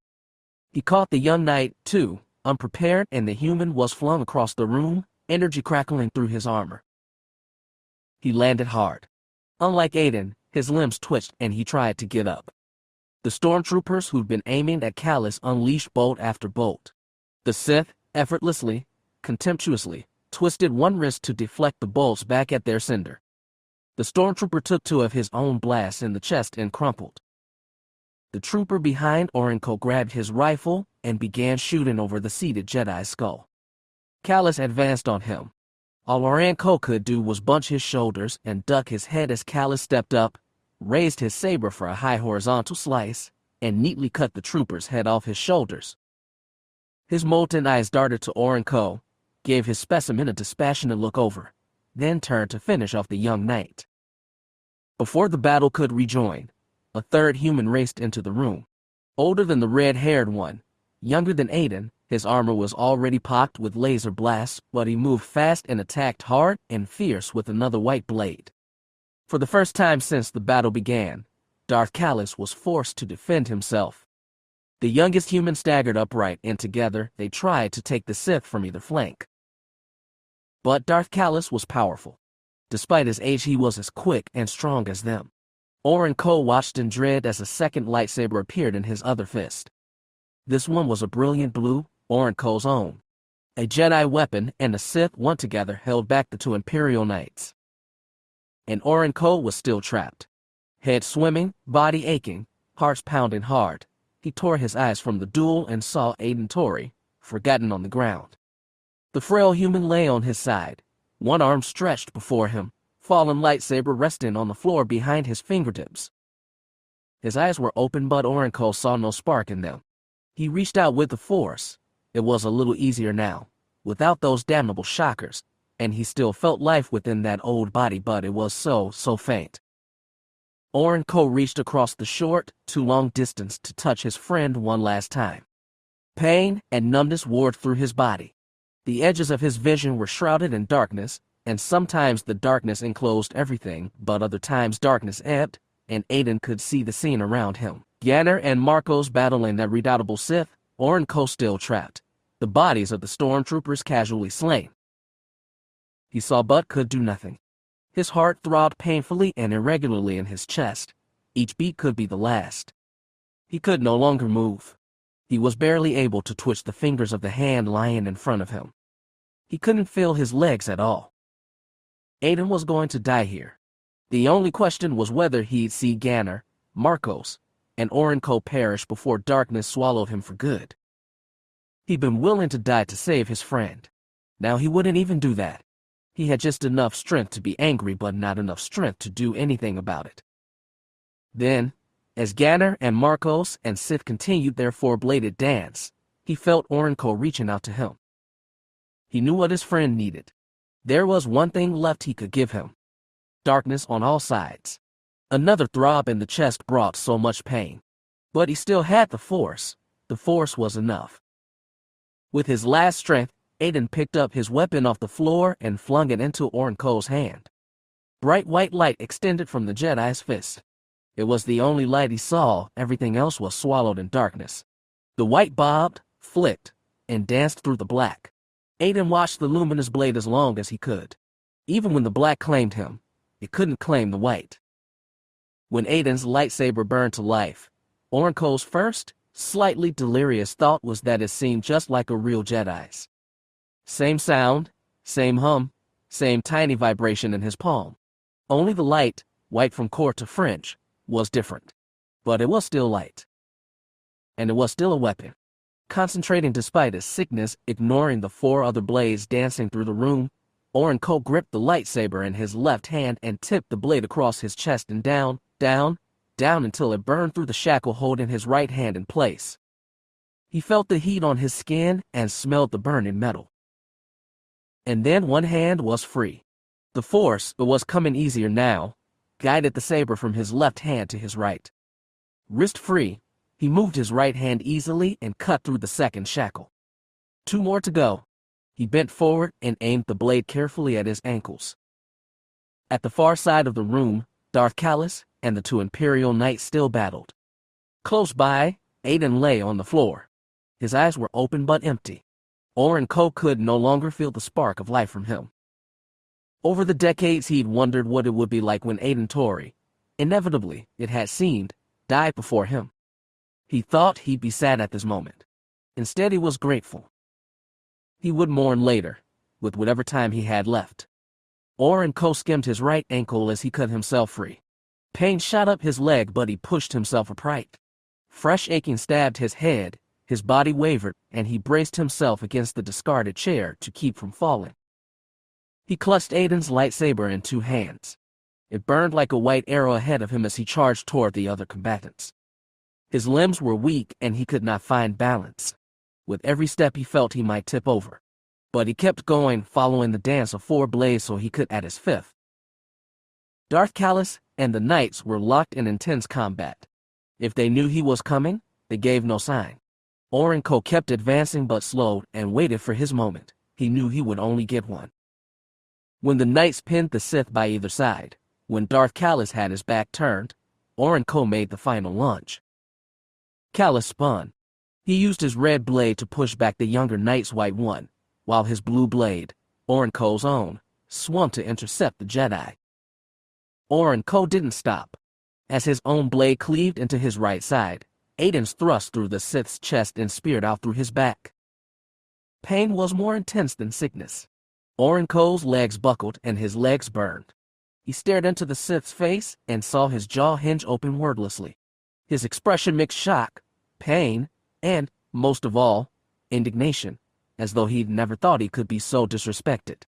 He caught the young knight, too, unprepared, and the human was flung across the room, energy crackling through his armor. He landed hard. Unlike Aiden, his limbs twitched and he tried to get up. The stormtroopers who'd been aiming at Kallus unleashed bolt after bolt. The Sith, effortlessly, contemptuously, twisted one wrist to deflect the bolts back at their sender. The stormtrooper took 2 of his own blasts in the chest and crumpled. The trooper behind Orenco grabbed his rifle and began shooting over the seated Jedi's skull. Kallus advanced on him. All Orenco could do was bunch his shoulders and duck his head as Kallus stepped up, raised his saber for a high horizontal slice, and neatly cut the trooper's head off his shoulders. His molten eyes darted to Orenco, gave his specimen a dispassionate look over, then turned to finish off the young knight. Before the battle could rejoin, a 3rd human raced into the room. Older than the red-haired one, younger than Aiden, His armor was already pocked with laser blasts, but he moved fast and attacked hard and fierce with another white blade. For the first time since the battle began, Darth Kallus was forced to defend himself. The youngest human staggered upright, and together they tried to take the Sith from either flank. But Darth Kallus was powerful. Despite his age, he was as quick and strong as them. Oren Ko watched in dread as a second lightsaber appeared in his other fist. This one was a brilliant blue, Oren Ko's own. A Jedi weapon and a Sith one together held back the two Imperial Knights. And Oren Ko was still trapped. Head swimming, body aching, hearts pounding hard. He tore his eyes from the duel and saw Aiden Tori, forgotten on the ground. The frail human lay on his side, one arm stretched before him, fallen lightsaber resting on the floor behind his fingertips. His eyes were open, but Oren Ko saw no spark in them. He reached out with the Force. It was a little easier now, without those damnable shockers, and he still felt life within that old body, but it was so faint. Oren Ko reached across the short, too long distance to touch his friend one last time. Pain and numbness warred through his body. The edges of his vision were shrouded in darkness, and sometimes the darkness enclosed everything, but other times darkness ebbed, and Aiden could see the scene around him. Ganner and Marcos battling that redoubtable Sith, Oren Ko still trapped, the bodies of the stormtroopers casually slain. He saw but could do nothing. His heart throbbed painfully and irregularly in his chest. Each beat could be the last. He could no longer move. He was barely able to twitch the fingers of the hand lying in front of him. He couldn't feel his legs at all. Aiden was going to die here. The only question was whether he'd see Ganner, Marcos, and Oren Ko perish before darkness swallowed him for good. He'd been willing to die to save his friend. Now he wouldn't even do that. He had just enough strength to be angry, but not enough strength to do anything about it. Then, as Ganner and Marcos and Sith continued their four-bladed dance, he felt Oren Ko reaching out to him. He knew what his friend needed. There was one thing left he could give him. Darkness on all sides. Another throb in the chest brought so much pain. But he still had the Force. The Force was enough. With his last strength, Aiden picked up his weapon off the floor and flung it into Oren Ko's hand. Bright white light extended from the Jedi's fist. It was the only light he saw, everything else was swallowed in darkness. The white bobbed, flicked, and danced through the black. Aiden watched the luminous blade as long as he could. Even when the black claimed him, it couldn't claim the white. When Aiden's lightsaber burned to life, Oren Ko's first, slightly delirious thought was that it seemed just like a real Jedi's. Same sound, same hum, same tiny vibration in his palm. Only the light, white from core to fringe, was different. But it was still light. And it was still a weapon. Concentrating despite his sickness, ignoring the four other blades dancing through the room, Oren Ko gripped the lightsaber in his left hand and tipped the blade across his chest and down, down, down until it burned through the shackle holding his right hand in place. He felt the heat on his skin and smelled the burning metal. And then one hand was free. The Force, but was coming easier now, guided the saber from his left hand to his right. Wrist free, he moved his right hand easily and cut through the second shackle. 2 more to go. He bent forward and aimed the blade carefully at his ankles. At the far side of the room, Darth Kallus and the 2 Imperial Knights still battled. Close by, Aiden lay on the floor. His eyes were open but empty. Oren Ko could no longer feel the spark of life from him. Over the decades he'd wondered what it would be like when Aiden Tori, inevitably, it had seemed, died before him. He thought he'd be sad at this moment. Instead he was grateful. He would mourn later, with whatever time he had left. Oren Ko skimmed his right ankle as he cut himself free. Pain shot up his leg, but he pushed himself upright. Fresh aching stabbed his head, his body wavered, and he braced himself against the discarded chair to keep from falling. He clutched Aiden's lightsaber in 2 hands. It burned like a white arrow ahead of him as he charged toward the other combatants. His limbs were weak and he could not find balance. With every step he felt he might tip over. But he kept going, following the dance of 4 blades so he could add his 5th. Darth Kallus and the Knights were locked in intense combat. If they knew he was coming, they gave no sign. Orenco kept advancing but slowed and waited for his moment. He knew he would only get one. When the knights pinned the Sith by either side, when Darth Kallus had his back turned, Orenco made the final lunge. Kallus spun. He used his red blade to push back the younger knight's white one, while his blue blade, Orenco's own, swung to intercept the Jedi. Orenco didn't stop. As his own blade cleaved into his right side, Aiden's thrust through the Sith's chest and speared out through his back. Pain was more intense than sickness. Orenco's legs buckled and his legs burned. He stared into the Sith's face and saw his jaw hinge open wordlessly. His expression mixed shock, pain, and, most of all, indignation, as though he'd never thought he could be so disrespected.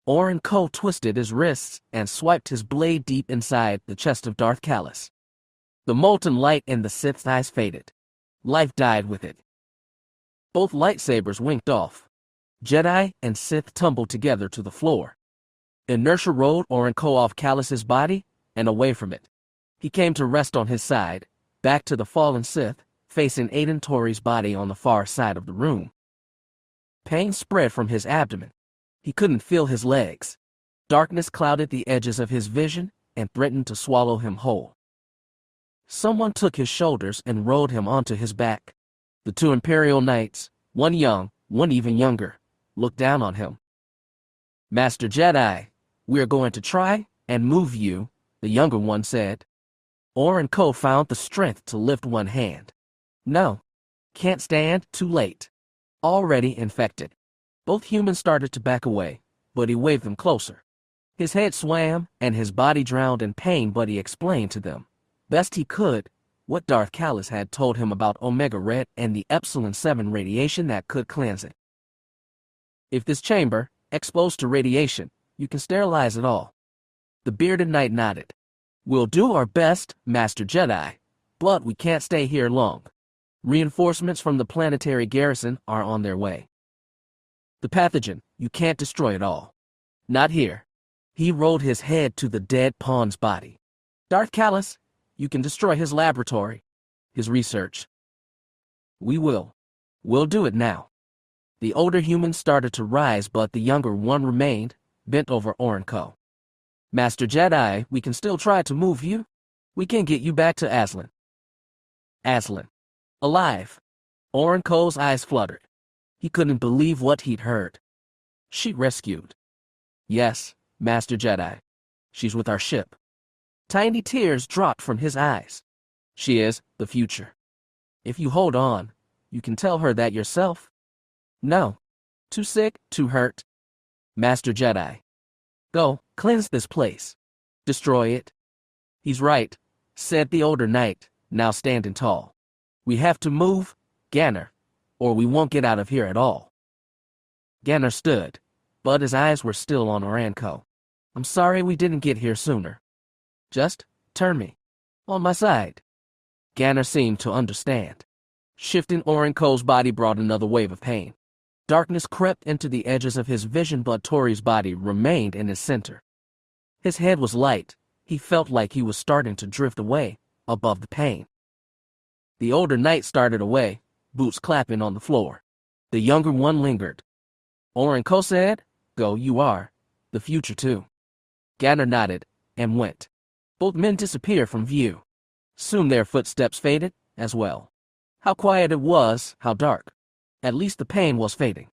Orenco twisted his wrists and swiped his blade deep inside the chest of Darth Kallus. The molten light in the Sith's eyes faded. Life died with it. Both lightsabers winked off. Jedi and Sith tumbled together to the floor. Inertia rolled Orenco off Kallus's body and away from it. He came to rest on his side, back to the fallen Sith, facing Aiden Tori's body on the far side of the room. Pain spread from his abdomen. He couldn't feel his legs. Darkness clouded the edges of his vision and threatened to swallow him whole. Someone took his shoulders and rolled him onto his back. The two Imperial Knights, one young, one even younger, looked down on him. "Master Jedi, we are going to try and move you," the younger one said. Orenco found the strength to lift one hand. "No. Can't stand, too late. Already infected." Both humans started to back away, but he waved them closer. His head swam and his body drowned in pain, but he explained to them, best he could, what Darth Kallus had told him about Omega Red and the Epsilon 7 radiation that could cleanse it. "If this chamber, exposed to radiation, you can sterilize it all." The bearded knight nodded. "We'll do our best, Master Jedi, but we can't stay here long. Reinforcements from the planetary garrison are on their way. The pathogen, you can't destroy it all. Not here." He rolled his head to the dead pawn's body. "Darth Kallus, you can destroy his laboratory, his research." "We will. We'll do it now." The older human started to rise, but the younger one remained, bent over Orenco. "Master Jedi, we can still try to move you. We can get you back to Aslan." Aslan. Alive. Orenco's eyes fluttered. He couldn't believe what he'd heard. "She rescued." "Yes, Master Jedi. She's with our ship." Tiny tears dropped from his eyes. "She is the future. If you hold on, you can tell her that yourself." "No. Too sick, too hurt." "Master Jedi. Go, cleanse this place. Destroy it." "He's right," said the older knight, now standing tall. "We have to move, Ganner, or we won't get out of here at all." Ganner stood, but his eyes were still on Orenco. "I'm sorry we didn't get here sooner. Just turn me. On my side." Ganner seemed to understand. Shifting Orenco's body brought another wave of pain. Darkness crept into the edges of his vision, but Tori's body remained in his center. His head was light. He felt like he was starting to drift away, above the pain. The older knight started away, boots clapping on the floor. The younger one lingered. Orenco said, "Go, you are. The future too." Ganner nodded and went. Both men disappeared from view. Soon their footsteps faded, as well. How quiet it was, how dark. At least the pain was fading.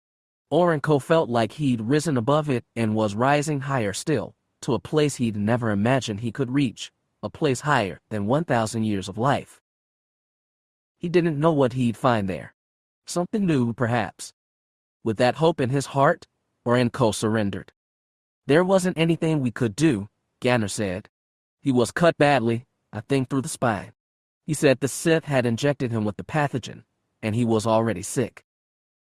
Orenco felt like he'd risen above it and was rising higher still, to a place he'd never imagined he could reach, a place higher than 1,000 years of life. He didn't know what he'd find there. Something new, perhaps. With that hope in his heart, Orenco surrendered. "There wasn't anything we could do," Ganner said. "He was cut badly, I think through the spine. He said the Sith had injected him with the pathogen, and he was already sick.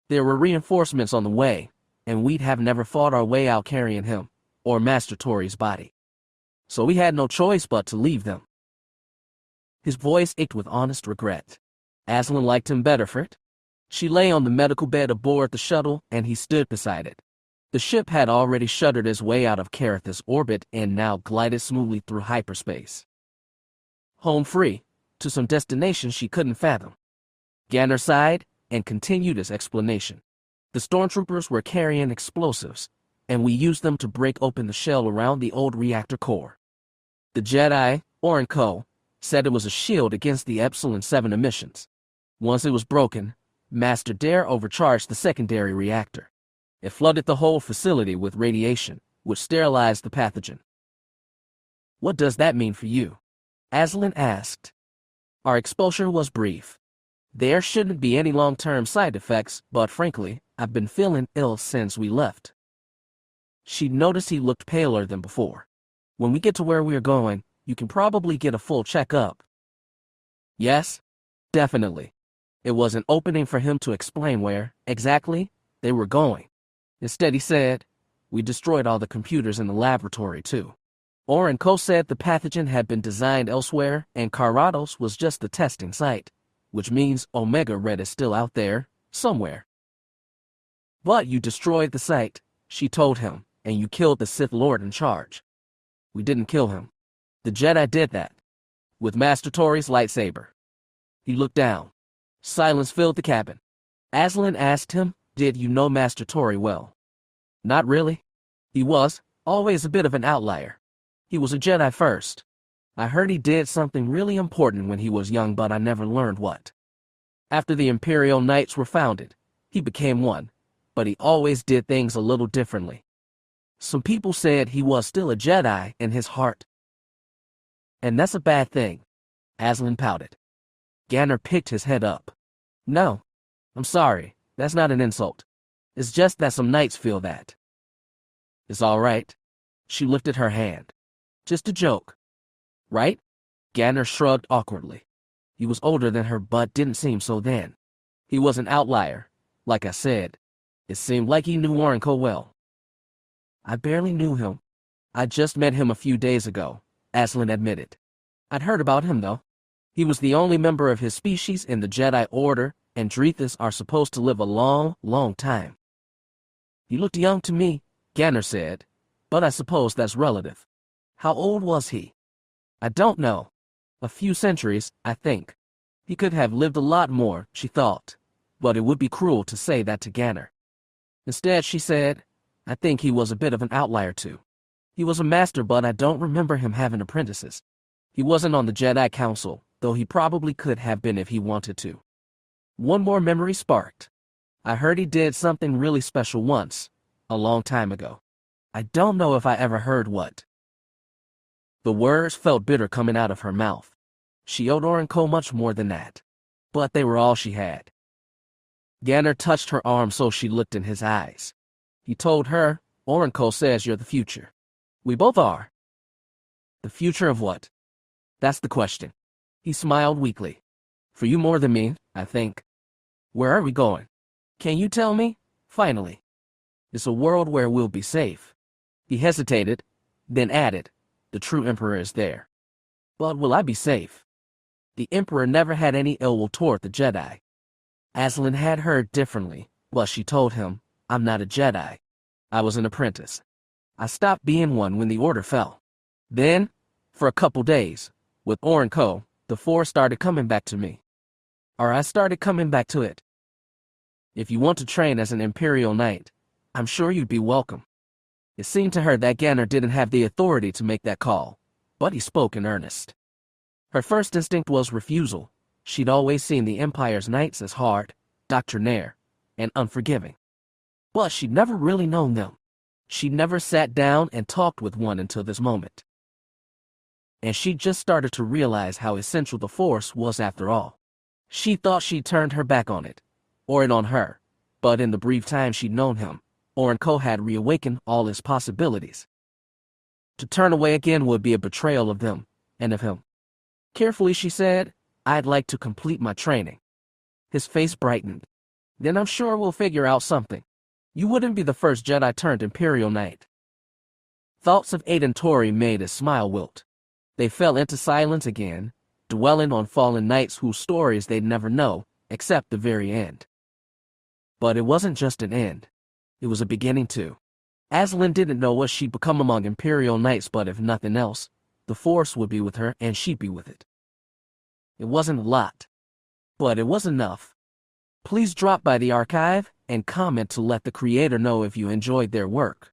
There were reinforcements on the way, and we'd have never fought our way out carrying him, or Master Tori's body. So we had no choice but to leave them." His voice ached with honest regret. Aslan liked him better for it. She lay on the medical bed aboard the shuttle, and he stood beside it. The ship had already shuttered its way out of Carathis' orbit and now glided smoothly through hyperspace. Home free, to some destination she couldn't fathom. Ganner sighed and continued his explanation. The stormtroopers were carrying explosives, and we used them to break open the shell around the old reactor core. The Jedi, Oren Co., said it was a shield against the Epsilon 7 emissions. Once it was broken, Master Dare overcharged the secondary reactor. It flooded the whole facility with radiation, which sterilized the pathogen. What does that mean for you? Aslan asked. Our exposure was brief. There shouldn't be any long-term side effects, but frankly, I've been feeling ill since we left. She noticed he looked paler than before. When we get to where we're going, you can probably get a full checkup. Yes, definitely. It was an opening for him to explain where, exactly, they were going. Instead he said, we destroyed all the computers in the laboratory too. Oren Co. said the pathogen had been designed elsewhere and Carados was just the testing site, which means Omega Red is still out there, somewhere. But you destroyed the site, she told him, and you killed the Sith Lord in charge. We didn't kill him. The Jedi did that. With Master Tori's lightsaber. He looked down. Silence filled the cabin. Aslan asked him, did you know Master Tori well? Not really. He was, always a bit of an outlier. He was a Jedi first. I heard he did something really important when he was young, but I never learned what. After the Imperial Knights were founded, he became one, but he always did things a little differently. Some people said he was still a Jedi in his heart. And that's a bad thing. Aslan pouted. Ganner picked his head up. No, I'm sorry, that's not an insult. It's just that some knights feel that. It's all right. She lifted her hand. Just a joke. Right? Ganner shrugged awkwardly. He was older than her but didn't seem so then. He was an outlier. Like I said, it seemed like he knew Oren Co. well. I barely knew him. I just met him a few days ago, Aslan admitted. I'd heard about him though. He was the only member of his species in the Jedi Order, and Drethas are supposed to live a long, long time. He looked young to me, Ganner said, but I suppose that's relative. How old was he? I don't know. A few centuries, I think. He could have lived a lot more, she thought, but it would be cruel to say that to Ganner. Instead, she said, I think he was a bit of an outlier too. He was a master, but I don't remember him having apprentices. He wasn't on the Jedi Council, though he probably could have been if he wanted to. One more memory sparked. I heard he did something really special once, a long time ago. I don't know if I ever heard what. The words felt bitter coming out of her mouth. She owed Oren Co. much more than that. But they were all she had. Ganner touched her arm so she looked in his eyes. He told her, Oren Co. says you're the future. We both are. The future of what? That's the question. He smiled weakly. For you more than me, I think. Where are we going? Can you tell me? Finally. It's a world where we'll be safe. He hesitated, then added, the true Emperor is there. But will I be safe? The Emperor never had any ill will toward the Jedi. Aslan had heard differently, but she told him, I'm not a Jedi. I was an apprentice. I stopped being one when the Order fell. Then, for a couple days, with Oren Co., the Force started coming back to me. Or I started coming back to it. If you want to train as an Imperial Knight, I'm sure you'd be welcome. It seemed to her that Ganner didn't have the authority to make that call, but he spoke in earnest. Her first instinct was refusal. She'd always seen the Empire's knights as hard, doctrinaire, and unforgiving. But she'd never really known them. She'd never sat down and talked with one until this moment. And she'd just started to realize how essential the Force was after all. She thought she'd turned her back on it, or it on her, but in the brief time she'd known him, Oren Co. had reawakened all his possibilities. To turn away again would be a betrayal of them, and of him. Carefully she said, I'd like to complete my training. His face brightened. Then I'm sure we'll figure out something. You wouldn't be the first Jedi turned Imperial Knight. Thoughts of Aiden Tori made his smile wilt. They fell into silence again, dwelling on fallen knights whose stories they'd never know, except the very end. But it wasn't just an end. It was a beginning too. Aslan didn't know what she'd become among Imperial Knights, but if nothing else, the Force would be with her and she'd be with it. It wasn't a lot, but it was enough. Please drop by the archive and comment to let the creator know if you enjoyed their work.